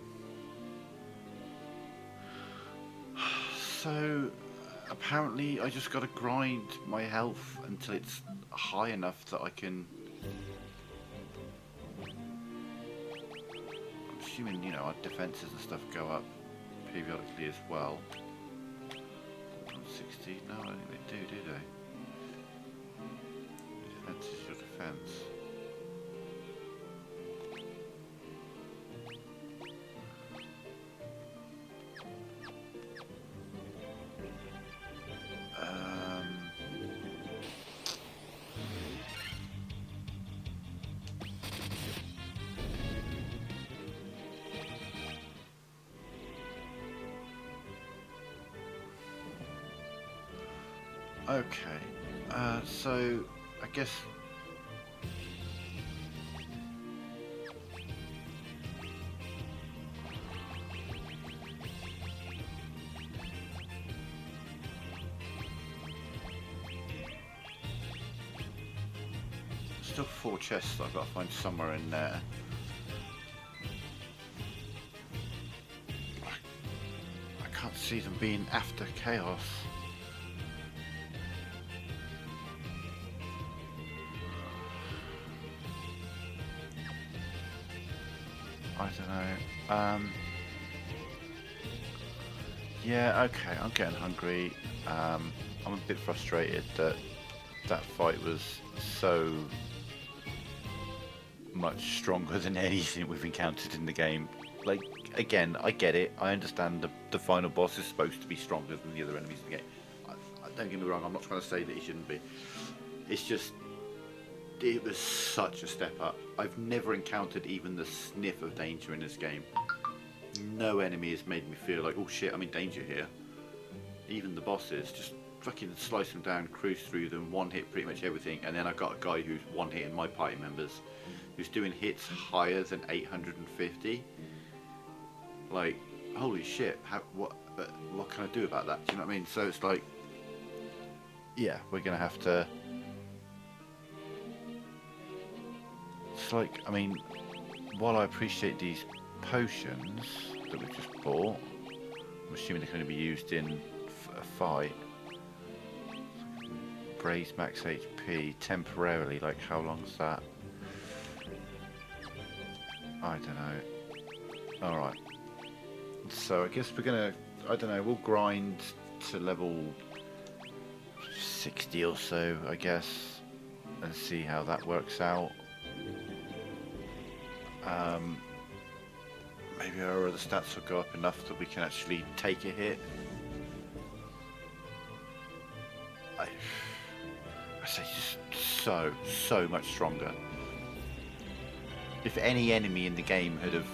Speaker 2: So apparently I just got to grind my health until it's high enough that I can. I'm assuming, you know, our defences and stuff go up periodically as well. 60? No, I don't think they do they? Defense is your defense. Okay, so I guess still 4 chests that I've got to find somewhere in there. I can't see them being after Chaos. I don't know. Yeah, okay, I'm getting hungry. I'm a bit frustrated that that fight was so much stronger than anything we've encountered in the game. Like, again, I get it. I understand the final boss is supposed to be stronger than the other enemies in the game. Don't get me wrong, I'm not trying to say that he shouldn't be. It's just, it was such a step up. I've never encountered even the sniff of danger in this game. No enemy has made me feel like, oh shit, I'm in danger here. Even the bosses, just fucking slice them down, cruise through them, one hit pretty much everything, and then I've got a guy who's one hitting my party members, who's doing hits higher than 850. Like, holy shit, what can I do about that? Do you know what I mean? So it's like, yeah, we're gonna have to. It's like, I mean, while I appreciate these potions that we've just bought, I'm assuming they're going to be used in a fight. Raise max HP temporarily, like how long's that? I don't know. Alright. So I guess we're gonna, I don't know, we'll grind to level 60 or so, I guess, and see how that works out. Maybe our other stats will go up enough that we can actually take a hit. I say just so much stronger. If any enemy in the game had have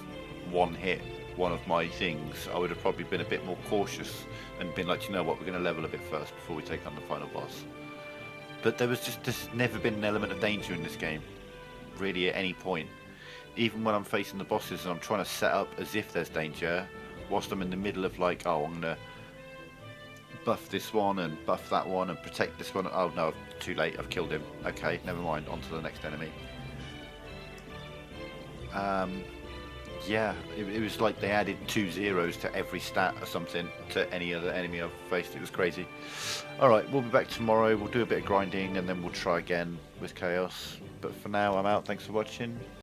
Speaker 2: one hit one of my things, I would have probably been a bit more cautious and been like, you know what, we're going to level a bit first before we take on the final boss. But there's never been an element of danger in this game, really, at any point. Even when I'm facing the bosses and I'm trying to set up as if there's danger, whilst I'm in the middle of like, oh, I'm gonna buff this one and buff that one and protect this one. Oh no, too late, I've killed him. Okay, never mind, on to the next enemy. Yeah, it was like they added 2 zeros to every stat or something to any other enemy I've faced. It was crazy. Alright, we'll be back tomorrow, we'll do a bit of grinding and then we'll try again with Chaos. But for now, I'm out, thanks for watching.